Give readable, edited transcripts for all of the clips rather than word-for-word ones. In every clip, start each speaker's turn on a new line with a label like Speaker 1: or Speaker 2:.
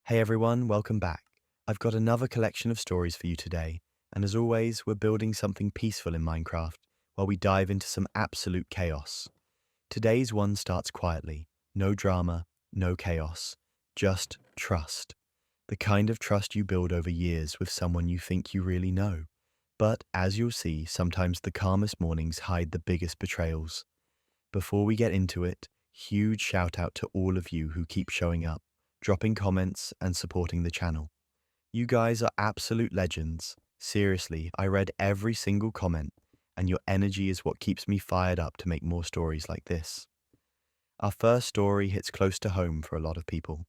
Speaker 1: Hey everyone, welcome back. I've got another collection of stories for you today, and as always, we're building something peaceful in Minecraft while we dive into some absolute chaos. Today's one starts quietly, no drama, no chaos, just trust. The kind of trust you build over years with someone you think you really know. But as you'll see, sometimes the calmest mornings hide the biggest betrayals. Before we get into it, huge shout out to all of you who keep showing up, dropping comments, and supporting the channel. You guys are absolute legends. Seriously, I read every single comment, and your energy is what keeps me fired up to make more stories like this. Our first story hits close to home for a lot of people.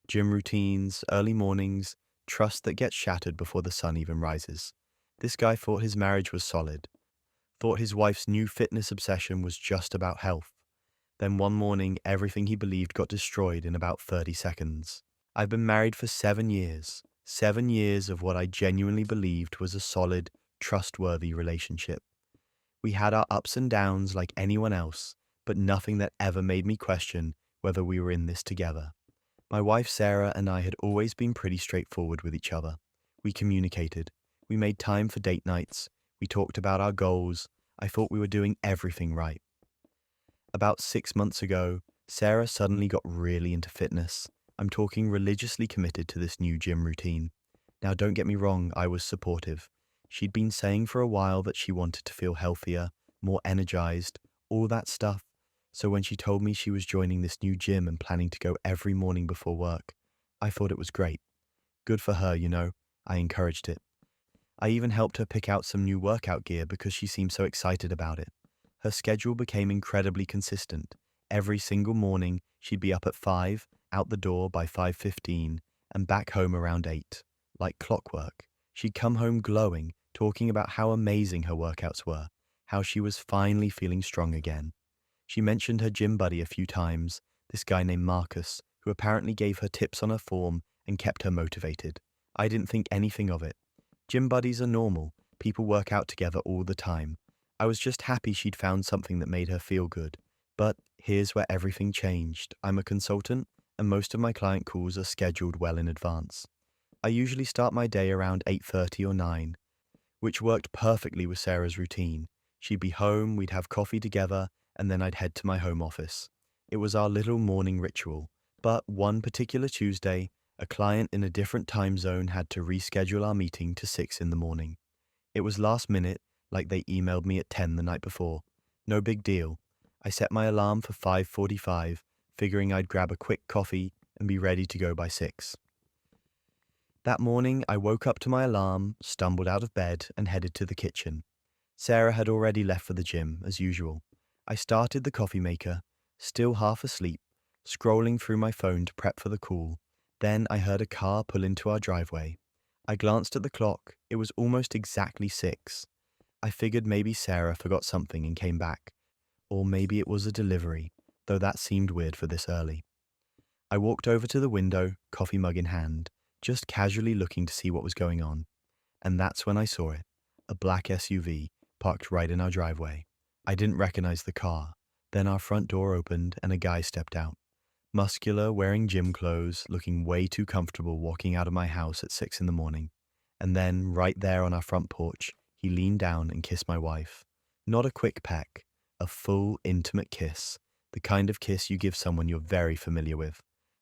Speaker 1: Gym routines, early mornings, trust that gets shattered before the sun even rises. This guy thought his marriage was solid, thought his wife's new fitness obsession was just about health. Then one morning, everything he believed got destroyed in about 30 seconds. I've been married for 7 years. 7 years of what I genuinely believed was a solid, trustworthy relationship. We had our ups and downs like anyone else, but nothing that ever made me question whether we were in this together. My wife Sarah and I had always been pretty straightforward with each other. We communicated. We made time for date nights. We talked about our goals. I thought we were doing everything right. About 6 months ago, Sarah suddenly got really into fitness. I'm talking religiously committed to this new gym routine. Now, don't get me wrong, I was supportive. She'd been saying for a while that she wanted to feel healthier, more energized, all that stuff. So when she told me she was joining this new gym and planning to go every morning before work, I thought it was great. Good for her, you know. I encouraged it. I even helped her pick out some new workout gear because she seemed so excited about it. Her schedule became incredibly consistent. Every single morning, she'd be up at 5, out the door by 5:15, and back home around 8. Like clockwork. She'd come home glowing, talking about how amazing her workouts were, how she was finally feeling strong again. She mentioned her gym buddy a few times, this guy named Marcus, who apparently gave her tips on her form and kept her motivated. I didn't think anything of it. Gym buddies are normal. People work out together all the time. I was just happy she'd found something that made her feel good. But here's where everything changed. I'm a consultant, and most of my client calls are scheduled well in advance. I usually start my day around 8:30 or 9, which worked perfectly with Sarah's routine. She'd be home, we'd have coffee together, and then I'd head to my home office. It was our little morning ritual. But one particular Tuesday, a client in a different time zone had to reschedule our meeting to 6 in the morning. It was last minute, like they emailed me at 10 the night before. No big deal. I set my alarm for 5:45, figuring I'd grab a quick coffee and be ready to go by 6. That morning, I woke up to my alarm, stumbled out of bed, and headed to the kitchen. Sarah had already left for the gym, as usual. I started the coffee maker, still half asleep, scrolling through my phone to prep for the call. Then I heard a car pull into our driveway. I glanced at the clock. It was almost exactly 6. I figured maybe Sarah forgot something and came back. Or maybe it was a delivery, though that seemed weird for this early. I walked over to the window, coffee mug in hand, just casually looking to see what was going on. And that's when I saw it, a black SUV, parked right in our driveway. I didn't recognize the car. Then our front door opened and a guy stepped out. Muscular, wearing gym clothes, looking way too comfortable walking out of my house at 6 in the morning. And then, right there on our front porch, he leaned down and kissed my wife. Not a quick peck, a full, intimate kiss, the kind of kiss you give someone you're very familiar with.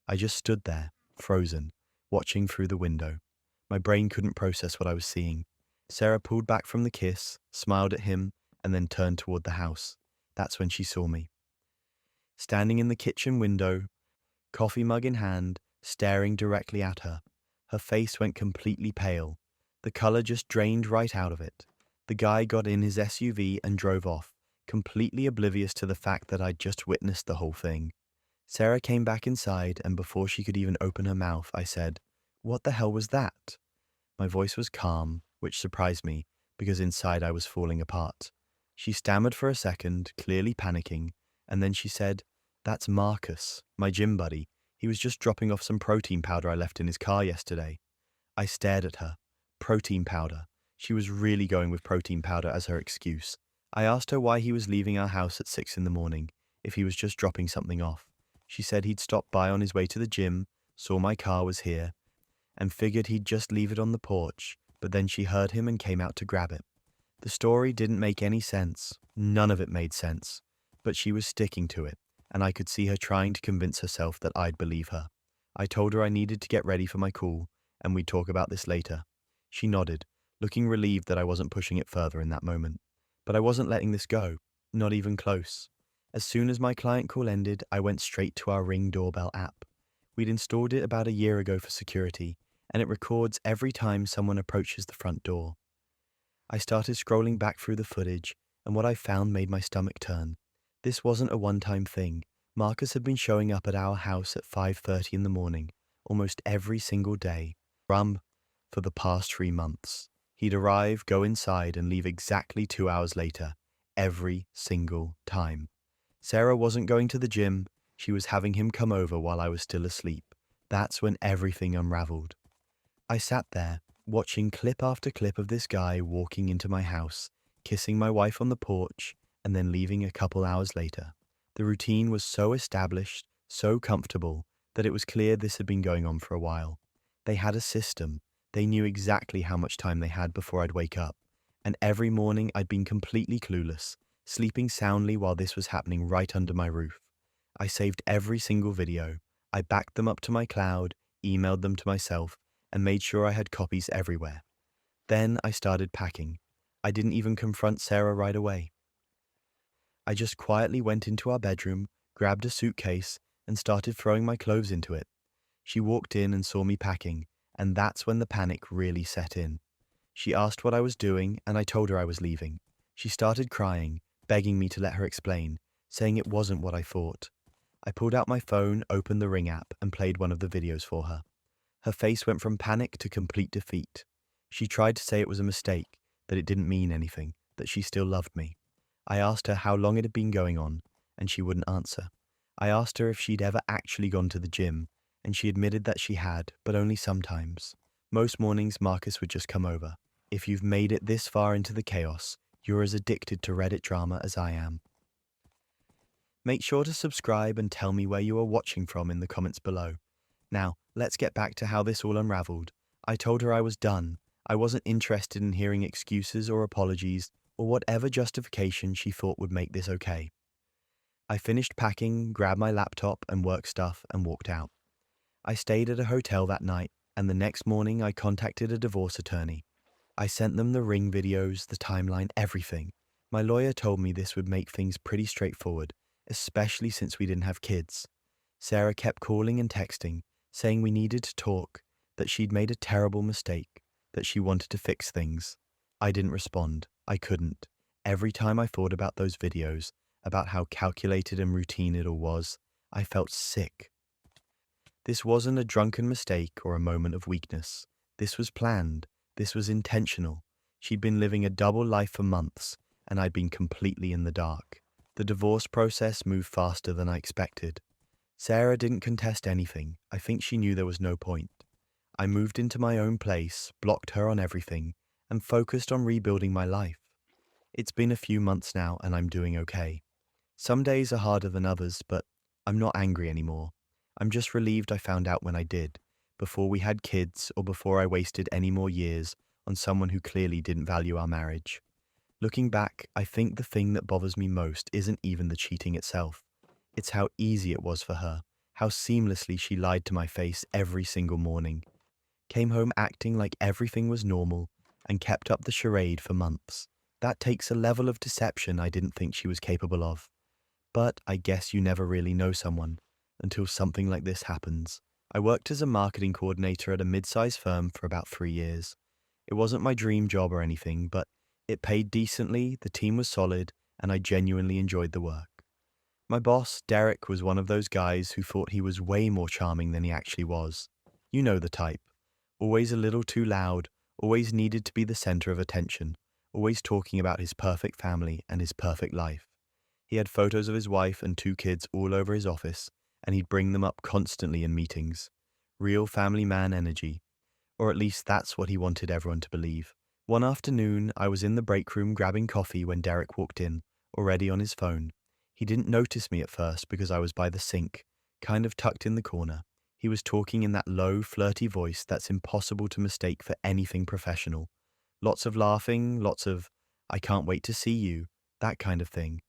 Speaker 1: I just stood there, frozen, watching through the window. My brain couldn't process what I was seeing. Sarah pulled back from the kiss, smiled at him, and then turned toward the house. That's when she saw me. Standing in the kitchen window, coffee mug in hand, staring directly at her. Her face went completely pale. The color just drained right out of it. The guy got in his SUV and drove off, completely oblivious to the fact that I'd just witnessed the whole thing. Sarah came back inside, and before she could even open her mouth, I said, "What the hell was that?" My voice was calm, which surprised me, because inside I was falling apart. She stammered for a second, clearly panicking, and then she said, "That's Marcus, my gym buddy. He was just dropping off some protein powder I left in his car yesterday." I stared at her. Protein powder. She was really going with protein powder as her excuse. I asked her why he was leaving our house at 6 in the morning, if he was just dropping something off. She said he'd stopped by on his way to the gym, saw my car was here, and figured he'd just leave it on the porch, but then she heard him and came out to grab it. The story didn't make any sense. None of it made sense. But she was sticking to it, and I could see her trying to convince herself that I'd believe her. I told her I needed to get ready for my call, and we'd talk about this later. She nodded, looking relieved that I wasn't pushing it further in that moment. But I wasn't letting this go, not even close. As soon as my client call ended, I went straight to our Ring doorbell app. We'd installed it about a year ago for security, and it records every time someone approaches the front door. I started scrolling back through the footage, and what I found made my stomach turn. This wasn't a one-time thing. Marcus had been showing up at our house at 5:30 in the morning, almost every single day, for the past 3 months. He'd arrive, go inside, and leave exactly 2 hours later, every single time. Sarah wasn't going to the gym. She was having him come over while I was still asleep. That's when everything unraveled. I sat there, watching clip after clip of this guy walking into my house, kissing my wife on the porch, and then leaving a couple hours later. The routine was so established, so comfortable, that it was clear this had been going on for a while. They had a system. They knew exactly how much time they had before I'd wake up. And every morning I'd been completely clueless, sleeping soundly while this was happening right under my roof. I saved every single video. I backed them up to my cloud, emailed them to myself, and made sure I had copies everywhere. Then I started packing. I didn't even confront Sarah right away. I just quietly went into our bedroom, grabbed a suitcase, and started throwing my clothes into it. She walked in and saw me packing, and that's when the panic really set in. She asked what I was doing, and I told her I was leaving. She started crying, begging me to let her explain, saying it wasn't what I thought. I pulled out my phone, opened the Ring app, and played one of the videos for her. Her face went from panic to complete defeat. She tried to say it was a mistake, that it didn't mean anything, that she still loved me. I asked her how long it had been going on, and she wouldn't answer. I asked her if she'd ever actually gone to the gym, and she admitted that she had, but only sometimes. Most mornings, Marcus would just come over. If you've made it this far into the chaos, you're as addicted to Reddit drama as I am. Make sure to subscribe and tell me where you are watching from in the comments below. Now, let's get back to how this all unraveled. I told her I was done. I wasn't interested in hearing excuses or apologies or whatever justification she thought would make this okay. I finished packing, grabbed my laptop and work stuff, and walked out. I stayed at a hotel that night, and the next morning I contacted a divorce attorney. I sent them the Ring videos, the timeline, everything. My lawyer told me this would make things pretty straightforward, especially since we didn't have kids. Sarah kept calling and texting, saying we needed to talk, that she'd made a terrible mistake, that she wanted to fix things. I didn't respond. I couldn't. Every time I thought about those videos, about how calculated and routine it all was, I felt sick. This wasn't a drunken mistake or a moment of weakness. This was planned. This was intentional. She'd been living a double life for months, and I'd been completely in the dark. The divorce process moved faster than I expected. Sarah didn't contest anything. I think she knew there was no point. I moved into my own place, blocked her on everything, and focused on rebuilding my life. It's been a few months now, and I'm doing okay. Some days are harder than others, but I'm not angry anymore. I'm just relieved I found out when I did, before we had kids or before I wasted any more years on someone who clearly didn't value our marriage. Looking back, I think the thing that bothers me most isn't even the cheating itself. It's how easy it was for her, how seamlessly she lied to my face every single morning, came home acting like everything was normal, and kept up the charade for months. That takes a level of deception I didn't think she was capable of. But I guess you never really know someone until something like this happens. I worked as a marketing coordinator at a mid-sized firm for about 3 years. It wasn't my dream job or anything, but it paid decently, the team was solid, and I genuinely enjoyed the work. My boss, Derek, was one of those guys who thought he was way more charming than he actually was. You know the type. Always a little too loud, always needed to be the center of attention, always talking about his perfect family and his perfect life. He had photos of his wife and 2 kids all over his office, and he'd bring them up constantly in meetings. Real family man energy. Or at least that's what he wanted everyone to believe. One afternoon, I was in the break room grabbing coffee when Derek walked in, already on his phone. He didn't notice me at first because I was by the sink, kind of tucked in the corner. He was talking in that low, flirty voice that's impossible to mistake for anything professional. Lots of laughing, lots of, I can't wait to see you, that kind of thing.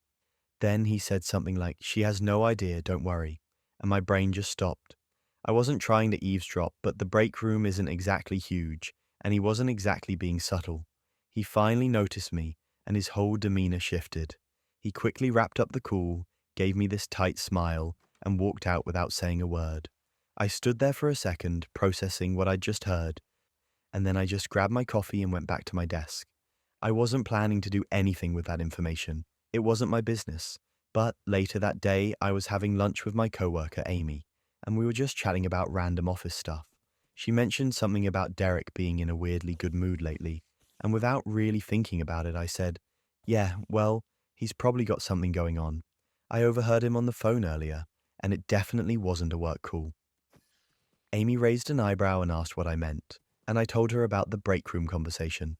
Speaker 1: Then he said something like, she has no idea, don't worry. And my brain just stopped. I wasn't trying to eavesdrop, but the break room isn't exactly huge, and he wasn't exactly being subtle. He finally noticed me, and his whole demeanor shifted. He quickly wrapped up the call, gave me this tight smile, and walked out without saying a word. I stood there for a second, processing what I'd just heard, and then I just grabbed my coffee and went back to my desk. I wasn't planning to do anything with that information. It wasn't my business. But later that day, I was having lunch with my coworker, Amy, and we were just chatting about random office stuff. She mentioned something about Derek being in a weirdly good mood lately, and without really thinking about it, I said, yeah, well, he's probably got something going on. I overheard him on the phone earlier, and it definitely wasn't a work call. Amy raised an eyebrow and asked what I meant, and I told her about the break room conversation.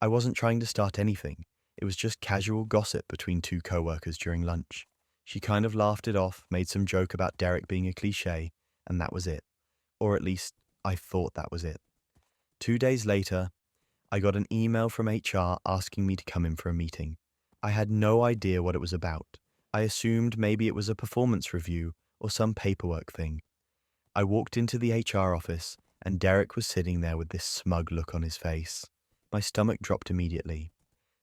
Speaker 1: I wasn't trying to start anything. It was just casual gossip between two coworkers during lunch. She kind of laughed it off, made some joke about Derek being a cliché, and that was it. Or at least, I thought that was it. 2 days later, I got an email from HR asking me to come in for a meeting. I had no idea what it was about. I assumed maybe it was a performance review or some paperwork thing. I walked into the HR office, and Derek was sitting there with this smug look on his face. My stomach dropped immediately.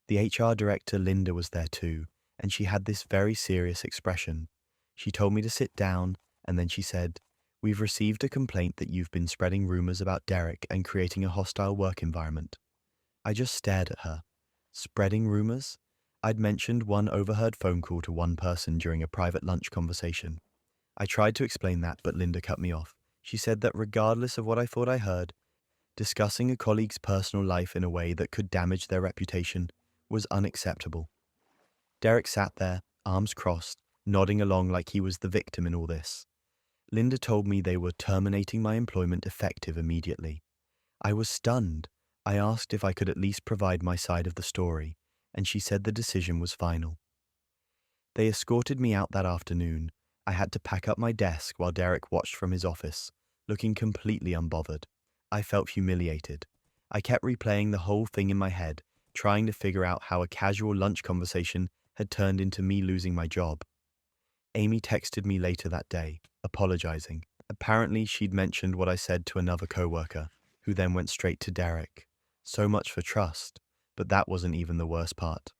Speaker 1: The HR director, Linda, was there too, and she had this very serious expression. She told me to sit down, and then she said, we've received a complaint that you've been spreading rumors about Derek and creating a hostile work environment. I just stared at her. Spreading rumors? I'd mentioned one overheard phone call to one person during a private lunch conversation. I tried to explain that, but Linda cut me off. She said that regardless of what I thought I heard, discussing a colleague's personal life in a way that could damage their reputation was unacceptable. Derek sat there, arms crossed, nodding along like he was the victim in all this. Linda told me they were terminating my employment effective immediately. I was stunned. I asked if I could at least provide my side of the story, and she said the decision was final. They escorted me out that afternoon. I had to pack up my desk while Derek watched from his office, looking completely unbothered. I felt humiliated. I kept replaying the whole thing in my head, trying to figure out how a casual lunch conversation had turned into me losing my job. Amy texted me later that day, apologizing. Apparently, she'd mentioned what I said to another coworker, who then went straight to Derek. So much for trust, but that wasn't even the worst part.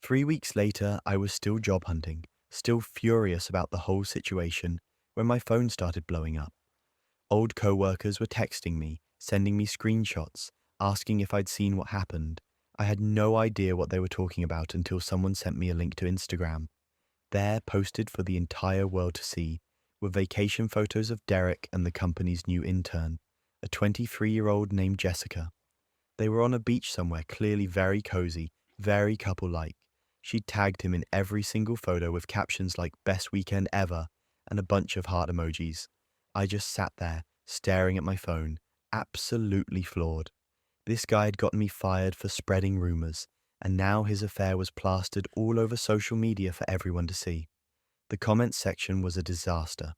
Speaker 1: 3 weeks later, I was still job hunting, still furious about the whole situation, when my phone started blowing up. Old coworkers were texting me, sending me screenshots, asking if I'd seen what happened. I had no idea what they were talking about until someone sent me a link to Instagram. There, posted for the entire world to see, were vacation photos of Derek and the company's new intern, a 23-year-old named Jessica. They were on a beach somewhere, clearly very cozy, very couple-like. She tagged him in every single photo with captions like "best weekend ever" and a bunch of heart emojis. I just sat there, staring at my phone, absolutely floored. This guy had gotten me fired for spreading rumors, and now his affair was plastered all over social media for everyone to see. The comments section was a disaster.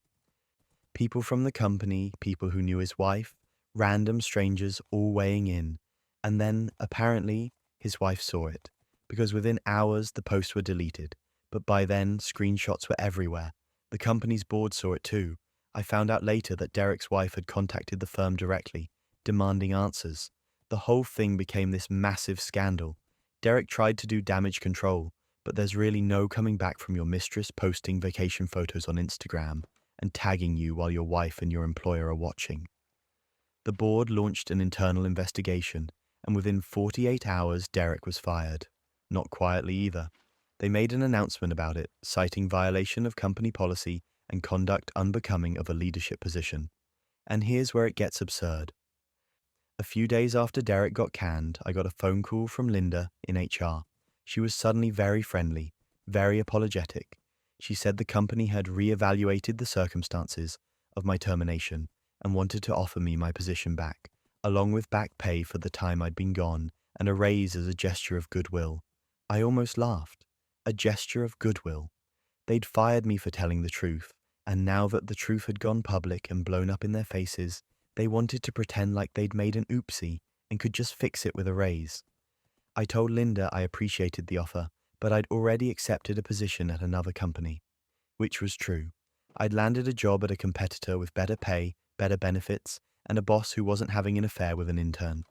Speaker 1: People from the company, people who knew his wife, random strangers all weighing in. And then, apparently, his wife saw it, because within hours the posts were deleted. But by then, screenshots were everywhere. The company's board saw it too. I found out later that Derek's wife had contacted the firm directly, demanding answers. The whole thing became this massive scandal. Derek tried to do damage control, but there's really no coming back from your mistress posting vacation photos on Instagram and tagging you while your wife and your employer are watching. The board launched an internal investigation, and within 48 hours, Derek was fired. Not quietly either. They made an announcement about it, citing violation of company policy and conduct unbecoming of a leadership position. And here's where it gets absurd. A few days after Derek got canned, I got a phone call from Linda in HR. She was suddenly very friendly, very apologetic. She said the company had re-evaluated the circumstances of my termination and wanted to offer me my position back, along with back pay for the time I'd been gone and a raise as a gesture of goodwill. I almost laughed. A gesture of goodwill. They'd fired me for telling the truth, And now that the truth had gone public and blown up in their faces, they wanted to pretend like they'd made an oopsie and could just fix it with a raise. I told Linda I appreciated the offer, but I'd already accepted a position at another company, which was true. I'd landed a job at a competitor with better pay, better benefits, and a boss who wasn't having an affair with an intern.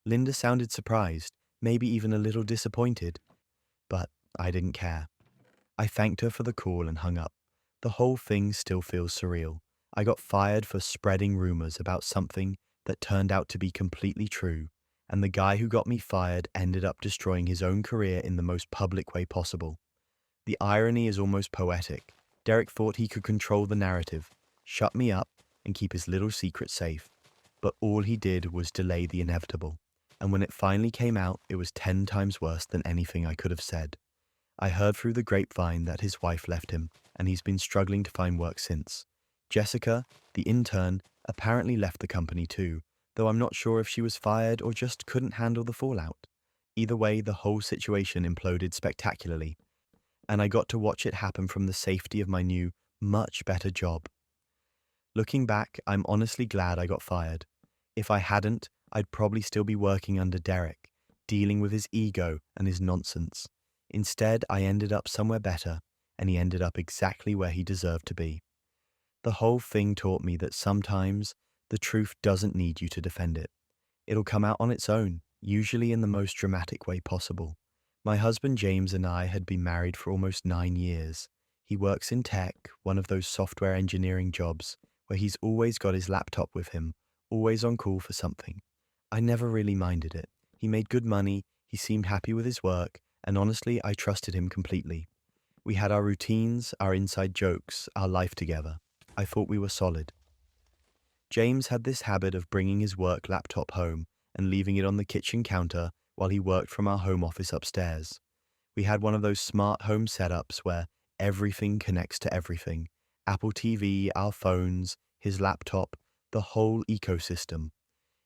Speaker 1: Linda sounded surprised, maybe even a little disappointed, but I didn't care. I thanked her for the call and hung up. The whole thing still feels surreal. I got fired for spreading rumors about something that turned out to be completely true, and the guy who got me fired ended up destroying his own career in the most public way possible. The irony is almost poetic. Derek thought he could control the narrative, shut me up, and keep his little secret safe. But all he did was delay the inevitable. And when it finally came out, it was 10 times worse than anything I could have said. I heard through the grapevine that his wife left him, and he's been struggling to find work since. Jessica, the intern, apparently left the company too, though I'm not sure if she was fired or just couldn't handle the fallout. Either way, the whole situation imploded spectacularly, and I got to watch it happen from the safety of my new, much better job. Looking back, I'm honestly glad I got fired. If I hadn't, I'd probably still be working under Derek, dealing with his ego and his nonsense. Instead, I ended up somewhere better, and he ended up exactly where he deserved to be. The whole thing taught me that sometimes the truth doesn't need you to defend it. It'll come out on its own, usually in the most dramatic way possible. My husband James and I had been married for almost 9 years. He works in tech, one of those software engineering jobs, where he's always got his laptop with him, always on call for something. I never really minded it. He made good money, he seemed happy with his work, and honestly, I trusted him completely. We had our routines, our inside jokes, our life together. I thought we were solid. James had this habit of bringing his work laptop home and leaving it on the kitchen counter while he worked from our home office upstairs. We had one of those smart home setups where everything connects to everything. Apple TV, our phones, his laptop, the whole ecosystem.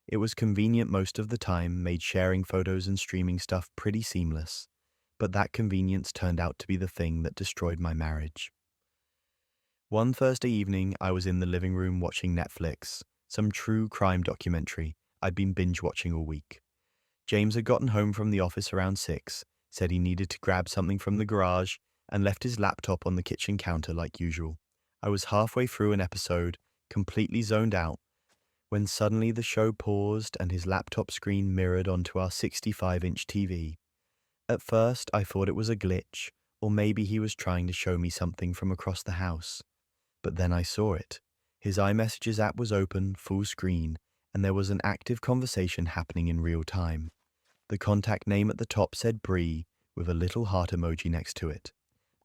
Speaker 1: It was convenient most of the time, made sharing photos and streaming stuff pretty seamless. But that convenience turned out to be the thing that destroyed my marriage. One Thursday evening, I was in the living room watching Netflix, some true crime documentary I'd been binge watching all week. James had gotten home from the office around 6, said he needed to grab something from the garage, and left his laptop on the kitchen counter like usual. I was halfway through an episode, completely zoned out, when suddenly the show paused and his laptop screen mirrored onto our 65-inch TV. At first, I thought it was a glitch, or maybe he was trying to show me something from across the house. But then I saw it. His iMessages app was open, full screen, and there was an active conversation happening in real time. The contact name at the top said Bree, with a little heart emoji next to it.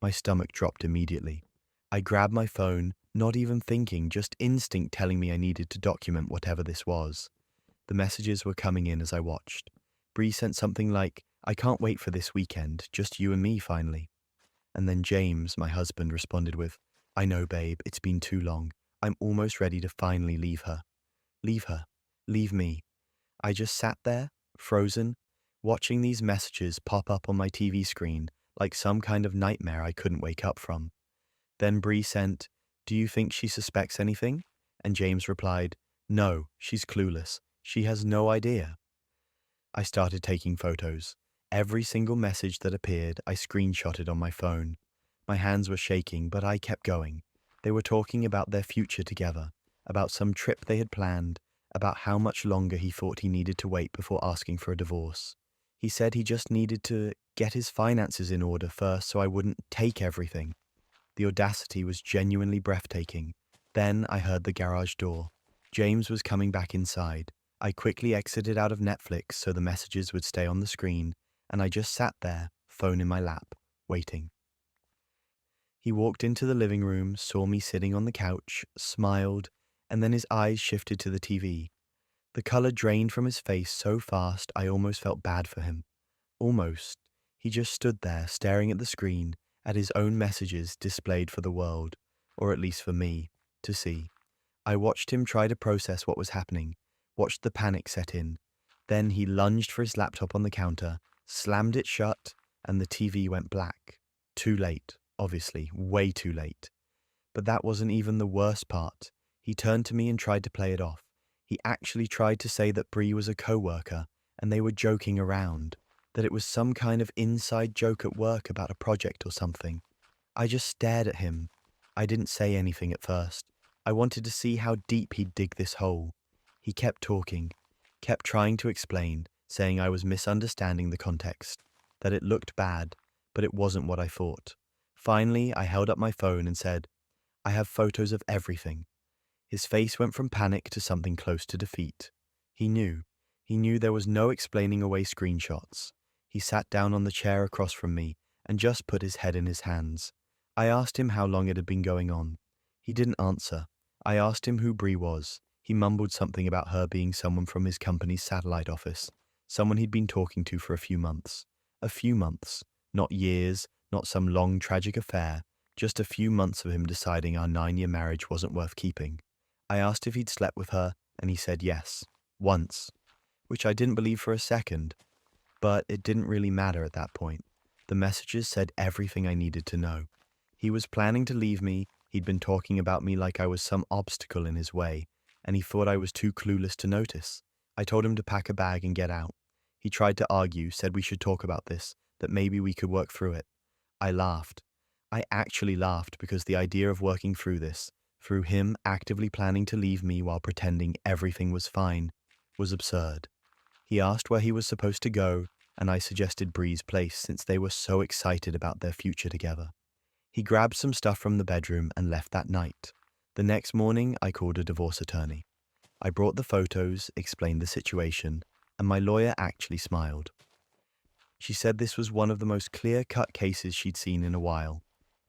Speaker 1: My stomach dropped immediately. I grabbed my phone, not even thinking, just instinct telling me I needed to document whatever this was. The messages were coming in as I watched. Bree sent something like, "I can't wait for this weekend, just you and me finally." And then James, my husband, responded with, "I know, babe, it's been too long. I'm almost ready to finally leave her." Leave her. Leave me. I just sat there, frozen, watching these messages pop up on my TV screen like some kind of nightmare I couldn't wake up from. Then Bree sent, "Do you think she suspects anything?" And James replied, "No, she's clueless. She has no idea." I started taking photos. Every single message that appeared, I screenshotted on my phone. My hands were shaking, but I kept going. They were talking about their future together, about some trip they had planned, about how much longer he thought he needed to wait before asking for a divorce. He said he just needed to get his finances in order first so I wouldn't take everything. The audacity was genuinely breathtaking. Then I heard the garage door. James was coming back inside. I quickly exited out of Netflix so the messages would stay on the screen, and I just sat there, phone in my lap, waiting. He walked into the living room, saw me sitting on the couch, smiled, and then his eyes shifted to the TV. The color drained from his face so fast I almost felt bad for him. Almost. He just stood there, staring at the screen, at his own messages displayed for the world, or at least for me, to see. I watched him try to process what was happening, watched the panic set in. Then he lunged for his laptop on the counter, slammed it shut, and the TV went black. Too late, obviously, way too late. But that wasn't even the worst part. He turned to me and tried to play it off. He actually tried to say that Bree was a co-worker and they were joking around, that it was some kind of inside joke at work about a project or something. I just stared at him. I didn't say anything at first. I wanted to see how deep he'd dig this hole. He kept talking, kept trying to explain, saying I was misunderstanding the context, that it looked bad, but it wasn't what I thought. Finally, I held up my phone and said, "I have photos of everything." His face went from panic to something close to defeat. He knew. He knew there was no explaining away screenshots. He sat down on the chair across from me and just put his head in his hands. I asked him how long it had been going on. He didn't answer. I asked him who Bree was. He mumbled something about her being someone from his company's satellite office, someone he'd been talking to for a few months. A few months, not years, not some long tragic affair, just a few months of him deciding our 9-year marriage wasn't worth keeping. I asked if he'd slept with her, and he said yes, once, which I didn't believe for a second, but it didn't really matter at that point. The messages said everything I needed to know. He was planning to leave me, he'd been talking about me like I was some obstacle in his way, and he thought I was too clueless to notice. I told him to pack a bag and get out. He tried to argue, said we should talk about this, that maybe we could work through it. I laughed. I actually laughed because the idea of working through this, through him actively planning to leave me while pretending everything was fine, was absurd. He asked where he was supposed to go, and I suggested Bree's place since they were so excited about their future together. He grabbed some stuff from the bedroom and left that night. The next morning, I called a divorce attorney. I brought the photos, explained the situation, and my lawyer actually smiled. She said this was one of the most clear-cut cases she'd seen in a while.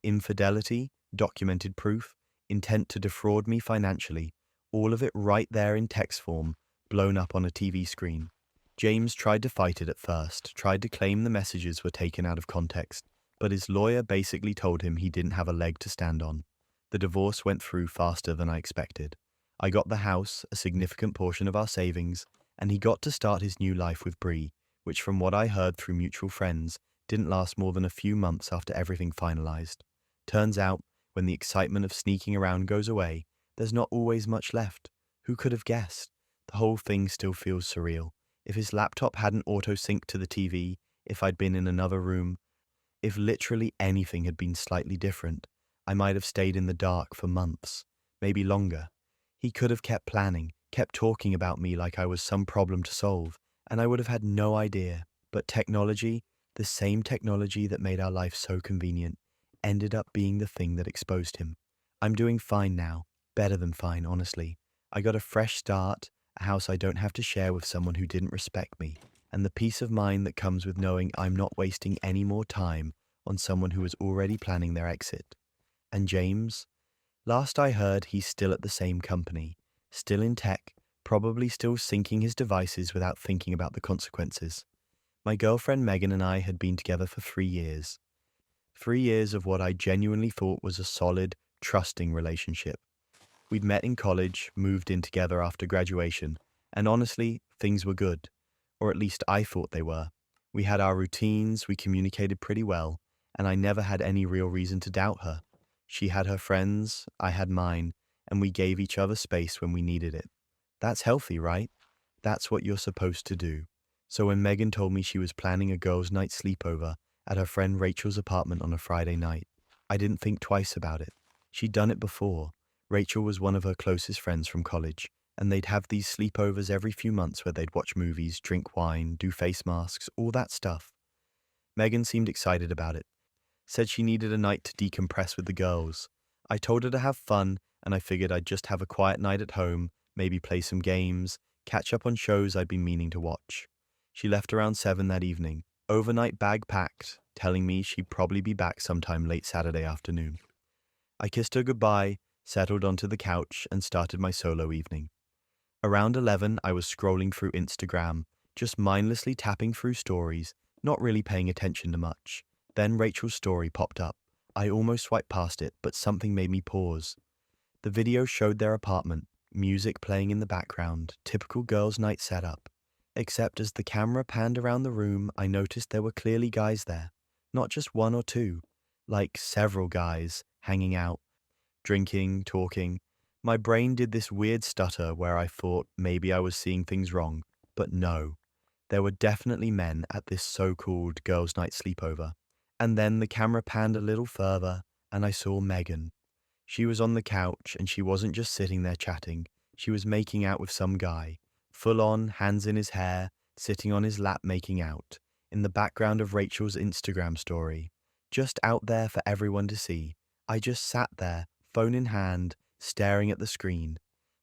Speaker 1: Infidelity, documented proof, intent to defraud me financially, all of it right there in text form, blown up on a TV screen. James tried to fight it at first, tried to claim the messages were taken out of context, but his lawyer basically told him he didn't have a leg to stand on. The divorce went through faster than I expected. I got the house, a significant portion of our savings, and he got to start his new life with Bree, which from what I heard through mutual friends, didn't last more than a few months after everything finalized. Turns out, when the excitement of sneaking around goes away, there's not always much left. Who could have guessed? The whole thing still feels surreal. If his laptop hadn't auto-synced to the TV, if I'd been in another room, if literally anything had been slightly different, I might have stayed in the dark for months, maybe longer. He could have kept planning, kept talking about me like I was some problem to solve, and I would have had no idea. But technology, the same technology that made our life so convenient, ended up being the thing that exposed him. I'm doing fine now, better than fine, honestly. I got a fresh start, a house I don't have to share with someone who didn't respect me, and the peace of mind that comes with knowing I'm not wasting any more time on someone who was already planning their exit. And James? Last I heard, he's still at the same company, still in tech, probably still syncing his devices without thinking about the consequences. My girlfriend Megan and I had been together for 3 years. 3 years of what I genuinely thought was a solid, trusting relationship. We'd met in college, moved in together after graduation, and honestly, things were good. Or at least I thought they were. We had our routines, we communicated pretty well, and I never had any real reason to doubt her. She had her friends, I had mine, and we gave each other space when we needed it. That's healthy, right? That's what you're supposed to do. So when Megan told me she was planning a girls' night sleepover at her friend Rachel's apartment on a Friday night, I didn't think twice about it. She'd done it before. Rachel was one of her closest friends from college, and they'd have these sleepovers every few months where they'd watch movies, drink wine, do face masks, all that stuff. Megan seemed excited about it, said she needed a night to decompress with the girls. I told her to have fun, and I figured I'd just have a quiet night at home, maybe play some games, catch up on shows I'd been meaning to watch. She left around 7 that evening, overnight bag packed, telling me she'd probably be back sometime late Saturday afternoon. I kissed her goodbye, settled onto the couch, and started my solo evening. Around 11, I was scrolling through Instagram, just mindlessly tapping through stories, not really paying attention to much. Then Rachel's story popped up. I almost swiped past it, but something made me pause. The video showed their apartment, music playing in the background, typical girls' night setup. Except as the camera panned around the room, I noticed there were clearly guys there. Not just one or two, like several guys, hanging out, drinking, talking. My brain did this weird stutter where I thought maybe I was seeing things wrong, but no. There were definitely men at this so-called girls' night sleepover. And then the camera panned a little further, and I saw Megan. She was on the couch, and she wasn't just sitting there chatting. She was making out with some guy, full on, hands in his hair, sitting on his lap making out, in the background of Rachel's Instagram story. Just out there for everyone to see. I just sat there, phone in hand, staring at the screen.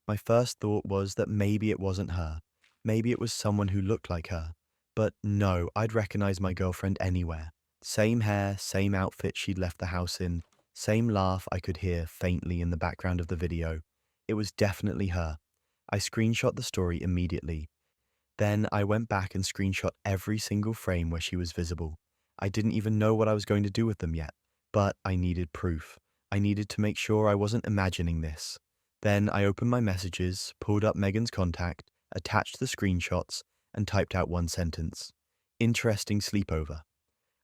Speaker 1: My first thought was that maybe it wasn't her. Maybe it was someone who looked like her. But no, I'd recognize my girlfriend anywhere. Same hair, same outfit she'd left the house in, same laugh I could hear faintly in the background of the video. It was definitely her. I screenshot the story immediately. Then I went back and screenshot every single frame where she was visible. I didn't even know what I was going to do with them yet, but I needed proof. I needed to make sure I wasn't imagining this. Then I opened my messages, pulled up Megan's contact, attached the screenshots, and typed out one sentence. Interesting sleepover.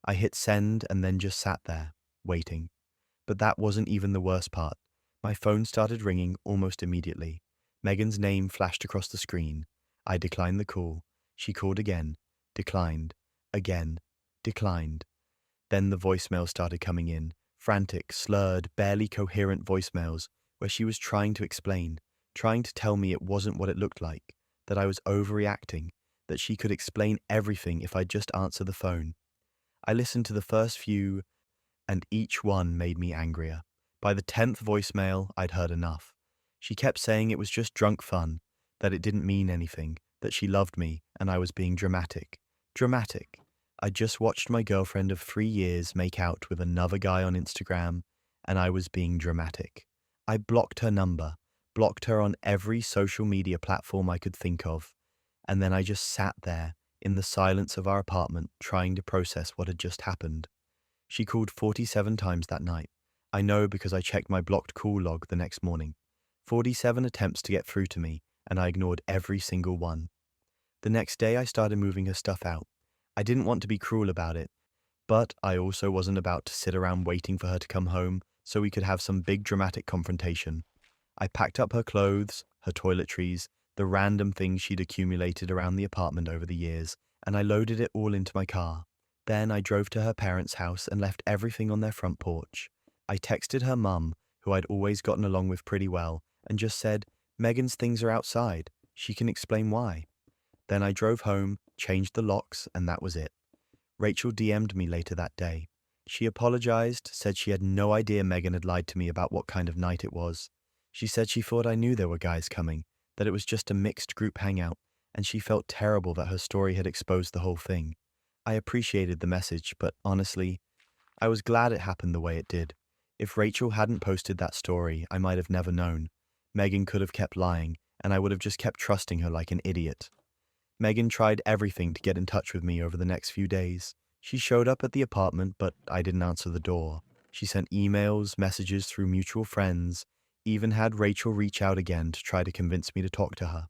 Speaker 1: I hit send and then just sat there, waiting. But that wasn't even the worst part. My phone started ringing almost immediately. Megan's name flashed across the screen. I declined the call. She called again, declined, again, declined. Then the voicemail started coming in, frantic, slurred, barely coherent voicemails where she was trying to explain, trying to tell me it wasn't what it looked like, that I was overreacting, that she could explain everything if I'd just answer the phone. I listened to the first few, and each one made me angrier. By the 10th voicemail, I'd heard enough. She kept saying it was just drunk fun, that it didn't mean anything, that she loved me, and I was being dramatic. Dramatic. I just watched my girlfriend of 3 years make out with another guy on Instagram, and I was being dramatic. I blocked her number, blocked her on every social media platform I could think of, and then I just sat there, in the silence of our apartment, trying to process what had just happened. She called 47 times that night. I know because I checked my blocked call log the next morning. 47 attempts to get through to me, and I ignored every single one. The next day I started moving her stuff out. I didn't want to be cruel about it, but I also wasn't about to sit around waiting for her to come home so we could have some big dramatic confrontation. I packed up her clothes, her toiletries, the random things she'd accumulated around the apartment over the years, and I loaded it all into my car. Then I drove to her parents' house and left everything on their front porch. I texted her mum, who I'd always gotten along with pretty well, and just said, "Megan's things are outside. She can explain why." Then I drove home, changed the locks, and that was it. Rachel DM'd me later that day. She apologized, said she had no idea Megan had lied to me about what kind of night it was. She said she thought I knew there were guys coming, that it was just a mixed group hangout, and she felt terrible that her story had exposed the whole thing. I appreciated the message, but honestly, I was glad it happened the way it did. If Rachel hadn't posted that story, I might have never known. Megan could have kept lying, and I would have just kept trusting her like an idiot. Megan tried everything to get in touch with me over the next few days. She showed up at the apartment, but I didn't answer the door. She sent emails, messages through mutual friends, even had Rachel reach out again to try to convince me to talk to her.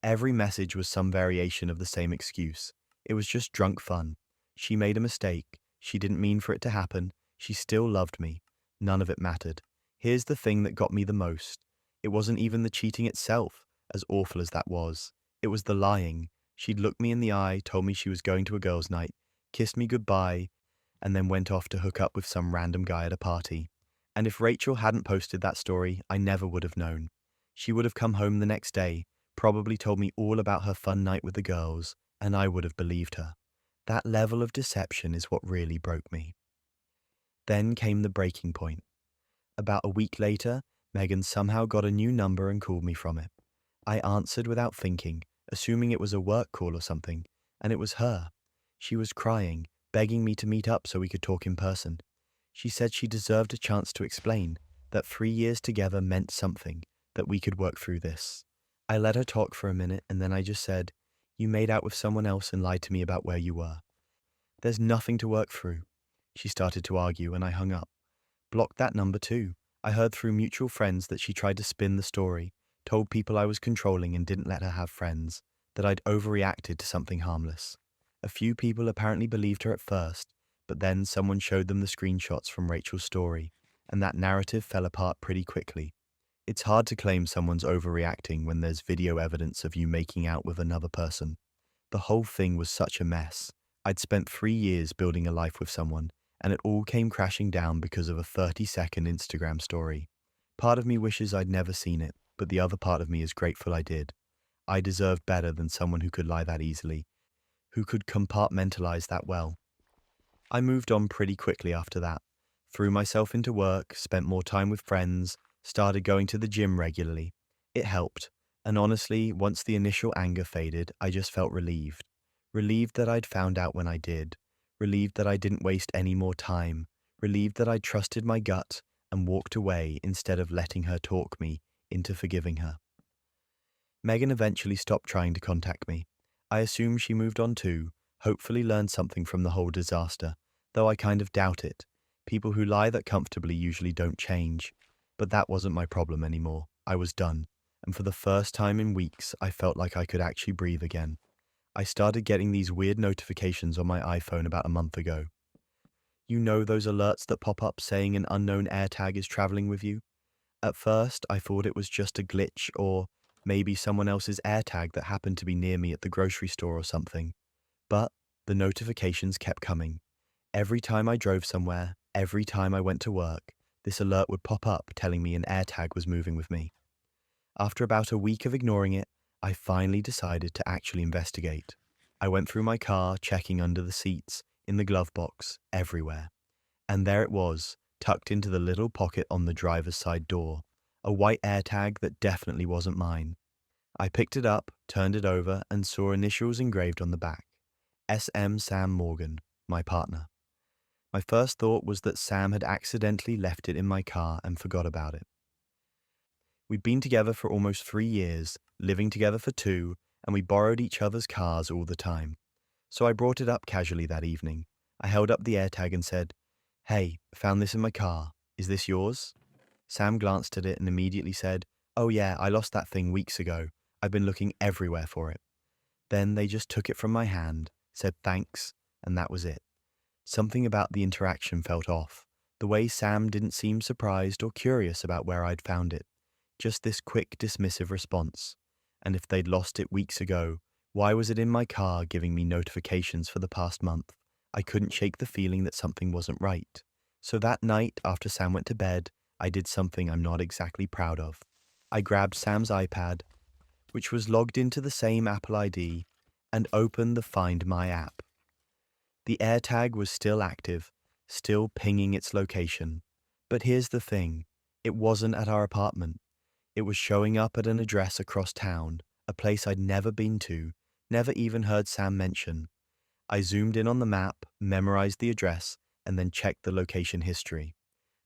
Speaker 1: Every message was some variation of the same excuse. It was just drunk fun. She made a mistake. She didn't mean for it to happen. She still loved me. None of it mattered. Here's the thing that got me the most. It wasn't even the cheating itself, as awful as that was. It was the lying. She'd looked me in the eye, told me she was going to a girls' night, kissed me goodbye, and then went off to hook up with some random guy at a party. And if Rachel hadn't posted that story, I never would have known. She would have come home the next day, probably told me all about her fun night with the girls, and I would have believed her. That level of deception is what really broke me. Then came the breaking point. About a week later, Megan somehow got a new number and called me from it. I answered without thinking, assuming it was a work call or something, and it was her. She was crying, begging me to meet up so we could talk in person. She said she deserved a chance to explain, that 3 years together meant something, that we could work through this. I let her talk for a minute, and then I just said, "You made out with someone else and lied to me about where you were. There's nothing to work through." She started to argue, and I hung up. Blocked that number too. I heard through mutual friends that she tried to spin the story, told people I was controlling and didn't let her have friends, that I'd overreacted to something harmless. A few people apparently believed her at first, but then someone showed them the screenshots from Rachel's story, and that narrative fell apart pretty quickly. It's hard to claim someone's overreacting when there's video evidence of you making out with another person. The whole thing was such a mess. I'd spent 3 years building a life with someone, and it all came crashing down because of a 30-second Instagram story. Part of me wishes I'd never seen it, but the other part of me is grateful I did. I deserved better than someone who could lie that easily, who could compartmentalize that well. I moved on pretty quickly after that, threw myself into work, spent more time with friends, started going to the gym regularly. It helped, and honestly, once the initial anger faded, I just felt relieved. Relieved that I'd found out when I did, relieved that I didn't waste any more time, relieved that I trusted my gut and walked away instead of letting her talk me into forgiving her. Megan eventually stopped trying to contact me. I assume she moved on too, hopefully learned something from the whole disaster, though I kind of doubt it. People who lie that comfortably usually don't change. But that wasn't my problem anymore. I was done, and for the first time in weeks, I felt like I could actually breathe again. I started getting these weird notifications on my iPhone about a month ago. You know those alerts that pop up saying an unknown AirTag is traveling with you? At first, I thought it was just a glitch or maybe someone else's AirTag that happened to be near me at the grocery store or something. But the notifications kept coming. Every time I drove somewhere, every time I went to work, this alert would pop up telling me an AirTag was moving with me. After about a week of ignoring it, I finally decided to actually investigate. I went through my car, checking under the seats, in the glove box, everywhere. And there it was, tucked into the little pocket on the driver's side door, a white AirTag that definitely wasn't mine. I picked it up, turned it over, and saw initials engraved on the back. SM Sam Morgan, my partner. My first thought was that Sam had accidentally left it in my car and forgot about it. We'd been together for almost 3 years, living together for 2, and we borrowed each other's cars all the time. So I brought it up casually that evening. I held up the AirTag and said, "Hey, found this in my car. Is this yours?" Sam glanced at it and immediately said, "Oh yeah, I lost that thing weeks ago. I've been looking everywhere for it." Then they just took it from my hand, said thanks, and that was it. Something about the interaction felt off. The way Sam didn't seem surprised or curious about where I'd found it. Just this quick, dismissive response. And if they'd lost it weeks ago, why was it in my car giving me notifications for the past month? I couldn't shake the feeling that something wasn't right. So that night, after Sam went to bed, I did something I'm not exactly proud of. I grabbed Sam's iPad, which was logged into the same Apple ID, and opened the Find My app. The AirTag was still active, still pinging its location. But here's the thing, it wasn't at our apartment. It was showing up at an address across town, a place I'd never been to, never even heard Sam mention. I zoomed in on the map, memorized the address, and then checked the location history.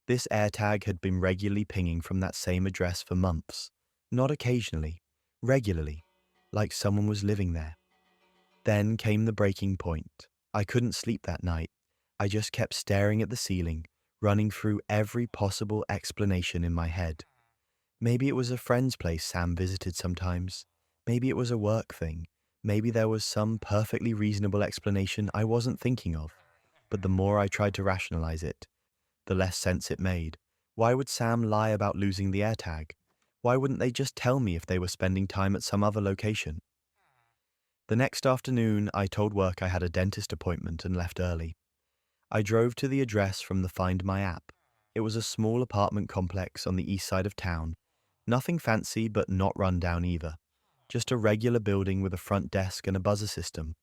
Speaker 1: This AirTag had been regularly pinging from that same address for months. Not occasionally, regularly, like someone was living there. Then came the breaking point. I couldn't sleep that night. I just kept staring at the ceiling, running through every possible explanation in my head. Maybe it was a friend's place Sam visited sometimes. Maybe it was a work thing. Maybe there was some perfectly reasonable explanation I wasn't thinking of. But the more I tried to rationalize it, the less sense it made. Why would Sam lie about losing the AirTag? Why wouldn't they just tell me if they were spending time at some other location? The next afternoon, I told work I had a dentist appointment and left early. I drove to the address from the Find My app. It was a small apartment complex on the east side of town. Nothing fancy, but not run down either. Just a regular building with a front desk and a buzzer system.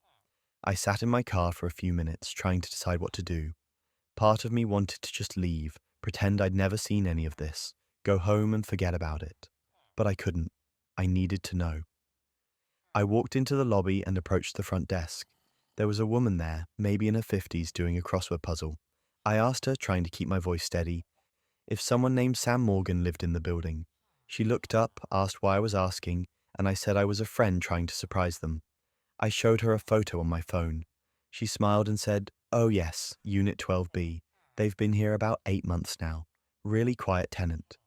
Speaker 1: I sat in my car for a few minutes, trying to decide what to do. Part of me wanted to just leave, pretend I'd never seen any of this, go home and forget about it. But I couldn't. I needed to know. I walked into the lobby and approached the front desk. There was a woman there, maybe in her 50s, doing a crossword puzzle. I asked her, trying to keep my voice steady, if someone named Sam Morgan lived in the building. She looked up, asked why I was asking, and I said I was a friend trying to surprise them. I showed her a photo on my phone. She smiled and said, "Oh yes, Unit 12B. They've been here about 8 months now. Really quiet tenant."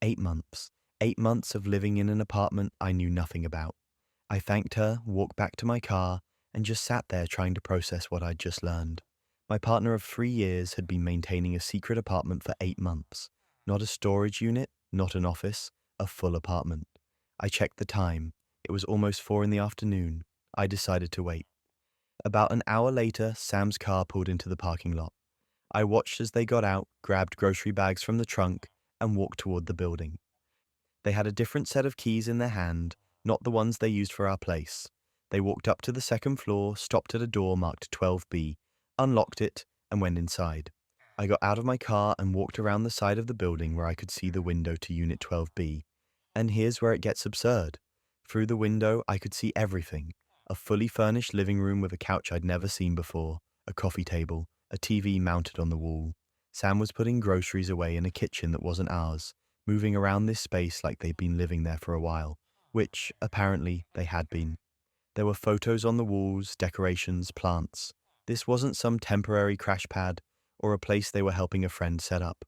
Speaker 1: 8 months. 8 months of living in an apartment I knew nothing about. I thanked her, walked back to my car, and just sat there trying to process what I'd just learned. My partner of 3 years had been maintaining a secret apartment for 8 months. Not a storage unit, not an office, a full apartment. I checked the time. It was almost 4 in the afternoon. I decided to wait. About an hour later, Sam's car pulled into the parking lot. I watched as they got out, grabbed grocery bags from the trunk, and walked toward the building. They had a different set of keys in their hand, not the ones they used for our place. They walked up to the second floor, stopped at a door marked 12B, unlocked it, and went inside. I got out of my car and walked around the side of the building where I could see the window to Unit 12B. And here's where it gets absurd. Through the window, I could see everything. A fully furnished living room with a couch I'd never seen before, a coffee table, a TV mounted on the wall. Sam was putting groceries away in a kitchen that wasn't ours, moving around this space like they'd been living there for a while, which, apparently, they had been. There were photos on the walls, decorations, plants. This wasn't some temporary crash pad or a place they were helping a friend set up.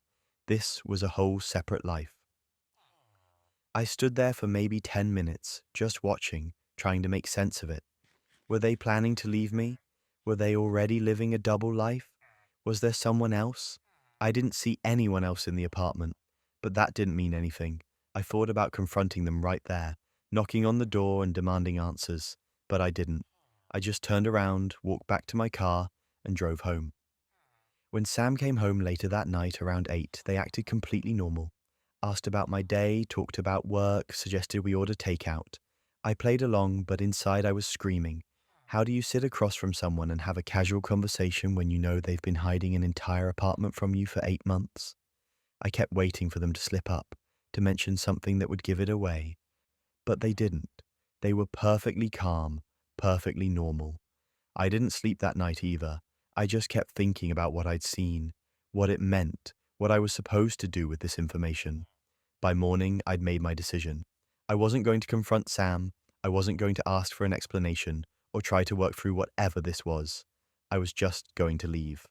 Speaker 1: This was a whole separate life. I stood there for maybe 10 minutes, just watching, trying to make sense of it. Were they planning to leave me? Were they already living a double life? Was there someone else? I didn't see anyone else in the apartment, but that didn't mean anything. I thought about confronting them right there, knocking on the door and demanding answers, but I didn't. I just turned around, walked back to my car, and drove home. When Sam came home later that night around 8, they acted completely normal. Asked about my day, talked about work, suggested we order takeout. I played along, but inside I was screaming. How do you sit across from someone and have a casual conversation when you know they've been hiding an entire apartment from you for 8 months? I kept waiting for them to slip up, to mention something that would give it away. But they didn't. They were perfectly calm, perfectly normal. I didn't sleep that night either. I just kept thinking about what I'd seen, what it meant, what I was supposed to do with this information. By morning, I'd made my decision. I wasn't going to confront Sam. I wasn't going to ask for an explanation or try to work through whatever this was. I was just going to leave.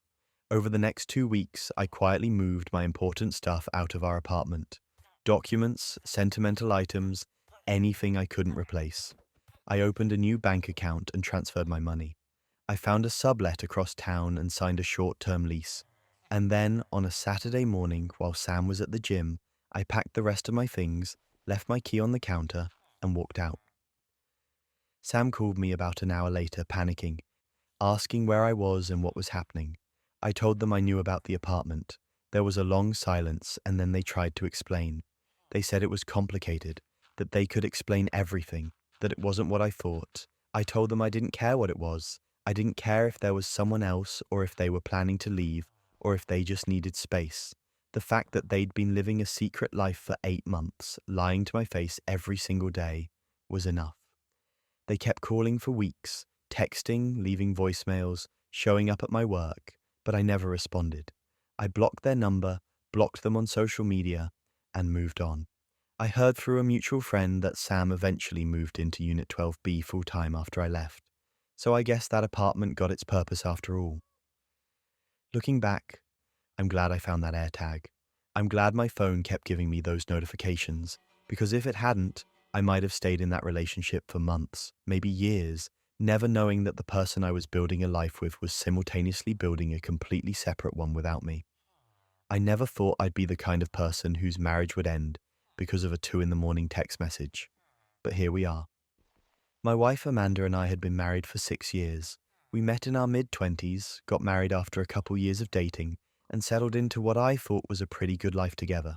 Speaker 1: Over the next 2 weeks, I quietly moved my important stuff out of our apartment. Documents, sentimental items, anything I couldn't replace. I opened a new bank account and transferred my money. I found a sublet across town and signed a short-term lease. And then, on a Saturday morning, while Sam was at the gym, I packed the rest of my things, left my key on the counter, and walked out. Sam called me about an hour later, panicking, asking where I was and what was happening. I told them I knew about the apartment. There was a long silence, and then they tried to explain. They said it was complicated, that they could explain everything, that it wasn't what I thought. I told them I didn't care what it was. I didn't care if there was someone else or if they were planning to leave or if they just needed space. The fact that they'd been living a secret life for 8 months, lying to my face every single day, was enough. They kept calling for weeks, texting, leaving voicemails, showing up at my work, but I never responded. I blocked their number, blocked them on social media, and moved on. I heard through a mutual friend that Sam eventually moved into Unit 12B full-time after I left, so I guess that apartment got its purpose after all. Looking back, I'm glad I found that AirTag. I'm glad my phone kept giving me those notifications, because if it hadn't, I might have stayed in that relationship for months, maybe years, never knowing that the person I was building a life with was simultaneously building a completely separate one without me. I never thought I'd be the kind of person whose marriage would end because of a 2 a.m. text message. But here we are. My wife Amanda and I had been married for 6 years. We met in our mid-20s, got married after a couple years of dating, and settled into what I thought was a pretty good life together.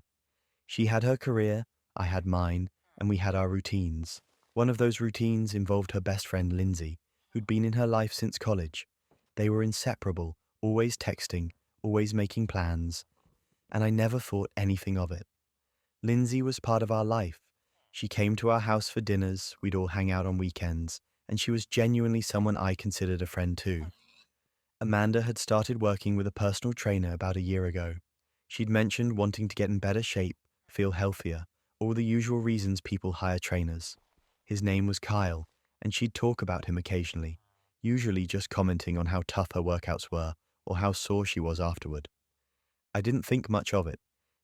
Speaker 1: She had her career, I had mine, and we had our routines. One of those routines involved her best friend Lindsay, who'd been in her life since college. They were inseparable, always texting, always making plans, and I never thought anything of it. Lindsay was part of our life. She came to our house for dinners, we'd all hang out on weekends, and she was genuinely someone I considered a friend too. Amanda had started working with a personal trainer about a year ago. She'd mentioned wanting to get in better shape, feel healthier, all the usual reasons people hire trainers. His name was Kyle, and she'd talk about him occasionally, usually just commenting on how tough her workouts were or how sore she was afterward. I didn't think much of it.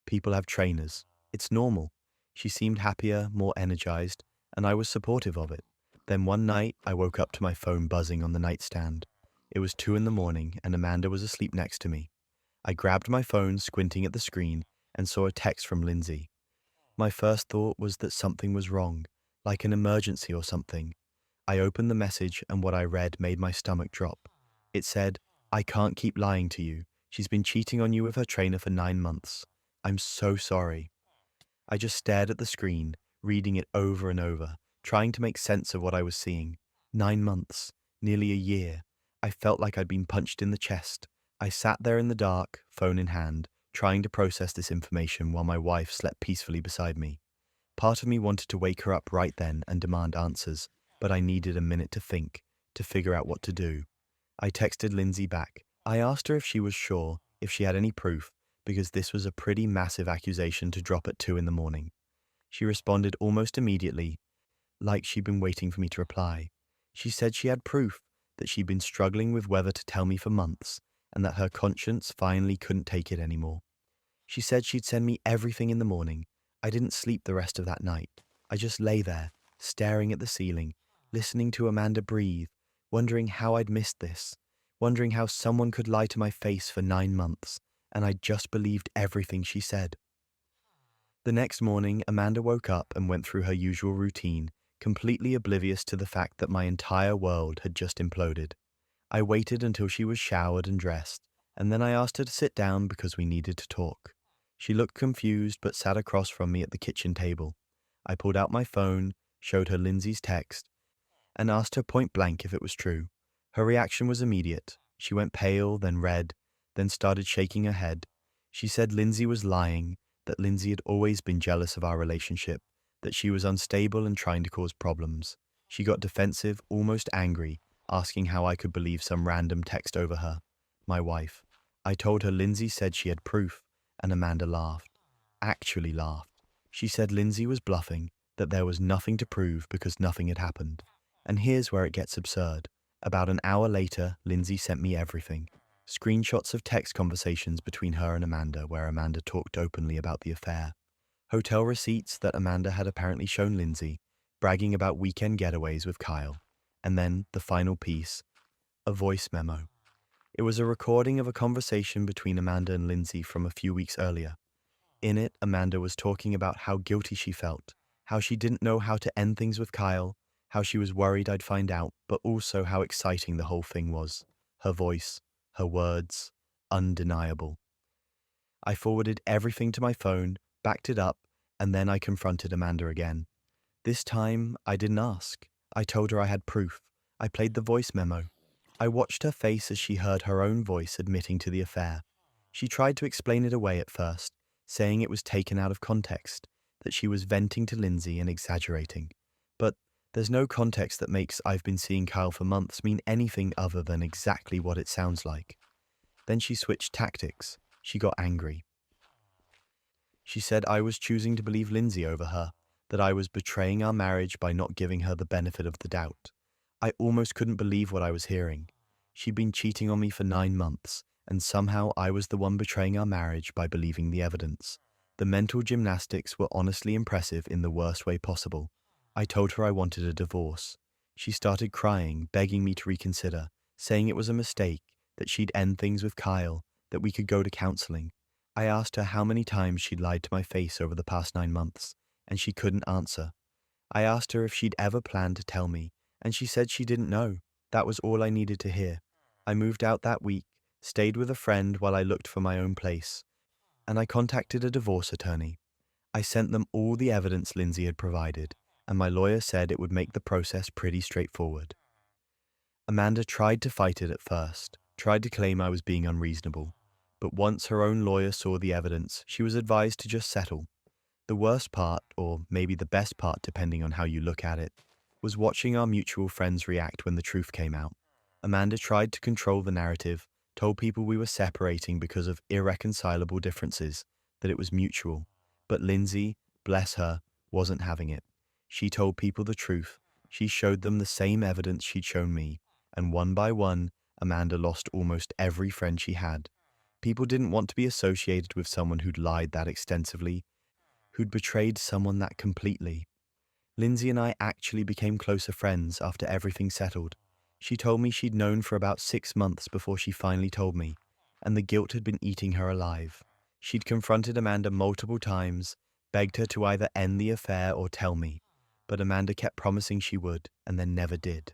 Speaker 1: People have trainers. It's normal. She seemed happier, more energized, and I was supportive of it. Then one night, I woke up to my phone buzzing on the nightstand. It was 2 a.m, and Amanda was asleep next to me. I grabbed my phone, squinting at the screen, and saw a text from Lindsay. My first thought was that something was wrong, like an emergency or something. I opened the message and what I read made my stomach drop. It said, "I can't keep lying to you. She's been cheating on you with her trainer for 9 months. I'm so sorry." I just stared at the screen, reading it over and over, trying to make sense of what I was seeing. 9 months, nearly a year. I felt like I'd been punched in the chest. I sat there in the dark, phone in hand, trying to process this information while my wife slept peacefully beside me. Part of me wanted to wake her up right then and demand answers, but I needed a minute to think, to figure out what to do. I texted Lindsay back. I asked her if she was sure, if she had any proof, because this was a pretty massive accusation to drop at 2 in the morning. She responded almost immediately, like she'd been waiting for me to reply. She said she had proof, that she'd been struggling with whether to tell me for months, and that her conscience finally couldn't take it anymore. She said she'd send me everything in the morning. I didn't sleep the rest of that night. I just lay there, staring at the ceiling, listening to Amanda breathe, wondering how I'd missed this, wondering how someone could lie to my face for 9 months, and I just believed everything she said. The next morning, Amanda woke up and went through her usual routine, completely oblivious to the fact that my entire world had just imploded. I waited until she was showered and dressed, and then I asked her to sit down because we needed to talk. She looked confused but sat across from me at the kitchen table. I pulled out my phone, showed her Lindsay's text, and asked her point blank if it was true. Her reaction was immediate. She went pale, then red, then started shaking her head. She said Lindsay was lying, that Lindsay had always been jealous of our relationship, that she was unstable and trying to cause problems. She got defensive, almost angry, asking how I could believe some random text over her, my wife. I told her Lindsay said she had proof, and Amanda laughed. Actually laughed. She said Lindsay was bluffing, that there was nothing to prove because nothing had happened. And here's where it gets absurd. About an hour later, Lindsay sent me everything. Screenshots of text conversations between her and Amanda where Amanda talked openly about the affair. Hotel receipts that Amanda had apparently shown Lindsay, bragging about weekend getaways with Kyle. And then, the final piece, a voice memo. It was a recording of a conversation between Amanda and Lindsay from a few weeks earlier. In it, Amanda was talking about how guilty she felt, how she didn't know how to end things with Kyle, how she was worried I'd find out, but also how exciting the whole thing was. Her voice, her words, undeniable. I forwarded everything to my phone, backed it up, and then I confronted Amanda again. This time, I didn't ask. I told her I had proof. I played the voice memo. I watched her face as she heard her own voice admitting to the affair. She tried to explain it away at first, saying it was taken out of context, that she was venting to Lindsay and exaggerating. But there's no context that makes "I've been seeing Kyle for months" mean anything other than exactly what it sounds like. Then she switched tactics. She got angry. She said I was choosing to believe Lindsay over her, that I was betraying our marriage by not giving her the benefit of the doubt. I almost couldn't believe what I was hearing. She'd been cheating on me for 9 months, and somehow I was the one betraying our marriage by believing the evidence. The mental gymnastics were honestly impressive in the worst way possible. I told her I wanted a divorce. She started crying, begging me to reconsider, saying it was a mistake, that she'd end things with Kyle, that we could go to counseling. I asked her how many times she'd lied to my face over the past 9 months, and she couldn't answer. I asked her if she'd ever planned to tell me, and she said she didn't know. That was all I needed to hear. I moved out that week, stayed with a friend while I looked for my own place, and I contacted a divorce attorney. I sent them all the evidence Lindsay had provided, and my lawyer said it would make the process pretty straightforward. Amanda tried to fight it at first, tried to claim I was being unreasonable, but once her own lawyer saw the evidence, she was advised to just settle. The worst part, or maybe the best part depending on how you look at it, was watching our mutual friends react when the truth came out. Amanda tried to control the narrative, told people we were separating because of irreconcilable differences, that it was mutual. But Lindsay, bless her, wasn't having it. She told people the truth. She showed them the same evidence she'd shown me, and one by one, Amanda lost almost every friend she had. People didn't want to be associated with someone who'd lied that extensively, who'd betrayed someone that completely. Lindsay and I actually became closer friends after everything settled. She told me she'd known for about 6 months before she finally told me, and the guilt had been eating her alive. She'd confronted Amanda multiple times, begged her to either end the affair or tell me, but Amanda kept promising she would and then never did.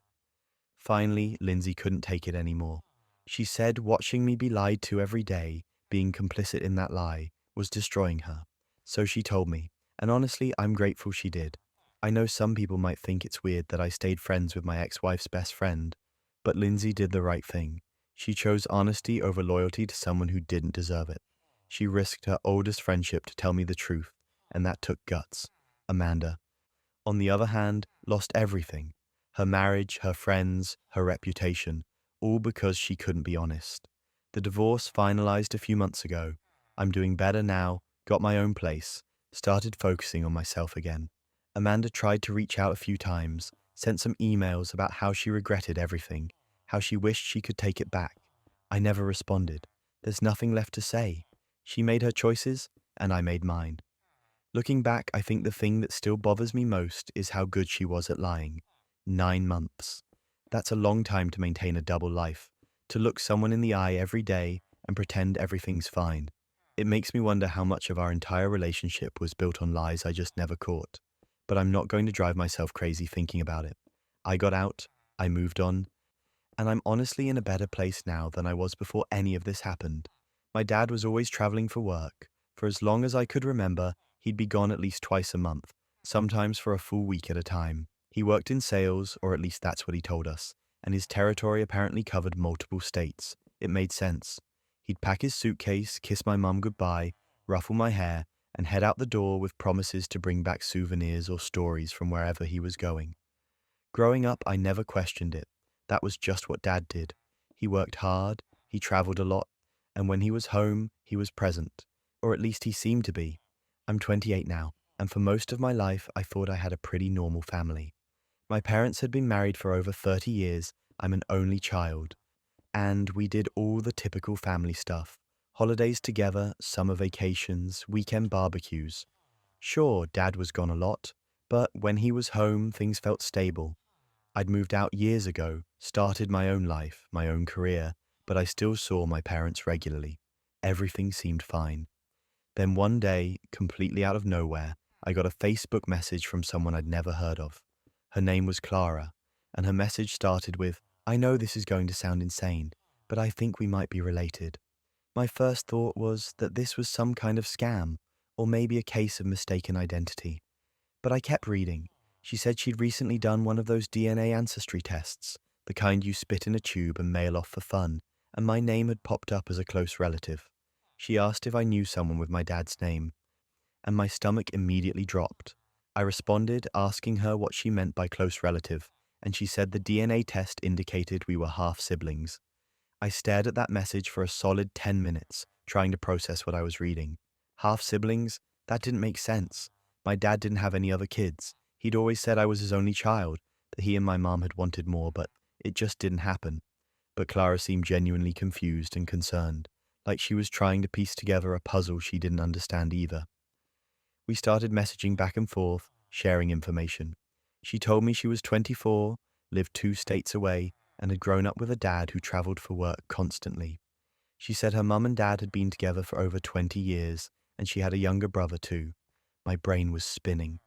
Speaker 1: Finally, Lindsay couldn't take it anymore. She said watching me be lied to every day, being complicit in that lie, was destroying her. So she told me, and honestly, I'm grateful she did. I know some people might think it's weird that I stayed friends with my ex-wife's best friend, but Lindsay did the right thing. She chose honesty over loyalty to someone who didn't deserve it. She risked her oldest friendship to tell me the truth, and that took guts. Amanda, on the other hand, lost everything. Her marriage, her friends, her reputation, all because she couldn't be honest. The divorce finalized a few months ago. I'm doing better now, got my own place, started focusing on myself again. Amanda tried to reach out a few times, sent some emails about how she regretted everything, how she wished she could take it back. I never responded. There's nothing left to say. She made her choices, and I made mine. Looking back, I think the thing that still bothers me most is how good she was at lying. 9 months. That's a long time to maintain a double life, to look someone in the eye every day and pretend everything's fine. It makes me wonder how much of our entire relationship was built on lies I just never caught. But I'm not going to drive myself crazy thinking about it. I got out, I moved on, and I'm honestly in a better place now than I was before any of this happened. My dad was always traveling for work. For as long as I could remember, he'd be gone at least twice a month, sometimes for a full week at a time. He worked in sales, or at least that's what he told us, and his territory apparently covered multiple states. It made sense. He'd pack his suitcase, kiss my mum goodbye, ruffle my hair, and head out the door with promises to bring back souvenirs or stories from wherever he was going. Growing up, I never questioned it. That was just what Dad did. He worked hard, he traveled a lot, and when he was home, he was present. Or at least he seemed to be. I'm 28 now, and for most of my life, I thought I had a pretty normal family. My parents had been married for over 30 years, I'm an only child. And we did all the typical family stuff. Holidays together, summer vacations, weekend barbecues. Sure, Dad was gone a lot, but when he was home, things felt stable. I'd moved out years ago, started my own life, my own career, but I still saw my parents regularly. Everything seemed fine. Then one day, completely out of nowhere, I got a Facebook message from someone I'd never heard of. Her name was Clara, and her message started with, "I know this is going to sound insane, but I think we might be related." My first thought was that this was some kind of scam, or maybe a case of mistaken identity. But I kept reading. She said she'd recently done one of those DNA ancestry tests, the kind you spit in a tube and mail off for fun, and my name had popped up as a close relative. She asked if I knew someone with my dad's name, and my stomach immediately dropped. I responded, asking her what she meant by close relative, and she said the DNA test indicated we were half siblings. I stared at that message for a solid 10 minutes, trying to process what I was reading. Half siblings? That didn't make sense. My dad didn't have any other kids. He'd always said I was his only child, that he and my mom had wanted more, but it just didn't happen. But Clara seemed genuinely confused and concerned, like she was trying to piece together a puzzle she didn't understand either. We started messaging back and forth, sharing information. She told me she was 24, lived 2 states away, and had grown up with a dad who traveled for work constantly. She said her mum and dad had been together for over 20 years, and she had a younger brother too. My brain was spinning.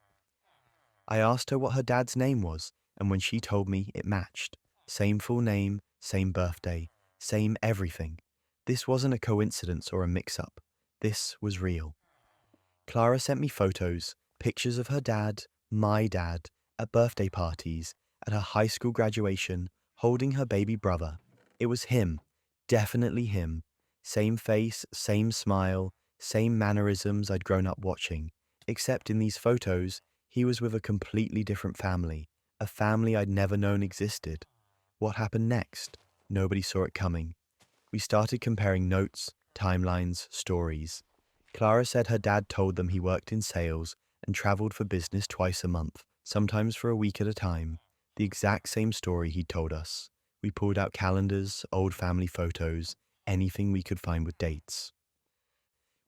Speaker 1: I asked her what her dad's name was, and when she told me, it matched. Same full name, same birthday, same everything. This wasn't a coincidence or a mix-up. This was real. Clara sent me photos, pictures of her dad, my dad, at birthday parties, at her high school graduation, holding her baby brother. It was him, definitely him. Same face, same smile, same mannerisms I'd grown up watching. Except in these photos, he was with a completely different family, a family I'd never known existed. What happened next? Nobody saw it coming. We started comparing notes, timelines, stories. Clara said her dad told them he worked in sales and traveled for business twice a month, sometimes for a week at a time. The exact same story he'd told us. We pulled out calendars, old family photos, anything we could find with dates.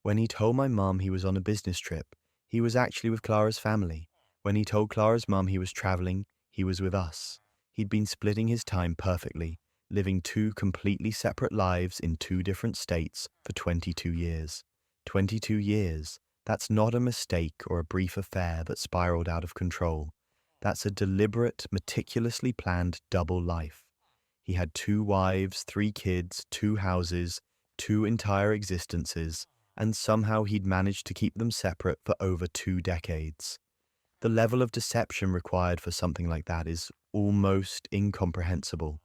Speaker 1: When he told my mum he was on a business trip, he was actually with Clara's family. When he told Clara's mum he was traveling, he was with us. He'd been splitting his time perfectly, living 2 completely separate lives in 2 different states for 22 years. 22 years. That's not a mistake or a brief affair that spiraled out of control. That's a deliberate, meticulously planned double life. He had 2 wives, 3 kids, 2 houses, 2 entire existences, and somehow he'd managed to keep them separate for over 2 decades. The level of deception required for something like that is almost incomprehensible.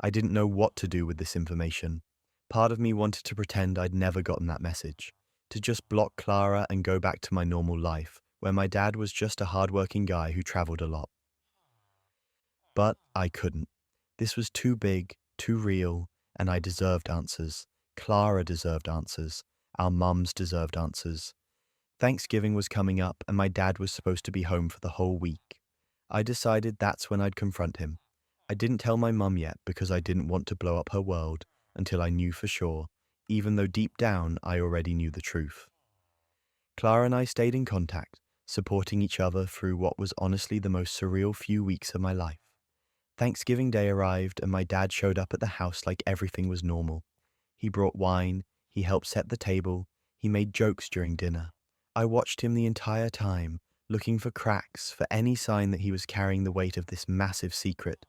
Speaker 1: I didn't know what to do with this information. Part of me wanted to pretend I'd never gotten that message, to just block Clara and go back to my normal life, where my dad was just a hardworking guy who traveled a lot. But I couldn't. This was too big, too real, and I deserved answers. Clara deserved answers. Our mums deserved answers. Thanksgiving was coming up, and my dad was supposed to be home for the whole week. I decided that's when I'd confront him. I didn't tell my mum yet because I didn't want to blow up her world until I knew for sure, even though deep down I already knew the truth. Clara and I stayed in contact, supporting each other through what was honestly the most surreal few weeks of my life. Thanksgiving Day arrived and my dad showed up at the house like everything was normal. He brought wine, he helped set the table, he made jokes during dinner. I watched him the entire time, looking for cracks, for any sign that he was carrying the weight of this massive secret.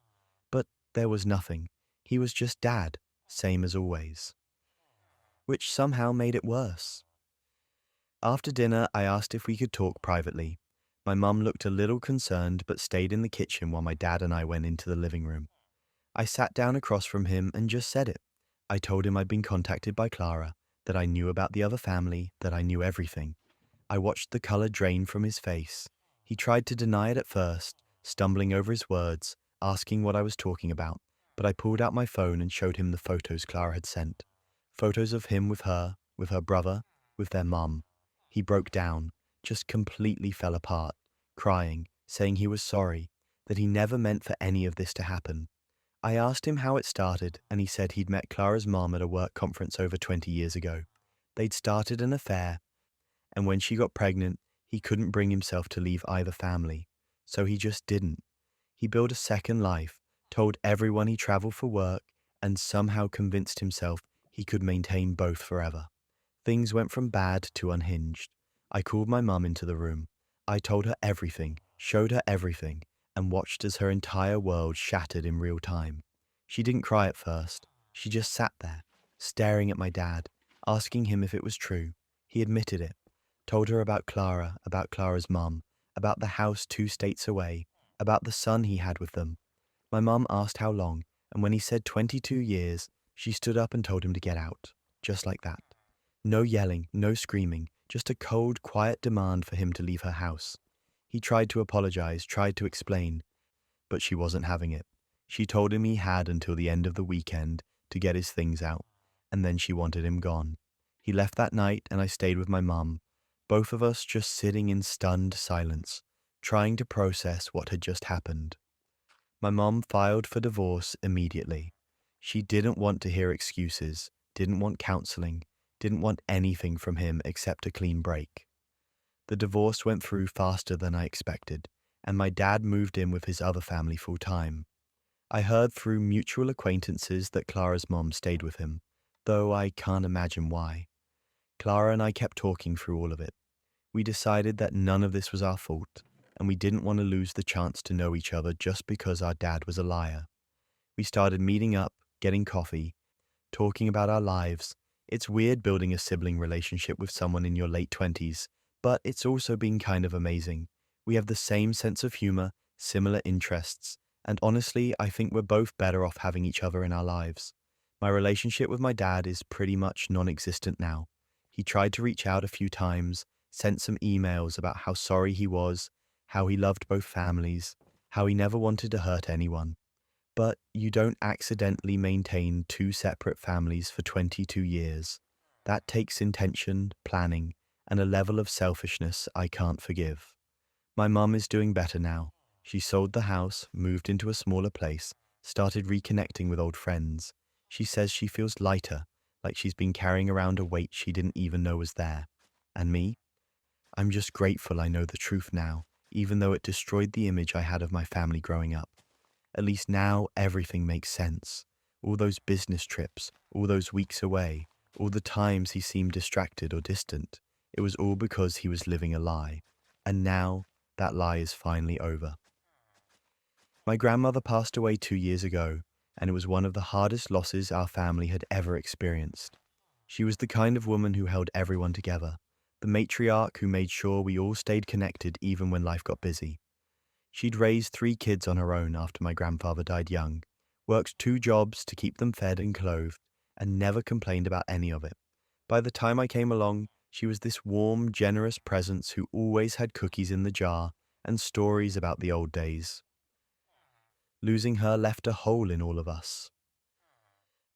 Speaker 1: But there was nothing. He was just Dad, same as always. Which somehow made it worse. After dinner, I asked if we could talk privately. My mum looked a little concerned but stayed in the kitchen while my dad and I went into the living room. I sat down across from him and just said it. I told him I'd been contacted by Clara, that I knew about the other family, that I knew everything. I watched the color drain from his face. He tried to deny it at first, stumbling over his words, asking what I was talking about, but I pulled out my phone and showed him the photos Clara had sent. Photos of him with her brother, with their mum. He broke down, just completely fell apart, crying, saying he was sorry, that he never meant for any of this to happen. I asked him how it started, and he said he'd met Clara's mom at a work conference over 20 years ago. They'd started an affair, and when she got pregnant, he couldn't bring himself to leave either family, so he just didn't. He built a second life, told everyone he traveled for work, and somehow convinced himself he could maintain both forever. Things went from bad to unhinged. I called my mum into the room. I told her everything, showed her everything, and watched as her entire world shattered in real time. She didn't cry at first. She just sat there, staring at my dad, asking him if it was true. He admitted it, told her about Clara, about Clara's mum, about the house 2 states away, about the son he had with them. My mum asked how long, and when he said 22 years, she stood up and told him to get out, just like that. No yelling, no screaming, just a cold, quiet demand for him to leave her house. He tried to apologize, tried to explain, but she wasn't having it. She told him he had until the end of the weekend to get his things out, and then she wanted him gone. He left that night and I stayed with my mum, both of us just sitting in stunned silence, trying to process what had just happened. My mum filed for divorce immediately. She didn't want to hear excuses, didn't want counseling, didn't want anything from him except a clean break. The divorce went through faster than I expected, and my dad moved in with his other family full time. I heard through mutual acquaintances that Clara's mom stayed with him, though I can't imagine why. Clara and I kept talking through all of it. We decided that none of this was our fault, and we didn't want to lose the chance to know each other just because our dad was a liar. We started meeting up, getting coffee, talking about our lives. It's weird building a sibling relationship with someone in your late 20s, but it's also been kind of amazing. We have the same sense of humor, similar interests, and honestly, I think we're both better off having each other in our lives. My relationship with my dad is pretty much non-existent now. He tried to reach out a few times, sent some emails about how sorry he was, how he loved both families, how he never wanted to hurt anyone. But you don't accidentally maintain 2 separate families for 22 years. That takes intention, planning, and a level of selfishness I can't forgive. My mum is doing better now. She sold the house, moved into a smaller place, started reconnecting with old friends. She says she feels lighter, like she's been carrying around a weight she didn't even know was there. And me? I'm just grateful I know the truth now, even though it destroyed the image I had of my family growing up. At least now everything makes sense. All those business trips, all those weeks away, All the times he seemed distracted or distant, it was all because he was living a lie. And now, that lie is finally over. My grandmother passed away 2 years ago, and it was one of the hardest losses our family had ever experienced. She was the kind of woman who held everyone together, the matriarch who made sure we all stayed connected even when life got busy. She'd raised 3 kids on her own after my grandfather died young, worked 2 jobs to keep them fed and clothed, and never complained about any of it. By the time I came along, she was this warm, generous presence who always had cookies in the jar and stories about the old days. Losing her left a hole in all of us.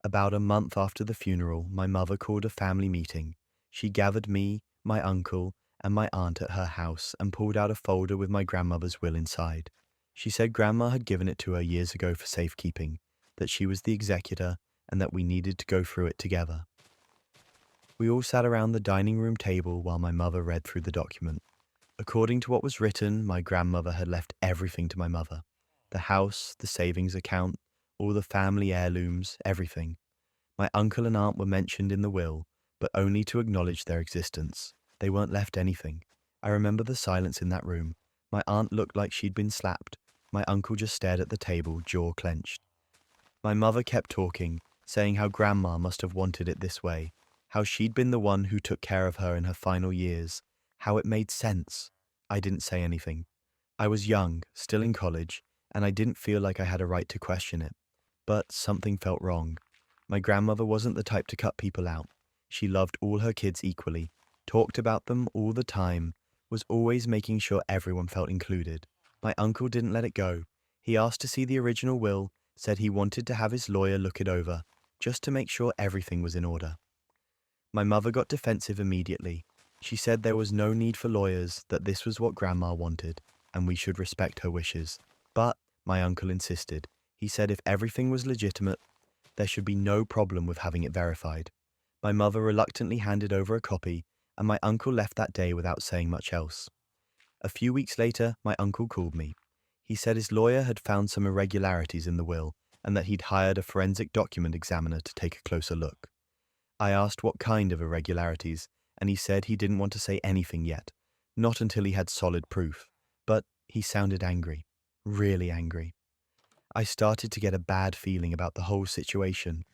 Speaker 1: About a month after the funeral, my mother called a family meeting. She gathered me, my uncle, and my aunt at her house and pulled out a folder with my grandmother's will inside. She said Grandma had given it to her years ago for safekeeping, that she was the executor, and that we needed to go through it together. We all sat around the dining room table while my mother read through the document. According to what was written, my grandmother had left everything to my mother. The house, the savings account, all the family heirlooms, everything. My uncle and aunt were mentioned in the will, but only to acknowledge their existence. They weren't left anything. I remember the silence in that room. My aunt looked like she'd been slapped. My uncle just stared at the table, jaw clenched. My mother kept talking, saying how Grandma must have wanted it this way, how she'd been the one who took care of her in her final years, how it made sense. I didn't say anything. I was young, still in college, and I didn't feel like I had a right to question it. But something felt wrong. My grandmother wasn't the type to cut people out. She loved all her kids equally, talked about them all the time, was always making sure everyone felt included. My uncle didn't let it go. He asked to see the original will, said he wanted to have his lawyer look it over, just to make sure everything was in order. My mother got defensive immediately. She said there was no need for lawyers, that this was what Grandma wanted, and we should respect her wishes. But my uncle insisted. He said if everything was legitimate, there should be no problem with having it verified. My mother reluctantly handed over a copy, and my uncle left that day without saying much else. A few weeks later, my uncle called me. He said his lawyer had found some irregularities in the will, and that he'd hired a forensic document examiner to take a closer look. I asked what kind of irregularities, and he said he didn't want to say anything yet, not until he had solid proof. But he sounded angry, really angry. I started to get a bad feeling about the whole situation.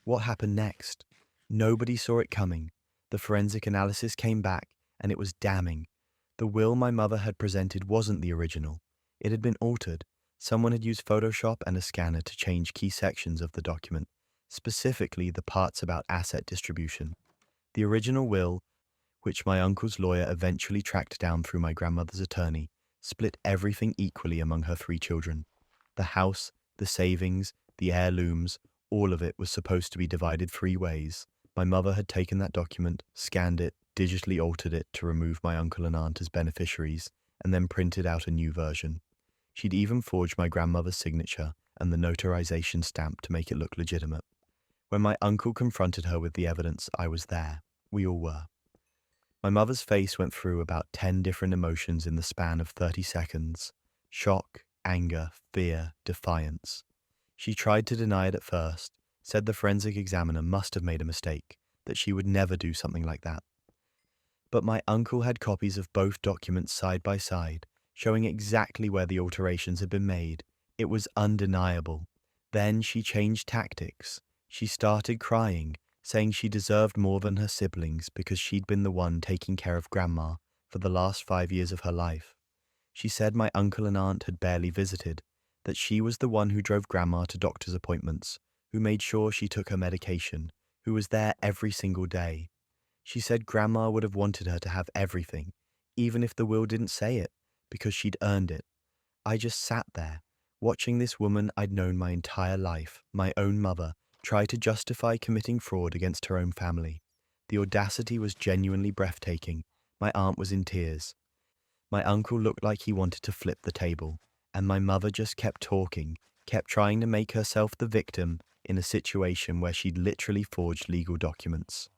Speaker 1: What happened next? Nobody saw it coming. The forensic analysis came back, and it was damning. The will my mother had presented wasn't the original. It had been altered. Someone had used Photoshop and a scanner to change key sections of the document, specifically the parts about asset distribution. The original will, which my uncle's lawyer eventually tracked down through my grandmother's attorney, split everything equally among her 3 children. The house, the savings, the heirlooms, all of it was supposed to be divided 3 ways. My mother had taken that document, scanned it, digitally altered it to remove my uncle and aunt as beneficiaries, and then printed out a new version. She'd even forged my grandmother's signature and the notarization stamp to make it look legitimate. When my uncle confronted her with the evidence, I was there. We all were. My mother's face went through about 10 different emotions in the span of 30 seconds. Shock, anger, fear, defiance. She tried to deny it at first, said the forensic examiner must have made a mistake, that she would never do something like that. But my uncle had copies of both documents side by side, showing exactly where the alterations had been made. It was undeniable. Then she changed tactics. She started crying, saying she deserved more than her siblings because she'd been the one taking care of Grandma for the last 5 years of her life. She said my uncle and aunt had barely visited, that she was the one who drove Grandma to doctor's appointments, who made sure she took her medication, who was there every single day. She said Grandma would have wanted her to have everything, even if the will didn't say it, because she'd earned it. I just sat there, watching this woman I'd known my entire life, my own mother, try to justify committing fraud against her own family. The audacity was genuinely breathtaking. My aunt was in tears. My uncle looked like he wanted to flip the table, and my mother just kept talking, kept trying to make herself the victim in a situation where she'd literally forged legal documents.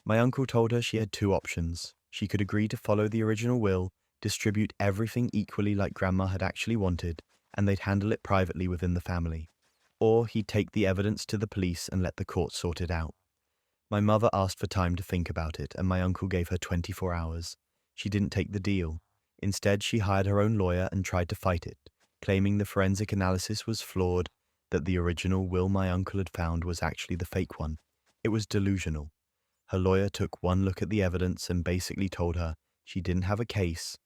Speaker 1: My uncle told her she had 2 options. She could agree to follow the original will, distribute everything equally like Grandma had actually wanted, and they'd handle it privately within the family. Or he'd take the evidence to the police and let the court sort it out. My mother asked for time to think about it, and my uncle gave her 24 hours. She didn't take the deal. Instead, she hired her own lawyer and tried to fight it, claiming the forensic analysis was flawed, that the original will my uncle had found was actually the fake one. It was delusional. Her lawyer took one look at the evidence and basically told her she didn't have a case,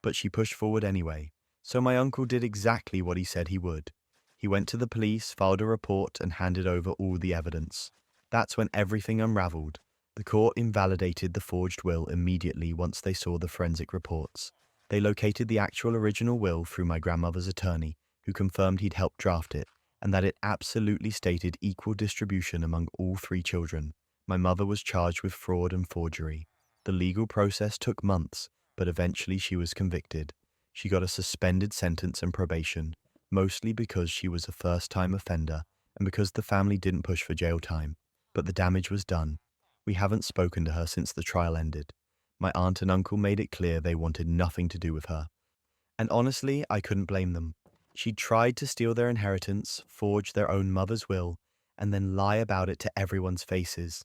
Speaker 1: but she pushed forward anyway. So my uncle did exactly what he said he would. He went to the police, filed a report, and handed over all the evidence. That's when everything unraveled. The court invalidated the forged will immediately once they saw the forensic reports. They located the actual original will through my grandmother's attorney, who confirmed he'd helped draft it, and that it absolutely stated equal distribution among all three children. My mother was charged with fraud and forgery. The legal process took months, but eventually she was convicted. She got a suspended sentence and probation, mostly because she was a first-time offender and because the family didn't push for jail time. But the damage was done. We haven't spoken to her since the trial ended. My aunt and uncle made it clear they wanted nothing to do with her. And honestly, I couldn't blame them. She tried to steal their inheritance, forge their own mother's will, and then lie about it to everyone's faces.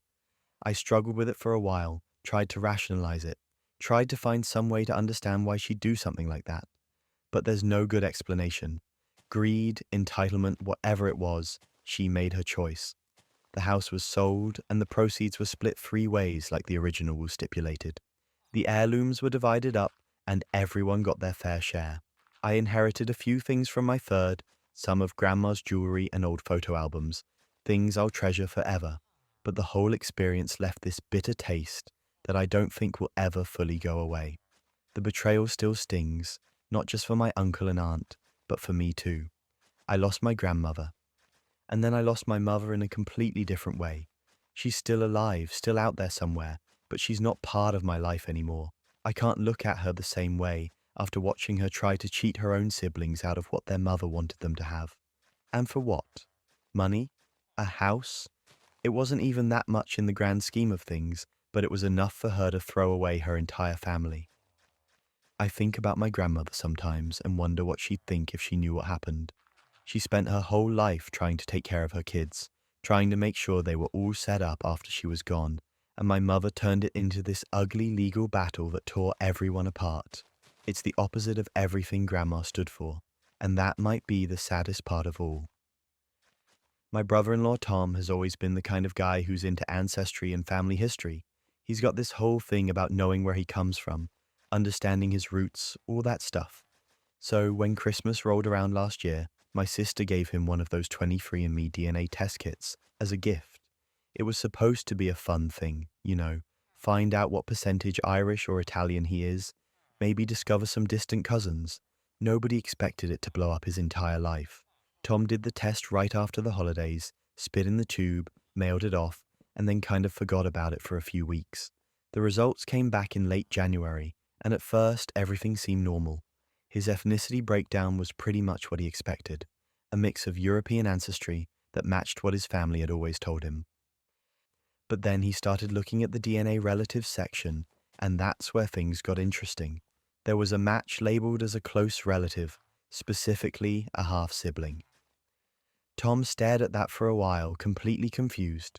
Speaker 1: I struggled with it for a while, tried to rationalize it, tried to find some way to understand why she'd do something like that. But there's no good explanation. Greed, entitlement, whatever it was, she made her choice. The house was sold, and the proceeds were split 3 ways like the original will stipulated. The heirlooms were divided up, and everyone got their fair share. I inherited a few things from my third, some of Grandma's jewelry and old photo albums, things I'll treasure forever. But the whole experience left this bitter taste that I don't think will ever fully go away. The betrayal still stings, not just for my uncle and aunt, but for me too. I lost my grandmother. And then I lost my mother in a completely different way. She's still alive, still out there somewhere, but she's not part of my life anymore. I can't look at her the same way after watching her try to cheat her own siblings out of what their mother wanted them to have. And for what? Money? A house? It wasn't even that much in the grand scheme of things, but it was enough for her to throw away her entire family. I think about my grandmother sometimes and wonder what she'd think if she knew what happened. She spent her whole life trying to take care of her kids, trying to make sure they were all set up after she was gone, and my mother turned it into this ugly legal battle that tore everyone apart. It's the opposite of everything Grandma stood for, and that might be the saddest part of all. My brother-in-law Tom has always been the kind of guy who's into ancestry and family history. He's got this whole thing about knowing where he comes from, understanding his roots, all that stuff. So when Christmas rolled around last year, my sister gave him one of those 23andMe DNA test kits as a gift. It was supposed to be a fun thing, find out what percentage Irish or Italian he is, maybe discover some distant cousins. Nobody expected it to blow up his entire life. Tom did the test right after the holidays, spit in the tube, mailed it off, and then kind of forgot about it for a few weeks. The results came back in late January, and at first everything seemed normal. His ethnicity breakdown was pretty much what he expected, a mix of European ancestry that matched what his family had always told him. But then he started looking at the DNA relatives section, and that's where things got interesting. There was a match labeled as a close relative, specifically a half-sibling. Tom stared at that for a while, completely confused.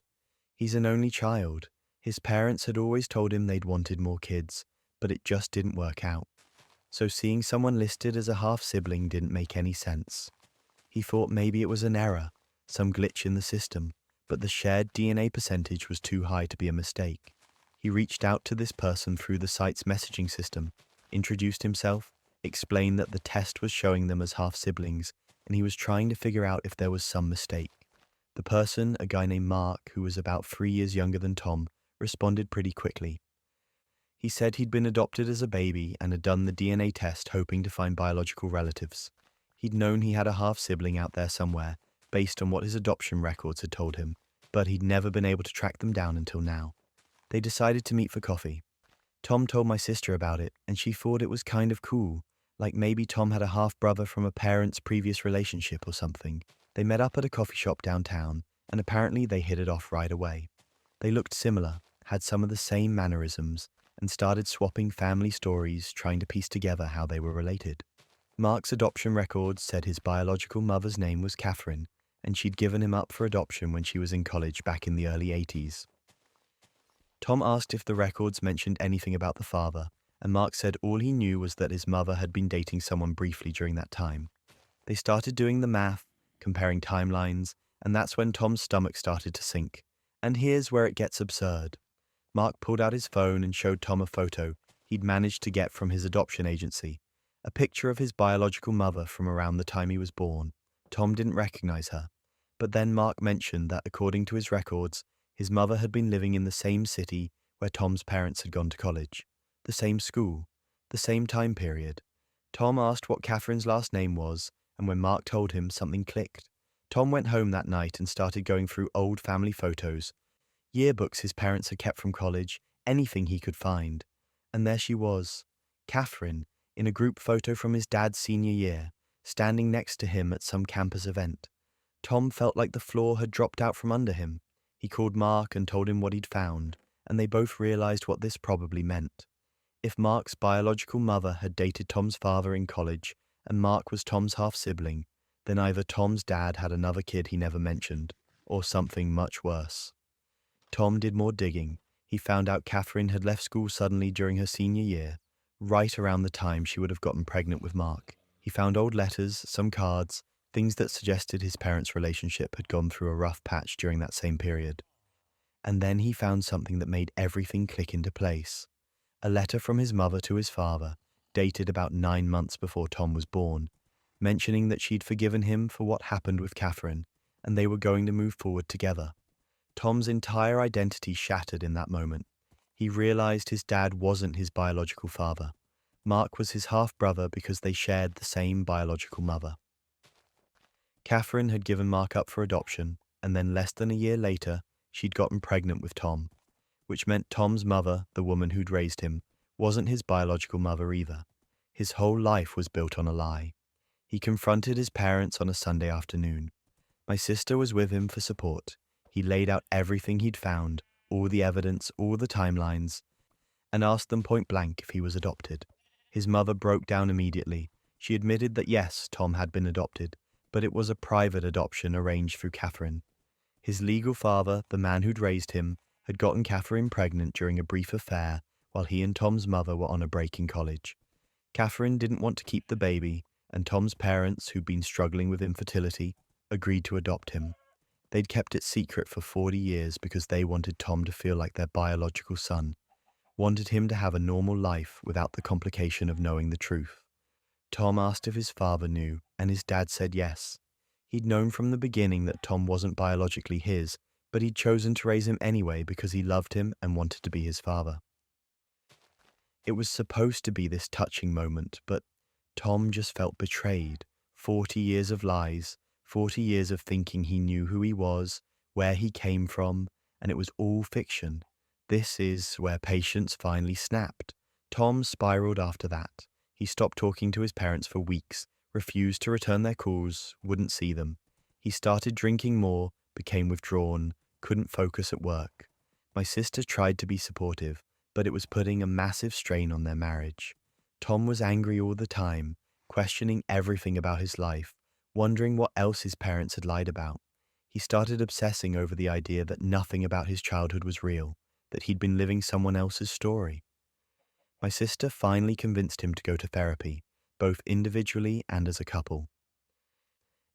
Speaker 1: He's an only child. His parents had always told him they'd wanted more kids, but it just didn't work out. So seeing someone listed as a half-sibling didn't make any sense. He thought maybe it was an error, some glitch in the system, but the shared DNA percentage was too high to be a mistake. He reached out to this person through the site's messaging system, introduced himself, explained that the test was showing them as half-siblings, and he was trying to figure out if there was some mistake. The person, a guy named Mark, who was about 3 years younger than Tom, responded pretty quickly. He said he'd been adopted as a baby and had done the DNA test hoping to find biological relatives. He'd known he had a half-sibling out there somewhere, based on what his adoption records had told him, but he'd never been able to track them down until now. They decided to meet for coffee. Tom told my sister about it, and she thought it was kind of cool, like maybe Tom had a half-brother from a parent's previous relationship or something. They met up at a coffee shop downtown, and apparently they hit it off right away. They looked similar, had some of the same mannerisms, and started swapping family stories, trying to piece together how they were related. Mark's adoption records said his biological mother's name was Catherine, and she'd given him up for adoption when she was in college back in the early 80s. Tom asked if the records mentioned anything about the father, and Mark said all he knew was that his mother had been dating someone briefly during that time. They started doing the math, comparing timelines, and that's when Tom's stomach started to sink. And here's where it gets absurd. Mark pulled out his phone and showed Tom a photo he'd managed to get from his adoption agency, a picture of his biological mother from around the time he was born. Tom didn't recognize her, but then Mark mentioned that according to his records, his mother had been living in the same city where Tom's parents had gone to college, the same school, the same time period. Tom asked what Catherine's last name was, and when Mark told him, something clicked. Tom went home that night and started going through old family photos, yearbooks his parents had kept from college, anything he could find. And there she was, Catherine, in a group photo from his dad's senior year, standing next to him at some campus event. Tom felt like the floor had dropped out from under him. He called Mark and told him what he'd found, and they both realized what this probably meant. If Mark's biological mother had dated Tom's father in college, and Mark was Tom's half-sibling, then either Tom's dad had another kid he never mentioned, or something much worse. Tom did more digging. He found out Catherine had left school suddenly during her senior year, right around the time she would have gotten pregnant with Mark. He found old letters, some cards, things that suggested his parents' relationship had gone through a rough patch during that same period. And then he found something that made everything click into place. A letter from his mother to his father, dated about 9 months before Tom was born, mentioning that she'd forgiven him for what happened with Catherine, and they were going to move forward together. Tom's entire identity shattered in that moment. He realized his dad wasn't his biological father. Mark was his half-brother because they shared the same biological mother. Catherine had given Mark up for adoption, and then less than a year later, she'd gotten pregnant with Tom, which meant Tom's mother, the woman who'd raised him, wasn't his biological mother either. His whole life was built on a lie. He confronted his parents on a Sunday afternoon. My sister was with him for support. He laid out everything he'd found, all the evidence, all the timelines, and asked them point blank if he was adopted. His mother broke down immediately. She admitted that yes, Tom had been adopted, but it was a private adoption arranged through Catherine. His legal father, the man who'd raised him, had gotten Catherine pregnant during a brief affair while he and Tom's mother were on a break in college. Catherine didn't want to keep the baby, and Tom's parents, who'd been struggling with infertility, agreed to adopt him. They'd kept it secret for 40 years because they wanted Tom to feel like their biological son, wanted him to have a normal life without the complication of knowing the truth. Tom asked if his father knew, and his dad said yes. He'd known from the beginning that Tom wasn't biologically his, but he'd chosen to raise him anyway because he loved him and wanted to be his father. It was supposed to be this touching moment, but Tom just felt betrayed. 40 years of lies, 40 years of thinking he knew who he was, where he came from, and it was all fiction. This is where patience finally snapped. Tom spiraled after that. He stopped talking to his parents for weeks, refused to return their calls, wouldn't see them. He started drinking more, became withdrawn, couldn't focus at work. My sister tried to be supportive, but it was putting a massive strain on their marriage. Tom was angry all the time, questioning everything about his life, wondering what else his parents had lied about. He started obsessing over the idea that nothing about his childhood was real, that he'd been living someone else's story. My sister finally convinced him to go to therapy, both individually and as a couple.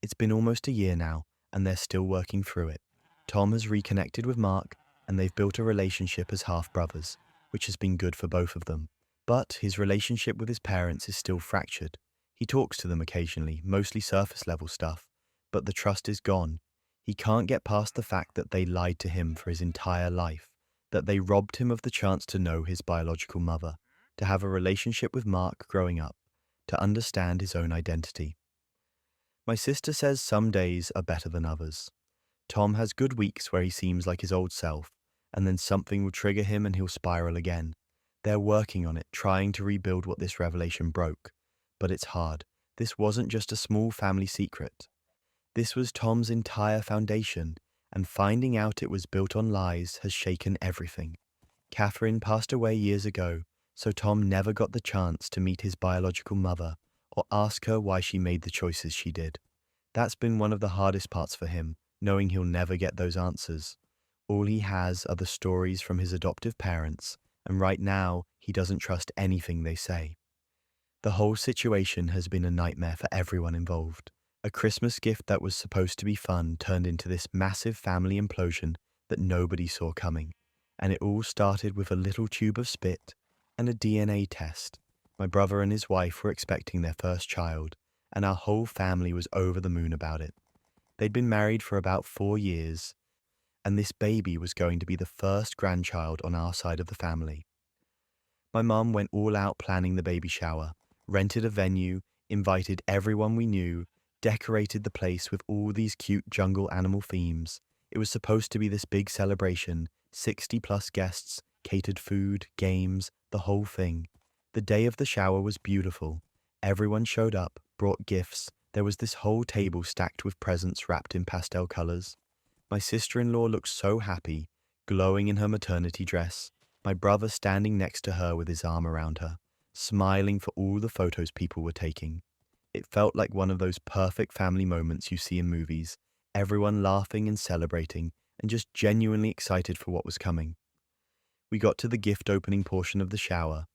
Speaker 1: It's been almost a year now, and they're still working through it. Tom has reconnected with Mark, and they've built a relationship as half-brothers, which has been good for both of them. But his relationship with his parents is still fractured. He talks to them occasionally, mostly surface-level stuff, but the trust is gone. He can't get past the fact that they lied to him for his entire life, that they robbed him of the chance to know his biological mother, to have a relationship with Mark growing up, to understand his own identity. My sister says some days are better than others. Tom has good weeks where he seems like his old self, and then something will trigger him and he'll spiral again. They're working on it, trying to rebuild what this revelation broke. But it's hard. This wasn't just a small family secret. This was Tom's entire foundation, and finding out it was built on lies has shaken everything. Catherine passed away years ago, so Tom never got the chance to meet his biological mother or ask her why she made the choices she did. That's been one of the hardest parts for him, knowing he'll never get those answers. All he has are the stories from his adoptive parents, and right now, he doesn't trust anything they say. The whole situation has been a nightmare for everyone involved. A Christmas gift that was supposed to be fun turned into this massive family implosion that nobody saw coming. And it all started with a little tube of spit and a DNA test. My brother and his wife were expecting their first child, and our whole family was over the moon about it. They'd been married for about 4 years, and this baby was going to be the first grandchild on our side of the family. My mum went all out planning the baby shower, rented a venue, invited everyone we knew, decorated the place with all these cute jungle animal themes. It was supposed to be this big celebration, 60 plus guests, catered food, games, the whole thing. The day of the shower was beautiful. Everyone showed up, brought gifts. There was this whole table stacked with presents wrapped in pastel colors. My sister-in-law looked so happy, glowing in her maternity dress. My brother standing next to her with his arm around her, smiling for all the photos people were taking. It felt like one of those perfect family moments you see in movies, everyone laughing and celebrating, and just genuinely excited for what was coming. We got to the gift opening portion of the shower,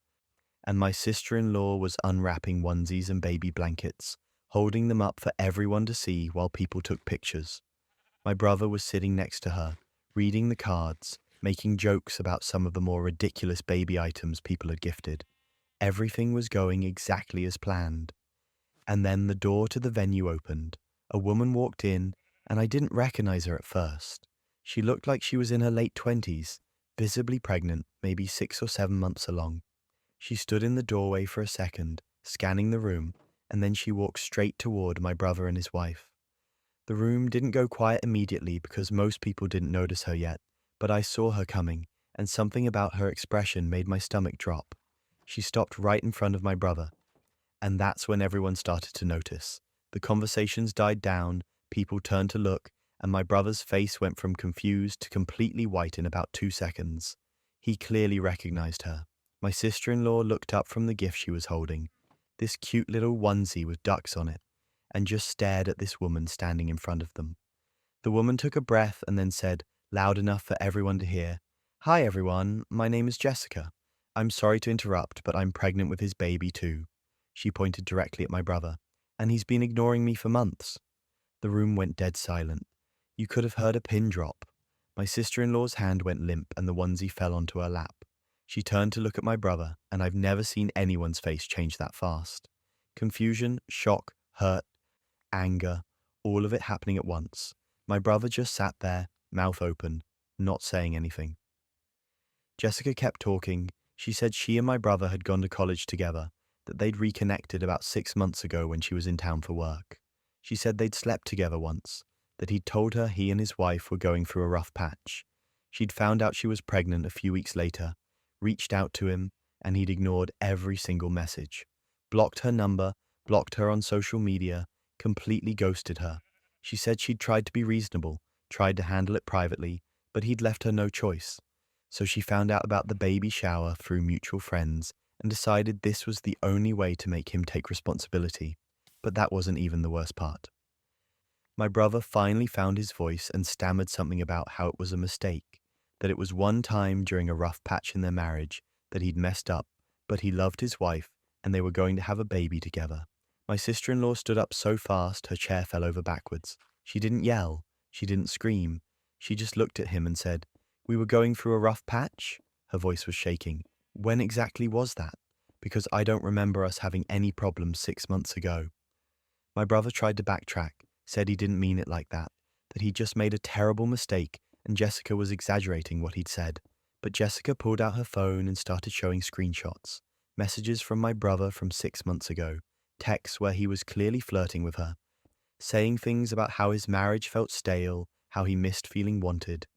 Speaker 1: and my sister-in-law was unwrapping onesies and baby blankets, holding them up for everyone to see while people took pictures. My brother was sitting next to her, reading the cards, making jokes about some of the more ridiculous baby items people had gifted. Everything was going exactly as planned. And then the door to the venue opened. A woman walked in, and I didn't recognize her at first. She looked like she was in her late 20s, visibly pregnant, maybe 6 or 7 months along. She stood in the doorway for a second, scanning the room, and then she walked straight toward my brother and his wife. The room didn't go quiet immediately because most people didn't notice her yet, but I saw her coming, and something about her expression made my stomach drop. She stopped right in front of my brother, and that's when everyone started to notice. The conversations died down, people turned to look, and my brother's face went from confused to completely white in about 2 seconds. He clearly recognized her. My sister-in-law looked up from the gift she was holding, this cute little onesie with ducks on it, and just stared at this woman standing in front of them. The woman took a breath and then said, loud enough for everyone to hear, "Hi everyone, my name is Jessica. I'm sorry to interrupt, but I'm pregnant with his baby too." She pointed directly at my brother, "And he's been ignoring me for months." The room went dead silent. You could have heard a pin drop. My sister-in-law's hand went limp and the onesie fell onto her lap. She turned to look at my brother, and I've never seen anyone's face change that fast. Confusion, shock, hurt, anger, all of it happening at once. My brother just sat there, mouth open, not saying anything. Jessica kept talking. She said she and my brother had gone to college together, that they'd reconnected about 6 months ago when she was in town for work. She said they'd slept together once, that he'd told her he and his wife were going through a rough patch. She'd found out she was pregnant a few weeks later, reached out to him, and he'd ignored every single message. Blocked her number, blocked her on social media, completely ghosted her. She said she'd tried to be reasonable, tried to handle it privately, but he'd left her no choice. So she found out about the baby shower through mutual friends and decided this was the only way to make him take responsibility. But that wasn't even the worst part. My brother finally found his voice and stammered something about how it was a mistake, that it was one time during a rough patch in their marriage that he'd messed up, but he loved his wife and they were going to have a baby together. My sister-in-law stood up so fast her chair fell over backwards. She didn't yell, she didn't scream, she just looked at him and said, "We were going through a rough patch?" Her voice was shaking. "When exactly was that? Because I don't remember us having any problems 6 months ago." My brother tried to backtrack, said he didn't mean it like that he'd just made a terrible mistake and Jessica was exaggerating what he'd said. But Jessica pulled out her phone and started showing screenshots, messages from my brother from 6 months ago, texts where he was clearly flirting with her, saying things about how his marriage felt stale, how he missed feeling wanted.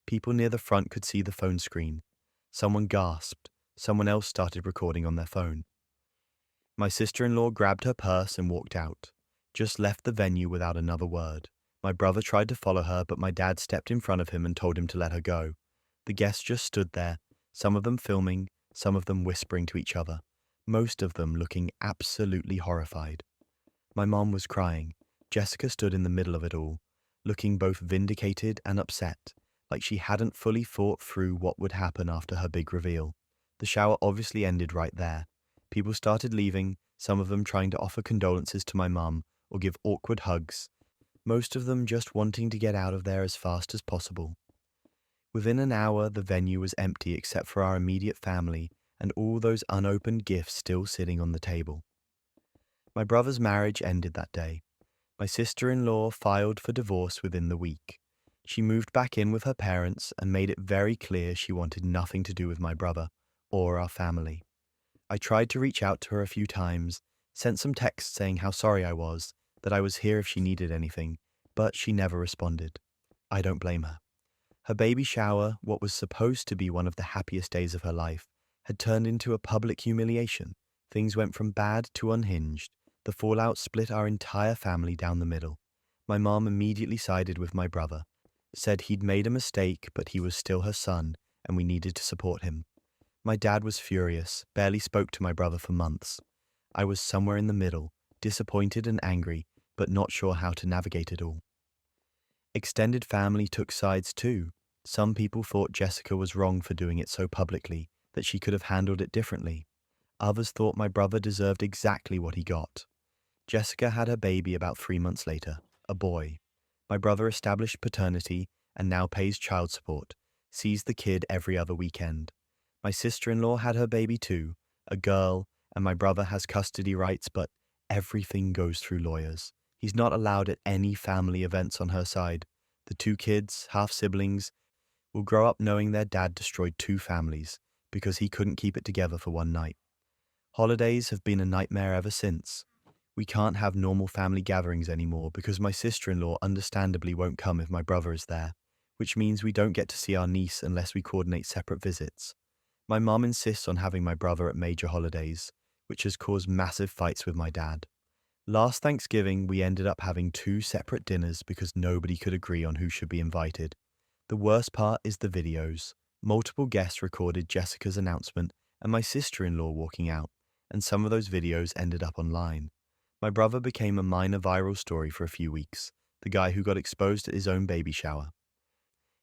Speaker 1: People near the front could see the phone screen. Someone gasped. Someone else started recording on their phone. My sister-in-law grabbed her purse and walked out, just left the venue without another word. My brother tried to follow her, but my dad stepped in front of him and told him to let her go. The guests just stood there, some of them filming, some of them whispering to each other, most of them looking absolutely horrified. My mom was crying. Jessica stood in the middle of it all, looking both vindicated and upset, like she hadn't fully thought through what would happen after her big reveal. The shower obviously ended right there. People started leaving, some of them trying to offer condolences to my mum or give awkward hugs, most of them just wanting to get out of there as fast as possible. Within an hour, the venue was empty except for our immediate family and all those unopened gifts still sitting on the table. My brother's marriage ended that day. My sister-in-law filed for divorce within the week. She moved back in with her parents and made it very clear she wanted nothing to do with my brother or our family. I tried to reach out to her a few times, sent some texts saying how sorry I was, that I was here if she needed anything, but she never responded. I don't blame her. Her baby shower, what was supposed to be one of the happiest days of her life, had turned into a public humiliation. Things went from bad to unhinged. The fallout split our entire family down the middle. My mom immediately sided with my brother, said he'd made a mistake, but he was still her son, and we needed to support him. My dad was furious, barely spoke to my brother for months. I was somewhere in the middle, disappointed and angry, but not sure how to navigate it all. Extended family took sides too. Some people thought Jessica was wrong for doing it so publicly, that she could have handled it differently. Others thought my brother deserved exactly what he got. Jessica had her baby about 3 months later, a boy. My brother established paternity and now pays child support, sees the kid every other weekend. My sister-in-law had her baby too, a girl, and my brother has custody rights, but everything goes through lawyers. He's not allowed at any family events on her side. The 2 kids, half-siblings, will grow up knowing their dad destroyed 2 families because he couldn't keep it together for one night. Holidays have been a nightmare ever since. We can't have normal family gatherings anymore because my sister-in-law understandably won't come if my brother is there, which means we don't get to see our niece unless we coordinate separate visits. My mom insists on having my brother at major holidays, which has caused massive fights with my dad. Last Thanksgiving, we ended up having 2 separate dinners because nobody could agree on who should be invited. The worst part is the videos. Multiple guests recorded Jessica's announcement and my sister-in-law walking out, and some of those videos ended up online. My brother became a minor viral story for a few weeks, the guy who got exposed at his own baby shower.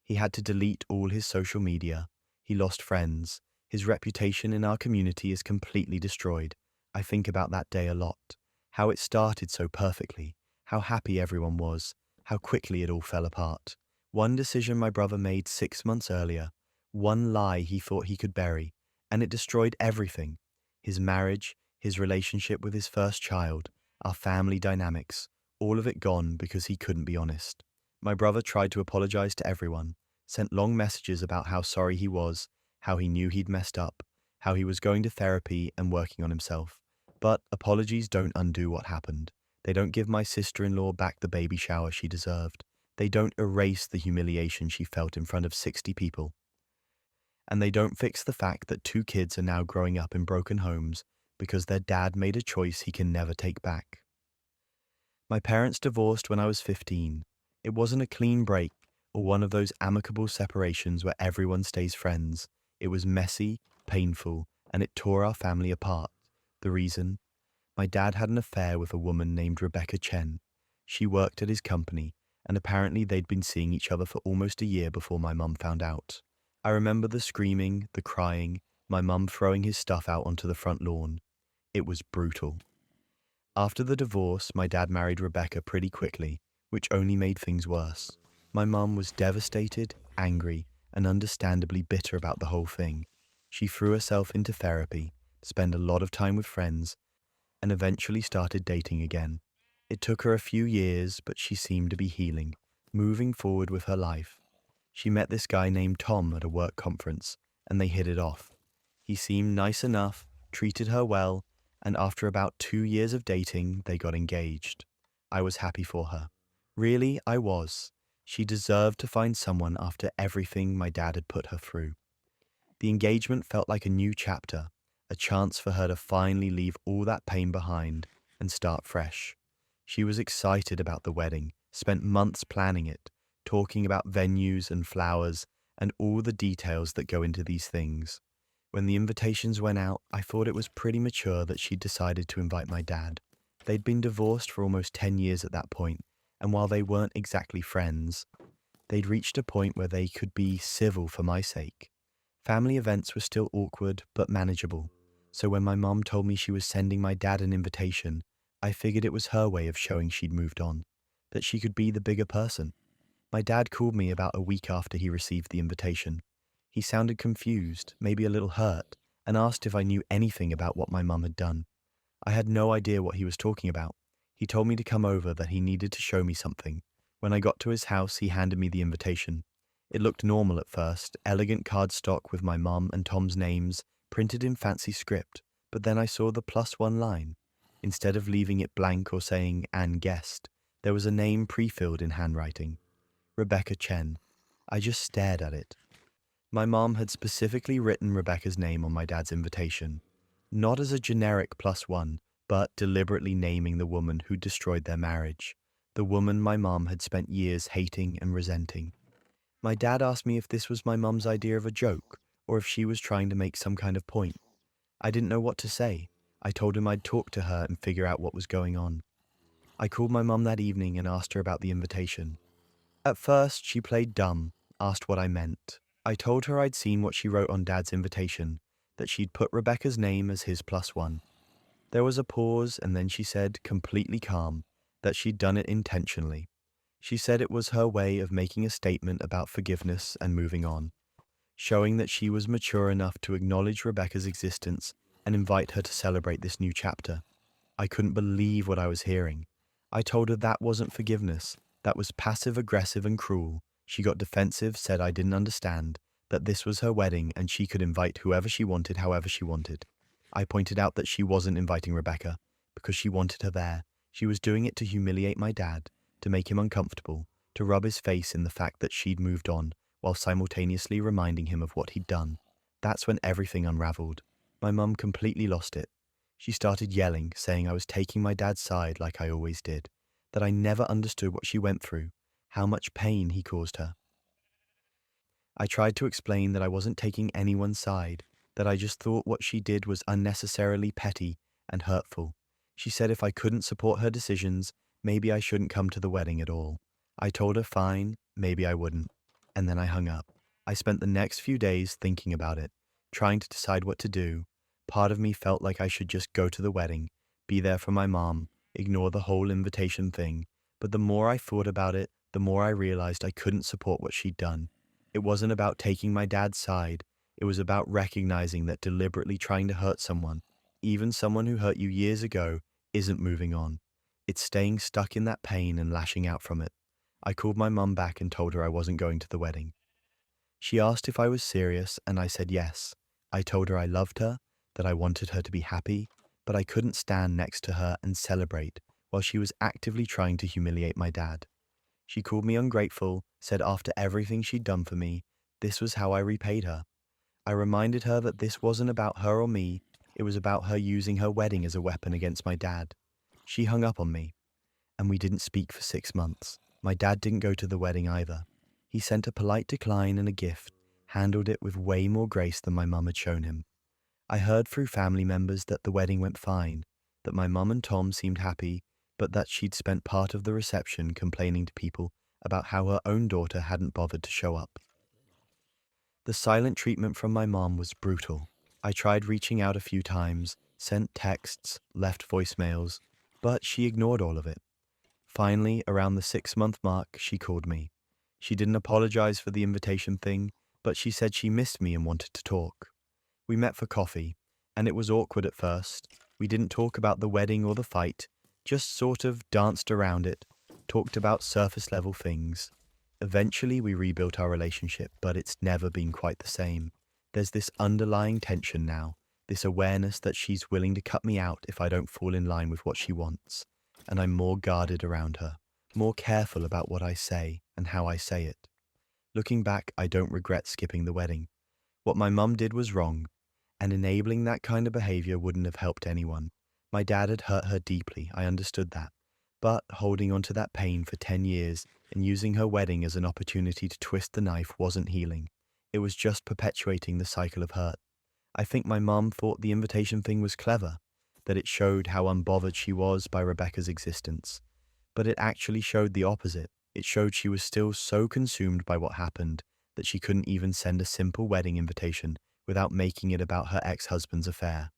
Speaker 1: He had to delete all his social media. He lost friends. His reputation in our community is completely destroyed. I think about that day a lot. How it started so perfectly. How happy everyone was. How quickly it all fell apart. One decision my brother made 6 months earlier. One lie he thought he could bury. And it destroyed everything. His marriage, his relationship with his first child, our family dynamics, all of it gone because he couldn't be honest. My brother tried to apologize to everyone, sent long messages about how sorry he was, how he knew he'd messed up, how he was going to therapy and working on himself. But apologies don't undo what happened. They don't give my sister-in-law back the baby shower she deserved. They don't erase the humiliation she felt in front of 60 people. And they don't fix the fact that 2 kids are now growing up in broken homes because their dad made a choice he can never take back. My parents divorced when I was 15. It wasn't a clean break or one of those amicable separations where everyone stays friends. It was messy, painful, and it tore our family apart. The reason? My dad had an affair with a woman named Rebecca Chen. She worked at his company, and apparently they'd been seeing each other for almost a year before my mum found out. I remember the screaming, the crying, my mum throwing his stuff out onto the front lawn. It was brutal. After the divorce, my dad married Rebecca pretty quickly, which only made things worse. My mum was devastated, angry, and understandably bitter about the whole thing. She threw herself into therapy, spent a lot of time with friends, and eventually started dating again. It took her a few years, but she seemed to be healing, moving forward with her life. She met this guy named Tom at a work conference, and they hit it off. He seemed nice enough, treated her well, and after about 2 years of dating, they got engaged. I was happy for her. Really, I was. She deserved to find someone after everything my dad had put her through. The engagement felt like a new chapter, a chance for her to finally leave all that pain behind and start fresh. She was excited about the wedding, spent months planning it, talking about venues and flowers and all the details that go into these things. When the invitations went out, I thought it was pretty mature that she'd decided to invite my dad. They'd been divorced for almost 10 years at that point, and while they weren't exactly friends, They'd reached a point where they could be civil for my sake. Family events were still awkward, but manageable. So when my mom told me she was sending my dad an invitation, I figured it was her way of showing she'd moved on, that she could be the bigger person. My dad called me about a week after he received the invitation. He sounded confused, maybe a little hurt, and asked if I knew anything about what my mum had done. I had no idea what he was talking about. He told me to come over, that he needed to show me something. When I got to his house, he handed me the invitation. It looked normal at first, elegant cardstock with my mum and Tom's names printed in fancy script, but then I saw the +1 line. Instead of leaving it blank or saying "Anne Guest," there was a name pre-filled in handwriting. Rebecca Chen. I just stared at it. My mom had specifically written Rebecca's name on my dad's invitation, not as a generic +1, but deliberately naming the woman who destroyed their marriage, the woman my mom had spent years hating and resenting. My dad asked me if this was my mum's idea of a joke, or if she was trying to make some kind of point. I didn't know what to say. I told him I'd talk to her and figure out what was going on. I called my mum that evening and asked her about the invitation. At first, she played dumb, asked what I meant. I told her I'd seen what she wrote on Dad's invitation, that she'd put Rebecca's name as his +1. There was a pause, and then she said, completely calm, that she'd done it intentionally. She said it was her way of making a statement about forgiveness and moving on, showing that she was mature enough to acknowledge Rebecca's existence and invite her to celebrate this new chapter. I couldn't believe what I was hearing. I told her that wasn't forgiveness, that was passive-aggressive and cruel. She got defensive, said I didn't understand, that this was her wedding and she could invite whoever she wanted, however she wanted. I pointed out that she wasn't inviting Rebecca because she wanted her there. She was doing it to humiliate my dad, to make him uncomfortable, to rub his face in the fact that she'd moved on, while simultaneously reminding him of what he'd done. That's when everything unraveled. My mum completely lost it. She started yelling, saying I was taking my dad's side like I always did, that I never understood what she went through, how much pain he caused her. I tried to explain that I wasn't taking anyone's side, that I just thought what she did was unnecessarily petty and hurtful. She said if I couldn't support her decisions, maybe I shouldn't come to the wedding at all. I told her fine, maybe I wouldn't, and then I hung up. I spent the next few days thinking about it, trying to decide what to do. Part of me felt like I should just go to the wedding, be there for my mom, ignore the whole invitation thing, but the more I thought about it, the more I realized I couldn't support what she'd done. It wasn't about taking my dad's side, it was about recognizing that deliberately trying to hurt someone, even someone who hurt you years ago, isn't moving on. It's staying stuck in that pain and lashing out from it. I called my mum back and told her I wasn't going to the wedding. She asked if I was serious, and I said yes. I told her I loved her, that I wanted her to be happy, but I couldn't stand next to her and celebrate while she was actively trying to humiliate my dad. She called me ungrateful, said after everything she'd done for me, this was how I repaid her. I reminded her that this wasn't about her or me, it was about her using her wedding as a weapon against my dad. She hung up on me, and we didn't speak for 6 months. My dad didn't go to the wedding either. He sent a polite decline and a gift, handled it with way more grace than my mum had shown him. I heard through family members that the wedding went fine, that my mum and Tom seemed happy, but that she'd spent part of the reception complaining to people about how her own daughter hadn't bothered to show up. The silent treatment from my mom was brutal. I tried reaching out a few times, sent texts, left voicemails, but she ignored all of it. Finally, around the 6-month mark, she called me. She didn't apologize for the invitation thing, but she said she missed me and wanted to talk. We met for coffee, and it was awkward at first. We didn't talk about the wedding or the fight, just sort of danced around it, talked about surface level things. Eventually we rebuilt our relationship, but it's never been quite the same. There's this underlying tension now, this awareness that she's willing to cut me out if I don't fall in line with what she wants, and I'm more guarded around her, more careful about what I say and how I say it. Looking back, I don't regret skipping the wedding. What my mum did was wrong, and enabling that kind of behavior wouldn't have helped anyone. My dad had hurt her deeply, I understood that. But holding on to that pain for 10 years and using her wedding as an opportunity to twist the knife wasn't healing. It was just perpetuating the cycle of hurt. I think my mum thought the invitation thing was clever, that it showed how unbothered she was by Rebecca's existence. But it actually showed the opposite. It showed she was still so consumed by what happened that she couldn't even send a simple wedding invitation without making it about her ex-husband's affair.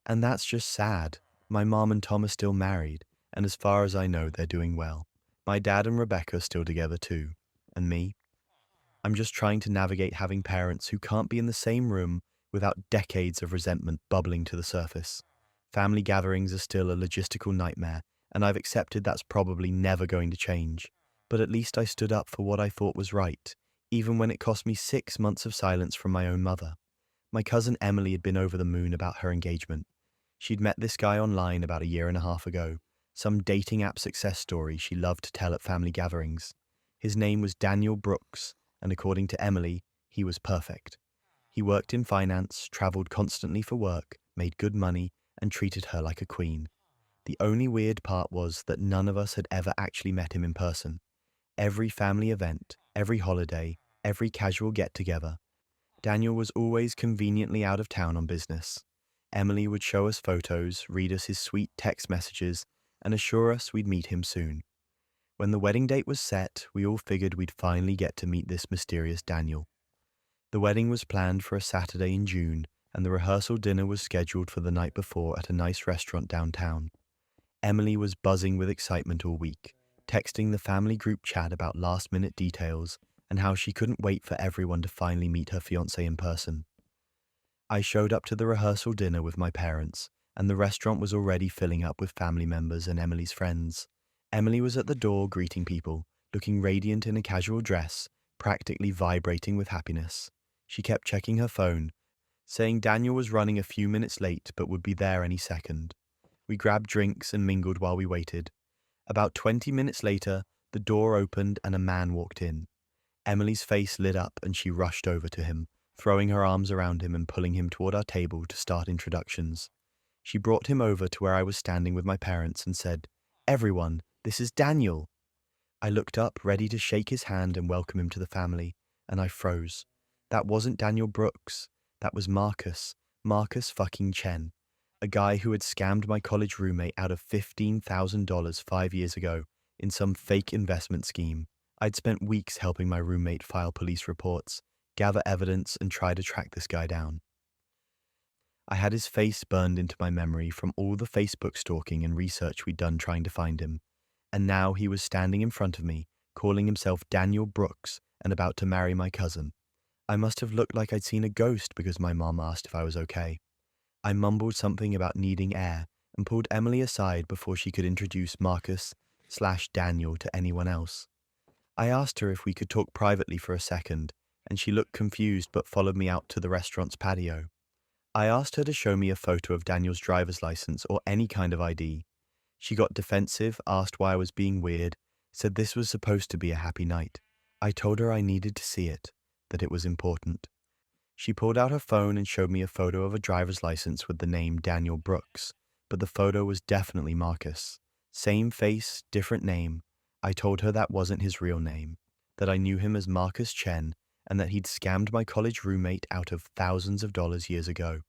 Speaker 1: And that's just sad. My mom and Tom are still married, and as far as I know, they're doing well. My dad and Rebecca are still together too. And me? I'm just trying to navigate having parents who can't be in the same room without decades of resentment bubbling to the surface. Family gatherings are still a logistical nightmare, and I've accepted that's probably never going to change. But at least I stood up for what I thought was right, even when it cost me 6 months of silence from my own mother. My cousin Emily had been over the moon about her engagement. She'd met this guy online about a year and a half ago, some dating app success story she loved to tell at family gatherings. His name was Daniel Brooks, and according to Emily, he was perfect. He worked in finance, traveled constantly for work, made good money, and treated her like a queen. The only weird part was that none of us had ever actually met him in person. Every family event, every holiday, every casual get-together, Daniel was always conveniently out of town on business. Emily would show us photos, read us his sweet text messages, and assure us we'd meet him soon. When the wedding date was set, we all figured we'd finally get to meet this mysterious Daniel. The wedding was planned for a Saturday in June, and the rehearsal dinner was scheduled for the night before at a nice restaurant downtown. Emily was buzzing with excitement all week, texting the family group chat about last-minute details and how she couldn't wait for everyone to finally meet her fiancé in person. I showed up to the rehearsal dinner with my parents, and the restaurant was already filling up with family members and Emily's friends. Emily was at the door greeting people, looking radiant in a casual dress, practically vibrating with happiness. She kept checking her phone, saying Daniel was running a few minutes late but would be there any second. We grabbed drinks and mingled while we waited. About 20 minutes later, the door opened and a man walked in. Emily's face lit up and she rushed over to him, throwing her arms around him and pulling him toward our table to start introductions. She brought him over to where I was standing with my parents and said, "Everyone, this is Daniel." I looked up, ready to shake his hand and welcome him to the family, and I froze. That wasn't Daniel Brooks. That was Marcus fucking Chen, a guy who had scammed my college roommate out of $15,000 5 years ago in some fake investment scheme. I'd spent weeks helping my roommate file police reports, gather evidence, and try to track this guy down. I had his face burned into my memory from all the Facebook stalking and research we'd done trying to find him, and now he was standing in front of me, calling himself Daniel Brooks and about to marry my cousin. I must have looked like I'd seen a ghost because my mom asked if I was okay. I mumbled something about needing air and pulled Emily aside before she could introduce Marcus/Daniel to anyone else. I asked her if we could talk privately for a second, and she looked confused but followed me out to the restaurant's patio. I asked her to show me a photo of Daniel's driver's license or any kind of ID. She got defensive, asked why I was being weird, said this was supposed to be a happy night. I told her I needed to see it, that it was important. She pulled out her phone and showed me a photo of a driver's license with the name Daniel Brooks, but the photo was definitely Marcus. Same face, different name. I told her that wasn't his real name, that I knew him as Marcus Chen, and that he'd scammed my college roommate out of thousands of dollars years ago.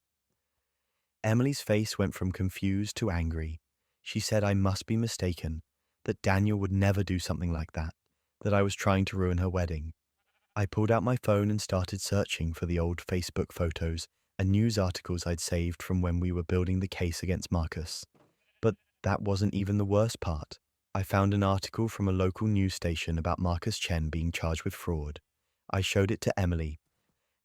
Speaker 1: Emily's face went from confused to angry. She said I must be mistaken, that Daniel would never do something like that I was trying to ruin her wedding. I pulled out my phone and started searching for the old Facebook photos and news articles I'd saved from when we were building the case against Marcus. But that wasn't even the worst part. I found an article from a local news station about Marcus Chen being charged with fraud. I showed it to Emily,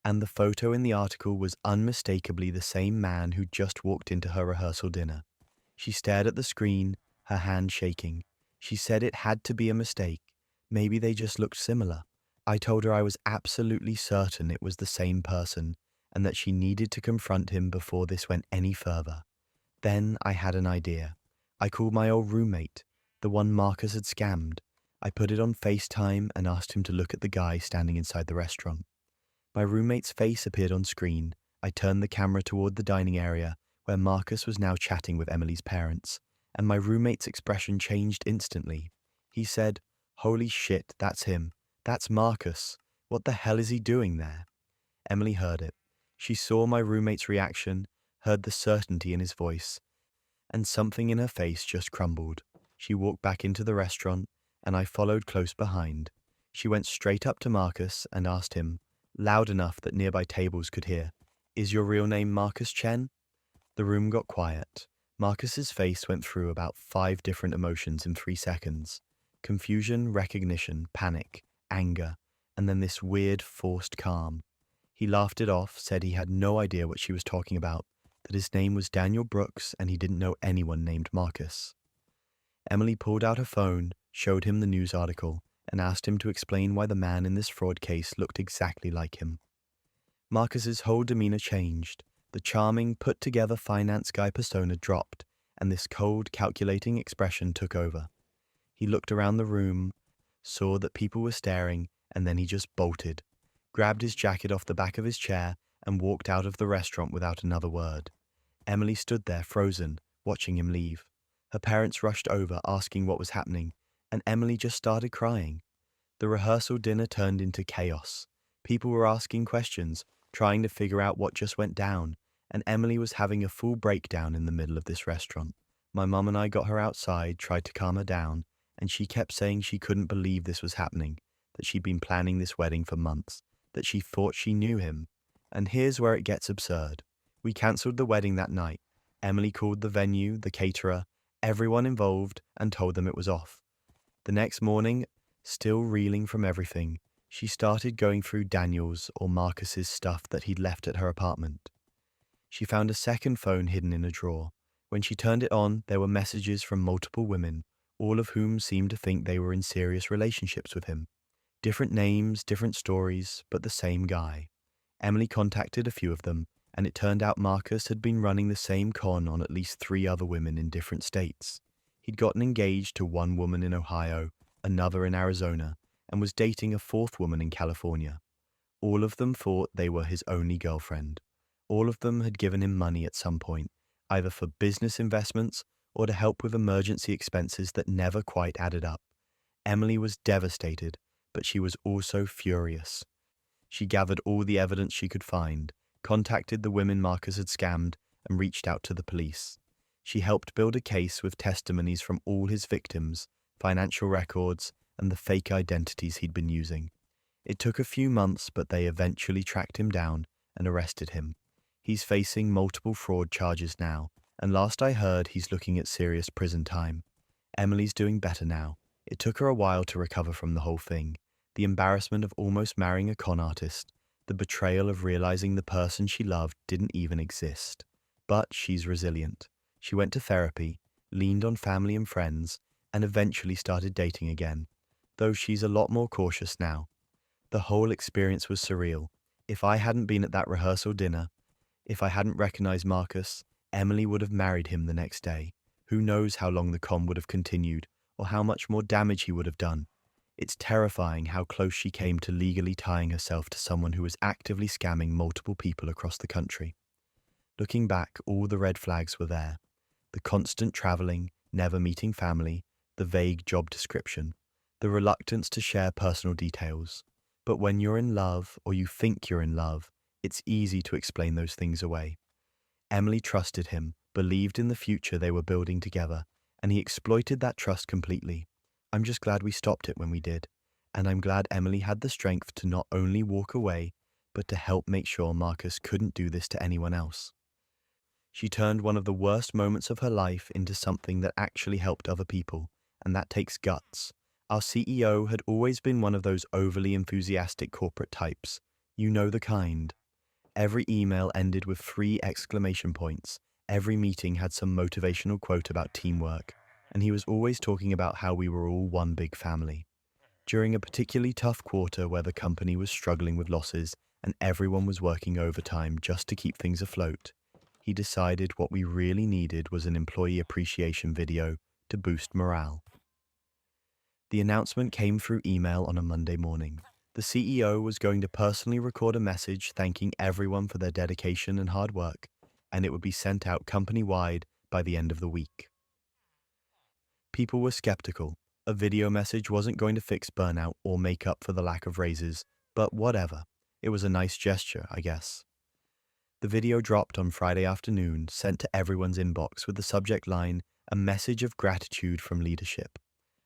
Speaker 1: and the photo in the article was unmistakably the same man who just walked into her rehearsal dinner. She stared at the screen, her hand shaking. She said it had to be a mistake. Maybe they just looked similar. I told her I was absolutely certain it was the same person and that she needed to confront him before this went any further. Then I had an idea. I called my old roommate, the one Marcus had scammed. I put it on FaceTime and asked him to look at the guy standing inside the restaurant. My roommate's face appeared on screen. I turned the camera toward the dining area, where Marcus was now chatting with Emily's parents, and my roommate's expression changed instantly. He said, "Holy shit, that's him. That's Marcus. What the hell is he doing there?" Emily heard it. She saw my roommate's reaction, heard the certainty in his voice, and something in her face just crumbled. She walked back into the restaurant, and I followed close behind. She went straight up to Marcus and asked him, loud enough that nearby tables could hear, "Is your real name Marcus Chen?" The room got quiet. Marcus's face went through about 5 different emotions in 3 seconds. Confusion, recognition, panic, anger, and then this weird, forced calm. He laughed it off, said he had no idea what she was talking about, that his name was Daniel Brooks and he didn't know anyone named Marcus. Emily pulled out her phone, showed him the news article, and asked him to explain why the man in this fraud case looked exactly like him. Marcus's whole demeanor changed. The charming, put-together finance guy persona dropped, and this cold, calculating expression took over. He looked around the room, saw that people were staring, and then he just bolted, grabbed his jacket off the back of his chair, and walked out of the restaurant without another word. Emily stood there, frozen, watching him leave. Her parents rushed over, asking what was happening, and Emily just started crying. The rehearsal dinner turned into chaos. People were asking questions, trying to figure out what just went down, and Emily was having a full breakdown in the middle of this restaurant. My mum and I got her outside, tried to calm her down, and she kept saying she couldn't believe this was happening, that she'd been planning this wedding for months, that she thought she knew him. And here's where it gets absurd. We cancelled the wedding that night. Emily called the venue, the caterer, everyone involved, and told them it was off. The next morning, still reeling from everything, she started going through Daniel's or Marcus's stuff that he'd left at her apartment. She found a second phone hidden in a drawer. When she turned it on, there were messages from multiple women, all of whom seemed to think they were in serious relationships with him. Different names, different stories, but the same guy. Emily contacted a few of them, and it turned out Marcus had been running the same con on at least 3 other women in different states. He'd gotten engaged to one woman in Ohio, another in Arizona, and was dating a 4th woman in California. All of them thought they were his only girlfriend. All of them had given him money at some point, either for business investments or to help with emergency expenses that never quite added up. Emily was devastated, but she was also furious. She gathered all the evidence she could find, contacted the women Marcus had scammed, and reached out to the police. She helped build a case with testimonies from all his victims, financial records, and the fake identities he'd been using. It took a few months, but they eventually tracked him down and arrested him. He's facing multiple fraud charges now, and last I heard, he's looking at serious prison time. Emily's doing better now. It took her a while to recover from the whole thing. The embarrassment of almost marrying a con artist, the betrayal of realizing the person she loved didn't even exist. But she's resilient. She went to therapy, leaned on family and friends, and eventually started dating again, though she's a lot more cautious now. The whole experience was surreal. If I hadn't been at that rehearsal dinner, if I hadn't recognized Marcus, Emily would have married him the next day. Who knows how long the con would have continued, or how much more damage he would have done. It's terrifying how close she came to legally tying herself to someone who was actively scamming multiple people across the country. Looking back, all the red flags were there. The constant traveling, never meeting family, the vague job description, the reluctance to share personal details. But when you're in love, or you think you're in love, it's easy to explain those things away. Emily trusted him, believed in the future they were building together, and he exploited that trust completely. I'm just glad we stopped it when we did, and I'm glad Emily had the strength to not only walk away, but to help make sure Marcus couldn't do this to anyone else. She turned one of the worst moments of her life into something that actually helped other people, and that takes guts. Our CEO had always been one of those overly enthusiastic corporate types. You know the kind. Every email ended with 3 exclamation points. Every meeting had some motivational quote about teamwork, and he was always talking about how we were all one big family. During a particularly tough quarter where the company was struggling with losses and everyone was working overtime just to keep things afloat, he decided what we really needed was an employee appreciation video to boost morale. The announcement came through email on a Monday morning. The CEO was going to personally record a message thanking everyone for their dedication and hard work, and it would be sent out company-wide by the end of the week. People were skeptical. A video message wasn't going to fix burnout or make up for the lack of raises, but whatever. It was a nice gesture, I guess. The video dropped on Friday afternoon, sent to everyone's inbox with the subject line, "A message of gratitude from leadership."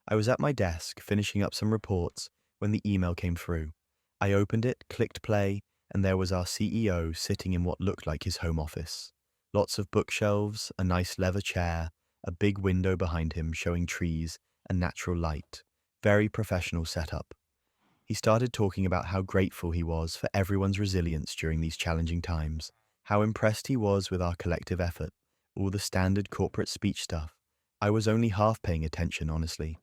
Speaker 1: I was at my desk finishing up some reports when the email came through. I opened it, clicked play, and there was our CEO sitting in what looked like his home office. Lots of bookshelves, a nice leather chair, a big window behind him showing trees and natural light. Very professional setup. He started talking about how grateful he was for everyone's resilience during these challenging times, how impressed he was with our collective effort, all the standard corporate speech stuff. I was only half paying attention, honestly.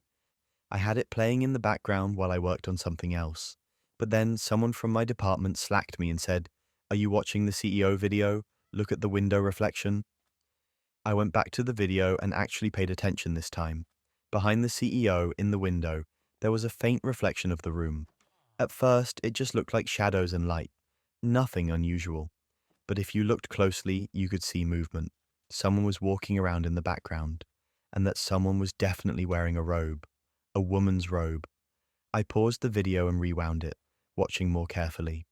Speaker 1: I had it playing in the background while I worked on something else. But then someone from my department slacked me and said, "Are you watching the CEO video? Look at the window reflection." I went back to the video and actually paid attention this time. Behind the CEO, in the window, there was a faint reflection of the room. At first, it just looked like shadows and light. Nothing unusual. But if you looked closely, you could see movement. Someone was walking around in the background. And that someone was definitely wearing a robe. A woman's robe. I paused the video and rewound it, watching more carefully.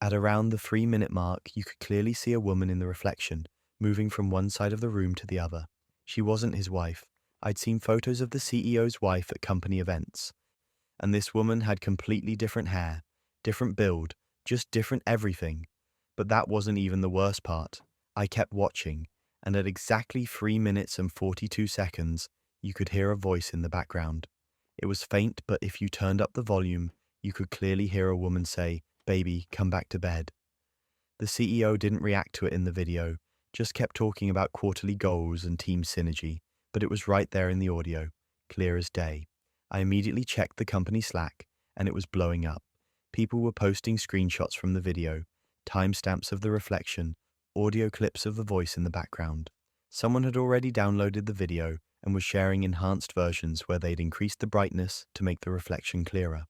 Speaker 1: At around the 3-minute mark, you could clearly see a woman in the reflection, moving from one side of the room to the other. She wasn't his wife. I'd seen photos of the CEO's wife at company events. And this woman had completely different hair, different build, just different everything. But that wasn't even the worst part. I kept watching, and at exactly 3 minutes and 42 seconds, you could hear a voice in the background. It was faint, but if you turned up the volume, you could clearly hear a woman say, "Baby, come back to bed." The CEO didn't react to it in the video, just kept talking about quarterly goals and team synergy, but it was right there in the audio, clear as day. I immediately checked the company Slack, and it was blowing up. People were posting screenshots from the video, timestamps of the reflection, audio clips of the voice in the background. Someone had already downloaded the video and was sharing enhanced versions where they'd increased the brightness to make the reflection clearer.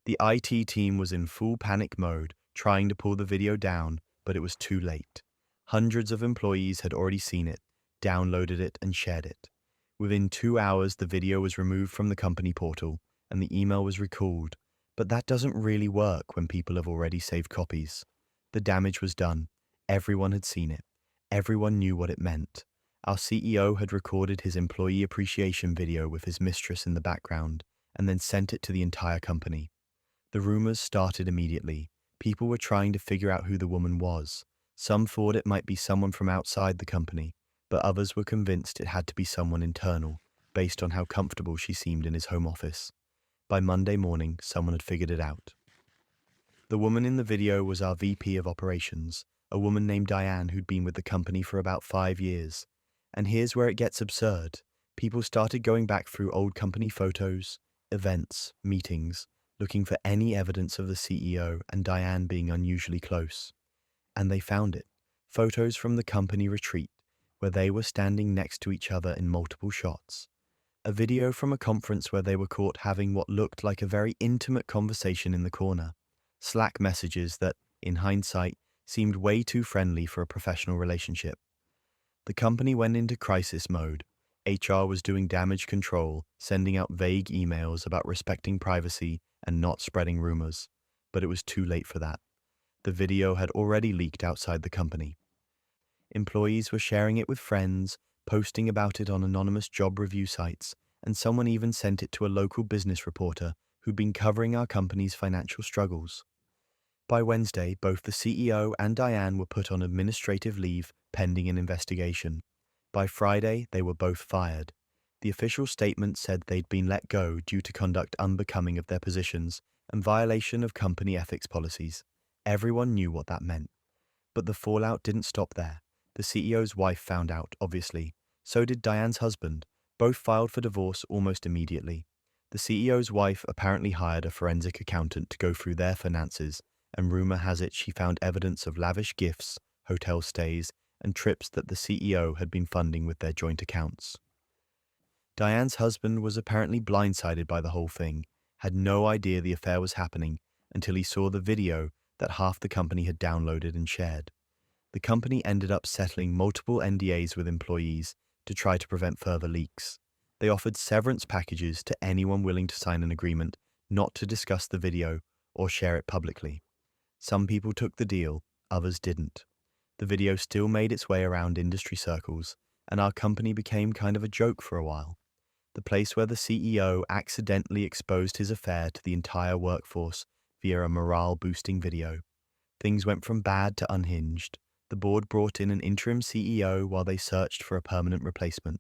Speaker 1: The IT team was in full panic mode, trying to pull the video down, but it was too late. Hundreds of employees had already seen it, downloaded it, and shared it. Within 2 hours, the video was removed from the company portal, and the email was recalled. But that doesn't really work when people have already saved copies. The damage was done. Everyone had seen it. Everyone knew what it meant. Our CEO had recorded his employee appreciation video with his mistress in the background, and then sent it to the entire company. The rumors started immediately. People were trying to figure out who the woman was. Some thought it might be someone from outside the company, but others were convinced it had to be someone internal, based on how comfortable she seemed in his home office. By Monday morning, someone had figured it out. The woman in the video was our VP of operations, a woman named Diane who'd been with the company for about 5 years. And here's where it gets absurd. People started going back through old company photos, events, meetings, looking for any evidence of the CEO and Diane being unusually close. And they found it. Photos from the company retreat, where they were standing next to each other in multiple shots. A video from a conference where they were caught having what looked like a very intimate conversation in the corner. Slack messages that, in hindsight, seemed way too friendly for a professional relationship. The company went into crisis mode. HR was doing damage control, sending out vague emails about respecting privacy and not spreading rumors. But it was too late for that. The video had already leaked outside the company. Employees were sharing it with friends, posting about it on anonymous job review sites, and someone even sent it to a local business reporter who'd been covering our company's financial struggles. By Wednesday, both the CEO and Diane were put on administrative leave pending an investigation. By Friday, they were both fired. The official statement said they'd been let go due to conduct unbecoming of their positions and violation of company ethics policies. Everyone knew what that meant. But the fallout didn't stop there. The CEO's wife found out, obviously. So did Diane's husband. Both filed for divorce almost immediately. The CEO's wife apparently hired a forensic accountant to go through their finances, and rumor has it she found evidence of lavish gifts, hotel stays, and trips that the CEO had been funding with their joint accounts. Diane's husband was apparently blindsided by the whole thing, had no idea the affair was happening until he saw the video that half the company had downloaded and shared. The company ended up settling multiple NDAs with employees to try to prevent further leaks. They offered severance packages to anyone willing to sign an agreement not to discuss the video or share it publicly. Some people took the deal, others didn't. The video still made its way around industry circles, and our company became kind of a joke for a while. the place where the CEO accidentally exposed his affair to the entire workforce via a morale-boosting video. Things went from bad to unhinged. The board brought in an interim CEO while they searched for a permanent replacement.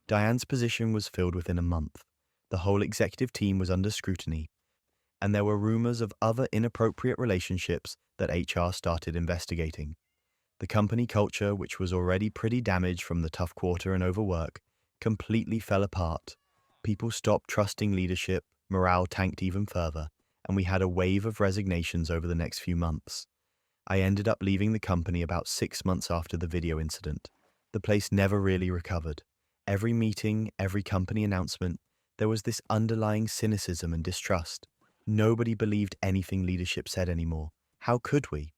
Speaker 1: Diane's position was filled within a month. The whole executive team was under scrutiny, and there were rumors of other inappropriate relationships that HR started investigating. The company culture, which was already pretty damaged from the tough quarter and overwork, completely fell apart. People stopped trusting leadership, morale tanked even further, and we had a wave of resignations over the next few months. I ended up leaving the company about 6 months after the video incident. The place never really recovered. Every meeting, every company announcement, there was this underlying cynicism and distrust. Nobody believed anything leadership said anymore. How could we?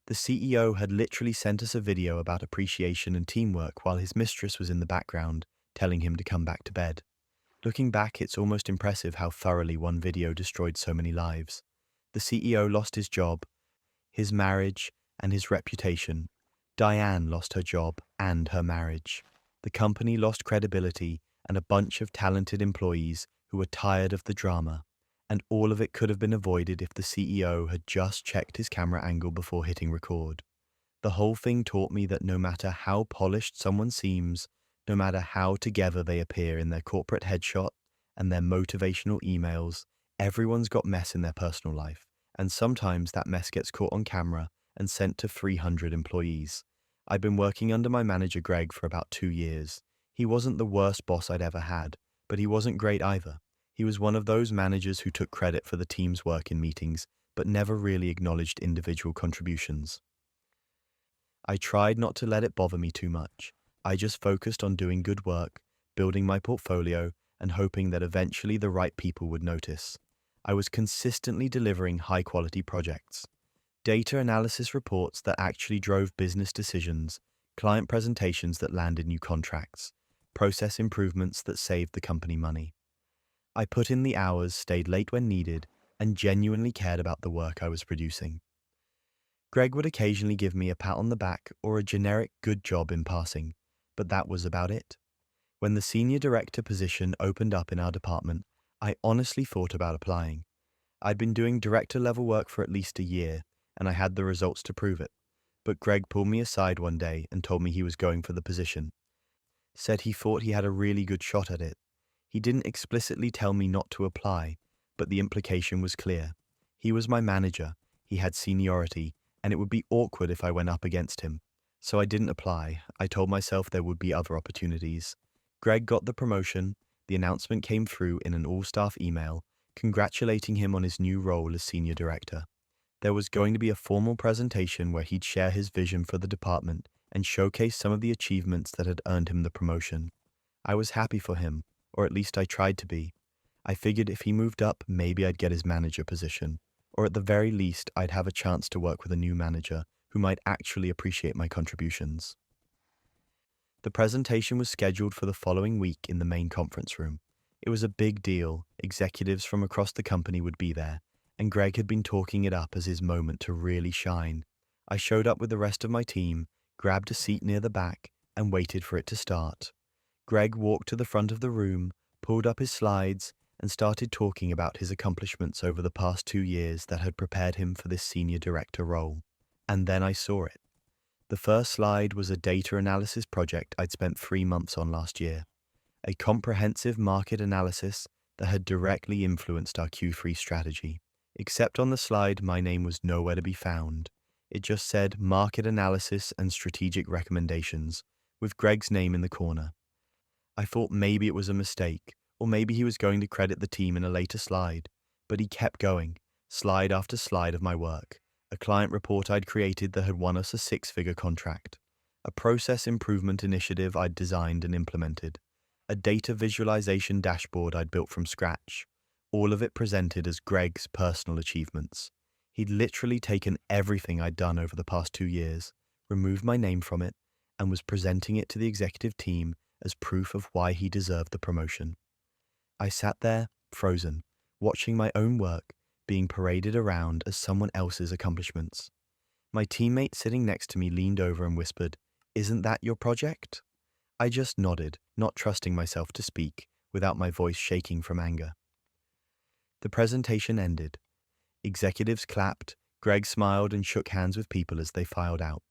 Speaker 1: The CEO had literally sent us a video about appreciation and teamwork while his mistress was in the background, telling him to come back to bed. Looking back, it's almost impressive how thoroughly one video destroyed so many lives. The CEO lost his job, his marriage, and his reputation. Diane lost her job and her marriage. The company lost credibility and a bunch of talented employees who were tired of the drama. And all of it could have been avoided if the CEO had just checked his camera angle before hitting record. The whole thing taught me that no matter how polished someone seems, no matter how together they appear in their corporate headshot and their motivational emails, everyone's got mess in their personal life, and sometimes that mess gets caught on camera and sent to 300 employees. I'd been working under my manager Greg for about 2 years. He wasn't the worst boss I'd ever had, but he wasn't great either. He was one of those managers who took credit for the team's work in meetings, but never really acknowledged individual contributions. I tried not to let it bother me too much. I just focused on doing good work, building my portfolio, and hoping that eventually the right people would notice. I was consistently delivering high-quality projects. Data analysis reports that actually drove business decisions, client presentations that landed new contracts, process improvements that saved the company money. I put in the hours, stayed late when needed, and genuinely cared about the work I was producing. Greg would occasionally give me a pat on the back or a generic good job in passing, but that was about it. When the senior director position opened up in our department, I honestly thought about applying. I'd been doing director-level work for at least a year, and I had the results to prove it. But Greg pulled me aside one day and told me he was going for the position. Said he thought he had a really good shot at it. He didn't explicitly tell me not to apply, but the implication was clear. He was my manager, he had seniority, and it would be awkward if I went up against him. So I didn't apply. I told myself there would be other opportunities. Greg got the promotion. The announcement came through in an all-staff email, congratulating him on his new role as senior director. There was going to be a formal presentation where he'd share his vision for the department and showcase some of the achievements that had earned him the promotion. I was happy for him, or at least I tried to be. I figured if he moved up, maybe I'd get his manager position, or at the very least, I'd have a chance to work with a new manager who might actually appreciate my contributions. The presentation was scheduled for the following week in the main conference room. It was a big deal. Executives from across the company would be there, and Greg had been talking it up as his moment to really shine. I showed up with the rest of my team, grabbed a seat near the back, and waited for it to start. Greg walked to the front of the room, pulled up his slides, and started talking about his accomplishments over the past 2 years that had prepared him for this senior director role. And then I saw it. The first slide was a data analysis project I'd spent 3 months on last year. A comprehensive market analysis that had directly influenced our Q3 strategy. Except on the slide, my name was nowhere to be found. It just said market analysis and strategic recommendations, with Greg's name in the corner. I thought maybe it was a mistake, or maybe he was going to credit the team in a later slide, but he kept going, slide after slide of my work, a client report I'd created that had won us a 6-figure contract, a process improvement initiative I'd designed and implemented, a data visualization dashboard I'd built from scratch, all of it presented as Greg's personal achievements. He'd literally taken everything I'd done over the past 2 years, removed my name from it, and was presenting it to the executive team as proof of why he deserved the promotion. I sat there, frozen, watching my own work being paraded around as someone else's accomplishments. My teammate sitting next to me leaned over and whispered, "Isn't that your project?" I just nodded, not trusting myself to speak, without my voice shaking from anger. The presentation ended. Executives clapped, Greg smiled and shook hands with people as they filed out.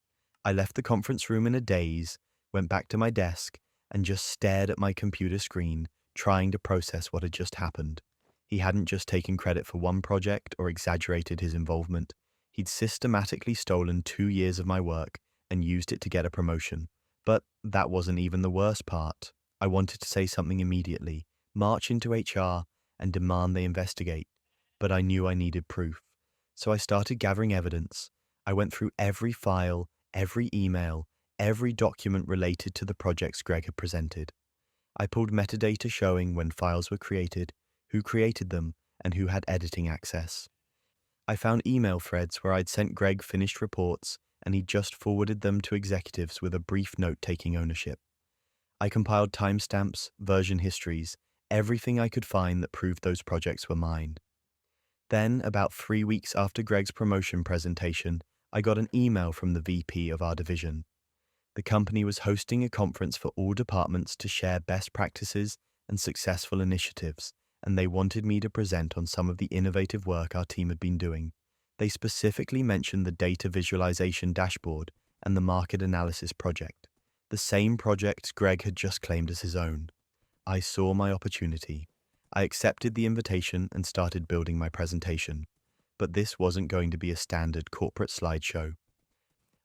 Speaker 1: I left the conference room in a daze, went back to my desk, and just stared at my computer screen, trying to process what had just happened. He hadn't just taken credit for one project or exaggerated his involvement. He'd systematically stolen 2 years of my work and used it to get a promotion. But that wasn't even the worst part. I wanted to say something immediately, march into HR, and demand they investigate. But I knew I needed proof. So I started gathering evidence. I went through every file, every email, every document related to the projects Greg had presented. I pulled metadata showing when files were created, who created them, and who had editing access. I found email threads where I'd sent Greg finished reports and he'd just forwarded them to executives with a brief note taking ownership. I compiled timestamps, version histories, everything I could find that proved those projects were mine. Then, about 3 weeks after Greg's promotion presentation, I got an email from the VP of our division. The company was hosting a conference for all departments to share best practices and successful initiatives, and they wanted me to present on some of the innovative work our team had been doing. They specifically mentioned the data visualization dashboard and the market analysis project, the same projects Greg had just claimed as his own. I saw my opportunity. I accepted the invitation and started building my presentation. But this wasn't going to be a standard corporate slideshow.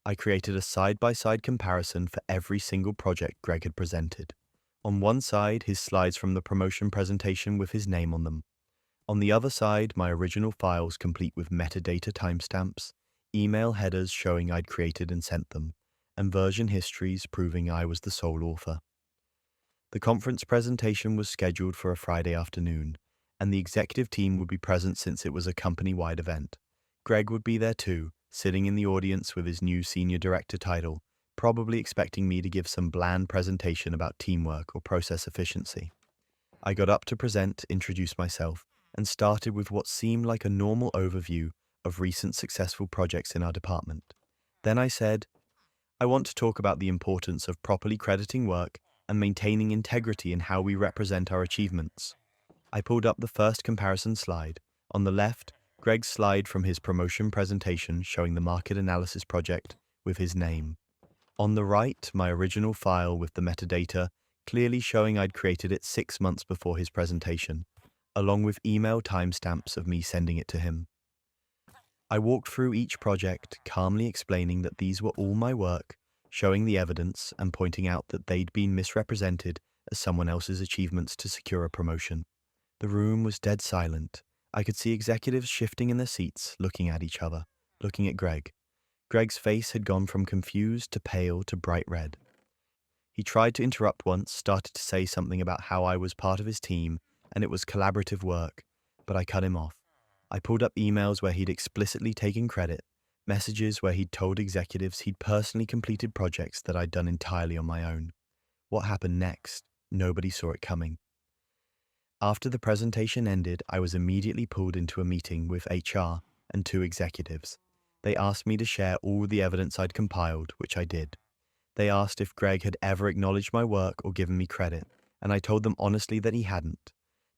Speaker 1: I created a side-by-side comparison for every single project Greg had presented. On one side, his slides from the promotion presentation with his name on them. On the other side, my original files complete with metadata timestamps, email headers showing I'd created and sent them, and version histories proving I was the sole author. The conference presentation was scheduled for a Friday afternoon, and the executive team would be present since it was a company-wide event. Greg would be there too, sitting in the audience with his new senior director title, probably expecting me to give some bland presentation about teamwork or process efficiency. I got up to present, introduce myself, and started with what seemed like a normal overview of recent successful projects in our department. Then I said, I want to talk about the importance of properly crediting work and maintaining integrity in how we represent our achievements. I pulled up the first comparison slide. On the left, Greg's slide from his promotion presentation showing the market analysis project with his name. On the right, my original file with the metadata, clearly showing I'd created it 6 months before his presentation, along with email timestamps of me sending it to him. I walked through each project, calmly explaining that these were all my work, showing the evidence and pointing out that they'd been misrepresented as someone else's achievements to secure a promotion. The room was dead silent. I could see executives shifting in their seats, looking at each other, looking at Greg. Greg's face had gone from confused to pale to bright red. He tried to interrupt once, started to say something about how I was part of his team and it was collaborative work, but I cut him off. I pulled up emails where he'd explicitly taken credit, messages where he'd told executives he'd personally completed projects that I'd done entirely on my own. What happened next? Nobody saw it coming. After the presentation ended, I was immediately pulled into a meeting with HR and 2 executives. They asked me to share all the evidence I'd compiled, which I did. They asked if Greg had ever acknowledged my work or given me credit, and I told them honestly that he hadn't.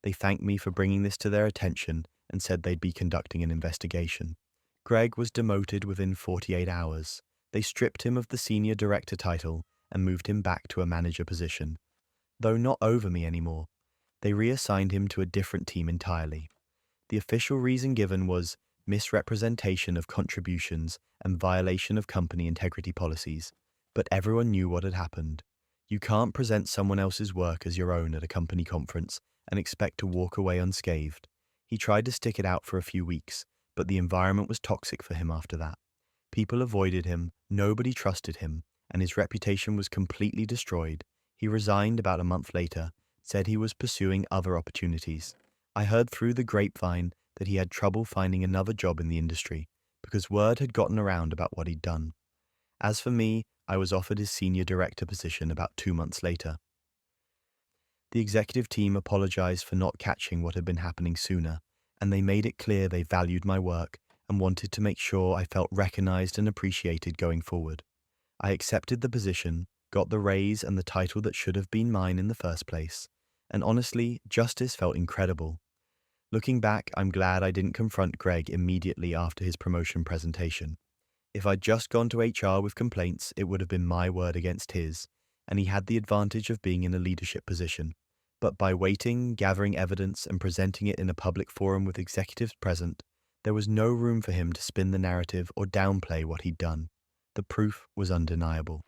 Speaker 1: They thanked me for bringing this to their attention and said they'd be conducting an investigation. Greg was demoted within 48 hours. They stripped him of the senior director title and moved him back to a manager position, though not over me anymore. They reassigned him to a different team entirely. The official reason given was misrepresentation of contributions and violation of company integrity policies, but everyone knew what had happened. You can't present someone else's work as your own at a company conference and expect to walk away unscathed. He tried to stick it out for a few weeks, but the environment was toxic for him after that. People avoided him, nobody trusted him, and his reputation was completely destroyed. He resigned about a month later, said he was pursuing other opportunities. I heard through the grapevine that he had trouble finding another job in the industry because word had gotten around about what he'd done. As for me, I was offered his senior director position about 2 months later. The executive team apologized for not catching what had been happening sooner, and they made it clear they valued my work and wanted to make sure I felt recognized and appreciated going forward. I accepted the position, got the raise and the title that should have been mine in the first place, And honestly, justice felt incredible. Looking back, I'm glad I didn't confront Greg immediately after his promotion presentation. If I'd just gone to HR with complaints, it would have been my word against his, and he had the advantage of being in a leadership position. But by waiting, gathering evidence, and presenting it in a public forum with executives present, there was no room for him to spin the narrative or downplay what he'd done. The proof was undeniable.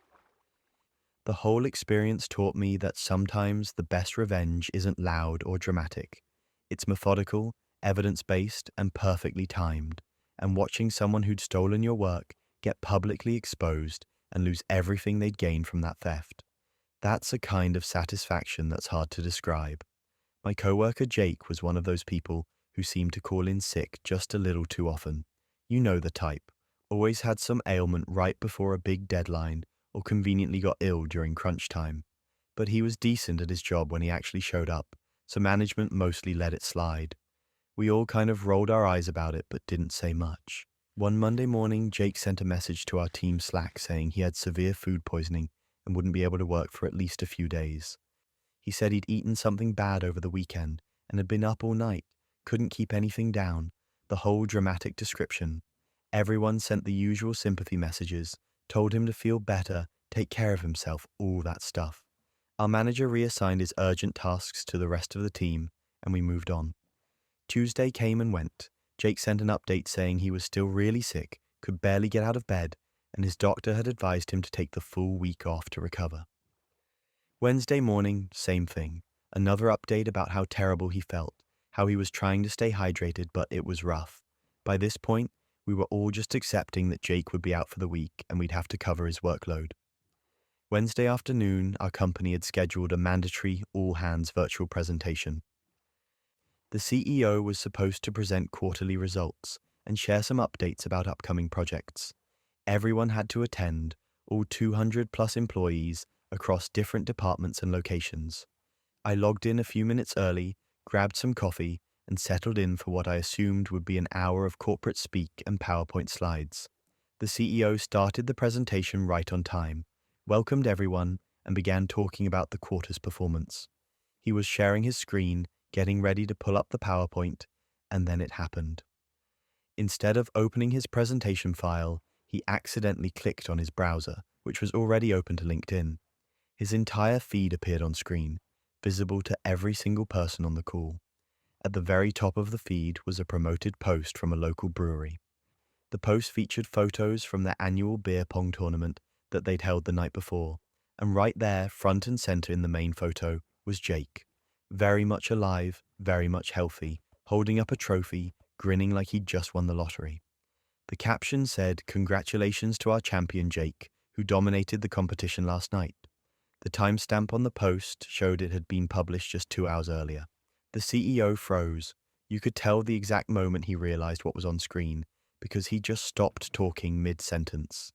Speaker 1: The whole experience taught me that sometimes the best revenge isn't loud or dramatic. It's methodical, evidence-based, and perfectly timed. And watching someone who'd stolen your work get publicly exposed and lose everything they'd gained from that theft, that's a kind of satisfaction that's hard to describe. My coworker Jake was one of those people who seemed to call in sick just a little too often. You know the type. Always had some ailment right before a big deadline or conveniently got ill during crunch time. But he was decent at his job when he actually showed up, so management mostly let it slide. We all kind of rolled our eyes about it but didn't say much. One Monday morning, Jake sent a message to our team Slack saying he had severe food poisoning and wouldn't be able to work for at least a few days. He said he'd eaten something bad over the weekend and had been up all night, couldn't keep anything down, the whole dramatic description. Everyone sent the usual sympathy messages, told him to feel better, take care of himself, all that stuff. Our manager reassigned his urgent tasks to the rest of the team, and we moved on. Tuesday came and went. Jake sent an update saying he was still really sick, could barely get out of bed, and his doctor had advised him to take the full week off to recover. Wednesday morning, same thing. Another update about how terrible he felt, how he was trying to stay hydrated, but it was rough. By this point, we were all just accepting that Jake would be out for the week and we'd have to cover his workload. Wednesday afternoon, our company had scheduled a mandatory all-hands virtual presentation. The CEO was supposed to present quarterly results and share some updates about upcoming projects. Everyone had to attend, all 200 plus employees across different departments and locations. I logged in a few minutes early, grabbed some coffee, and settled in for what I assumed would be an hour of corporate speak and PowerPoint slides. The CEO started the presentation right on time, welcomed everyone, and began talking about the quarter's performance. He was sharing his screen, getting ready to pull up the PowerPoint, and then it happened. Instead of opening his presentation file, he accidentally clicked on his browser, which was already open to LinkedIn. His entire feed appeared on screen, visible to every single person on the call. At the very top of the feed was a promoted post from a local brewery. The post featured photos from their annual beer pong tournament that they'd held the night before, and right there, front and center in the main photo, was Jake. Very much alive, very much healthy, holding up a trophy, grinning like he'd just won the lottery. The caption said, "Congratulations to our champion Jake, who dominated the competition last night." The timestamp on the post showed it had been published just 2 hours earlier. The CEO froze. You could tell the exact moment he realized what was on screen, because he just stopped talking mid-sentence.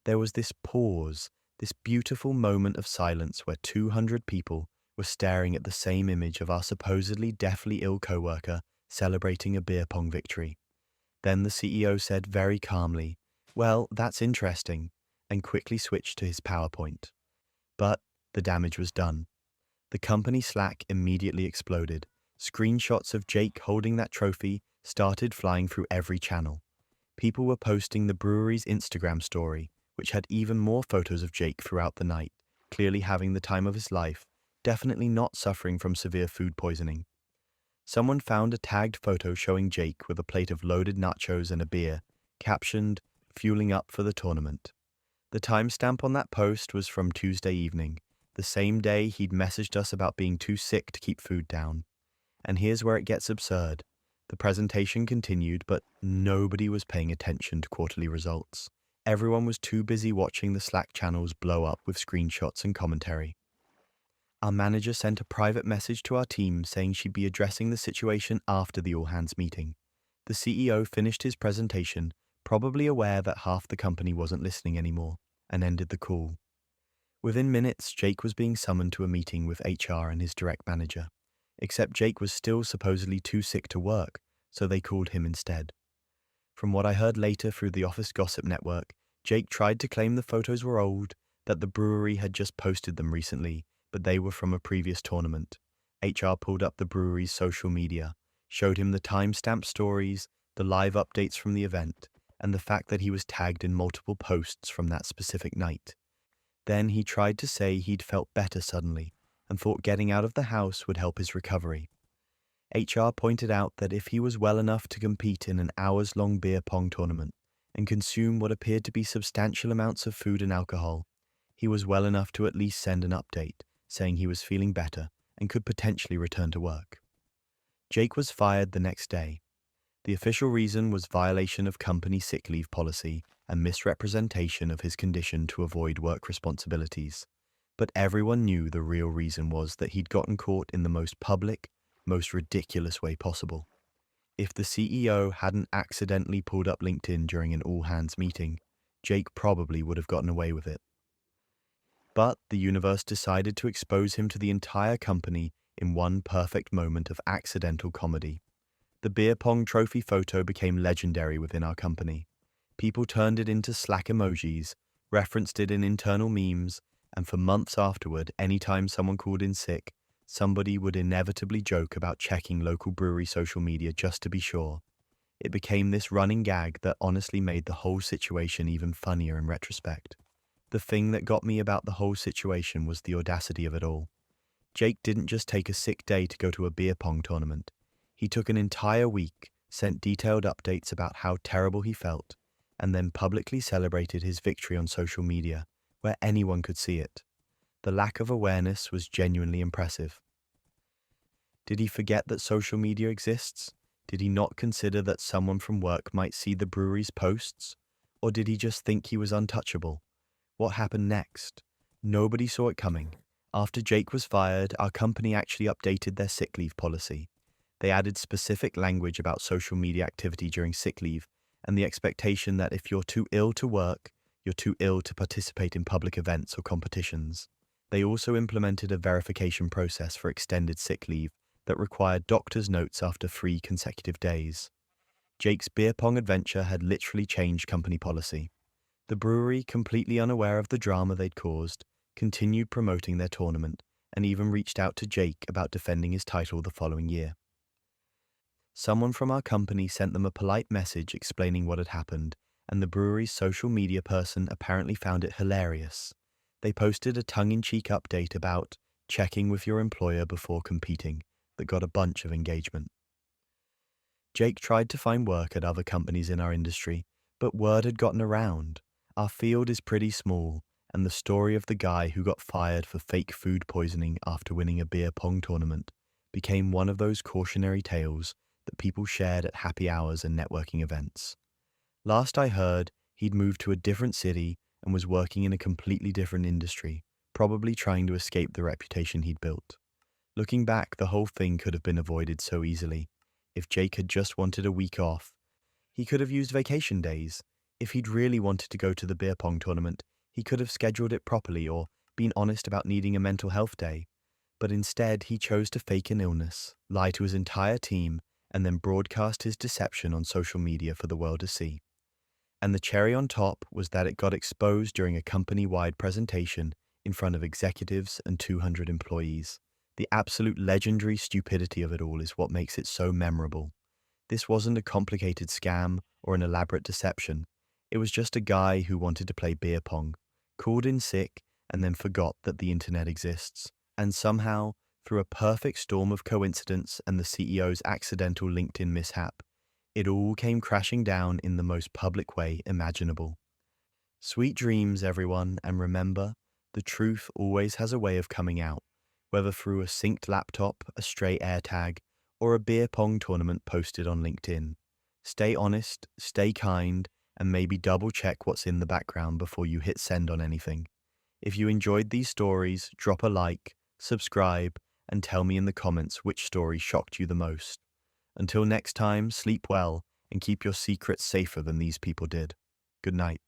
Speaker 1: There was this pause, this beautiful moment of silence where 200 people were staring at the same image of our supposedly deathly ill coworker celebrating a beer pong victory. Then the CEO said very calmly, "Well, that's interesting," and quickly switched to his PowerPoint. But the damage was done. The company Slack immediately exploded. Screenshots of Jake holding that trophy started flying through every channel. People were posting the brewery's Instagram story, which had even more photos of Jake throughout the night, clearly having the time of his life, definitely not suffering from severe food poisoning. Someone found a tagged photo showing Jake with a plate of loaded nachos and a beer, captioned, "Fueling up for the tournament." The timestamp on that post was from Tuesday evening, the same day he'd messaged us about being too sick to keep food down. And here's where it gets absurd. The presentation continued, but nobody was paying attention to quarterly results. Everyone was too busy watching the Slack channels blow up with screenshots and commentary. Our manager sent a private message to our team saying she'd be addressing the situation after the all-hands meeting. The CEO finished his presentation, probably aware that half the company wasn't listening anymore, and ended the call. Within minutes, Jake was being summoned to a meeting with HR and his direct manager. Except Jake was still supposedly too sick to work, so they called him instead. From what I heard later through the office gossip network, Jake tried to claim the photos were old, that the brewery had just posted them recently, but they were from a previous tournament. HR pulled up the brewery's social media, showed him the timestamp stories, the live updates from the event, and the fact that he was tagged in multiple posts from that specific night. Then he tried to say he'd felt better suddenly and thought getting out of the house would help his recovery. HR pointed out that if he was well enough to compete in an hours-long beer pong tournament and consume what appeared to be substantial amounts of food and alcohol, he was well enough to at least send an update saying he was feeling better and could potentially return to work. Jake was fired the next day. The official reason was violation of company sick leave policy and misrepresentation of his condition to avoid work responsibilities. But everyone knew the real reason was that he'd gotten caught in the most public, most ridiculous way possible. If the CEO hadn't accidentally pulled up LinkedIn during an all-hands meeting, Jake probably would have gotten away with it. But the universe decided to expose him to the entire company in one perfect moment of accidental comedy. The beer pong trophy photo became legendary within our company. People turned it into Slack emojis, referenced it in internal memes, and for months afterward, anytime someone called in sick, somebody would inevitably joke about checking local brewery social media just to be sure. It became this running gag that honestly made the whole situation even funnier in retrospect. The thing that got me about the whole situation was the audacity of it all. Jake didn't just take a sick day to go to a beer pong tournament. He took an entire week, sent detailed updates about how terrible he felt, and then publicly celebrated his victory on social media, where anyone could see it. The lack of awareness was genuinely impressive. Did he forget that social media exists? Did he not consider that someone from work might see the brewery's posts? Or did he just think he was untouchable? What happened next? Nobody saw it coming. After Jake was fired, our company actually updated their sick leave policy. They added specific language about social media activity during sick leave and the expectation that if you're too ill to work, you're too ill to participate in public events or competitions. They also implemented a verification process for extended sick leave that required doctor's notes after 3 consecutive days. Jake's beer pong adventure had literally changed company policy. The brewery, completely unaware of the drama they'd caused, continued promoting their tournament and even reached out to Jake about defending his title the following year. Someone from our company sent them a polite message explaining what had happened, and the brewery's social media person apparently found it hilarious. They posted a tongue-in-cheek update about checking with your employer before competing that got a bunch of engagement. Jake tried to find work at other companies in our industry, but word had gotten around. Our field is pretty small, and the story of the guy who got fired for fake food poisoning after winning a beer pong tournament became one of those cautionary tales that people shared at happy hours and networking events. Last I heard, he'd moved to a different city and was working in a completely different industry, probably trying to escape the reputation he'd built. Looking back, the whole thing could have been avoided so easily. If Jake had just wanted a week off, he could have used vacation days. If he'd really wanted to go to the beer pong tournament, he could have scheduled it properly or been honest about needing a mental health day. But instead, he chose to fake an illness, lie to his entire team, and then broadcast his deception on social media for the world to see. And the cherry on top was that it got exposed during a company-wide presentation in front of executives and 200 employees. The absolute legendary stupidity of it all is what makes it so memorable. This wasn't a complicated scam or an elaborate deception. It was just a guy who wanted to play beer pong, called in sick, and then forgot that the internet exists. And somehow, through a perfect storm of coincidence and the CEO's accidental LinkedIn mishap, it all came crashing down in the most public way imaginable. Sweet dreams, everyone, and remember, the truth always has a way of coming out, whether through a synced laptop, a stray AirTag, or a beer pong tournament posted on LinkedIn. Stay honest, stay kind, and maybe double check what's in the background before you hit send on anything. If you enjoyed these stories, drop a like, subscribe, and tell me in the comments which story shocked you the most. Until next time, sleep well and keep your secrets safer than these people did. Good night.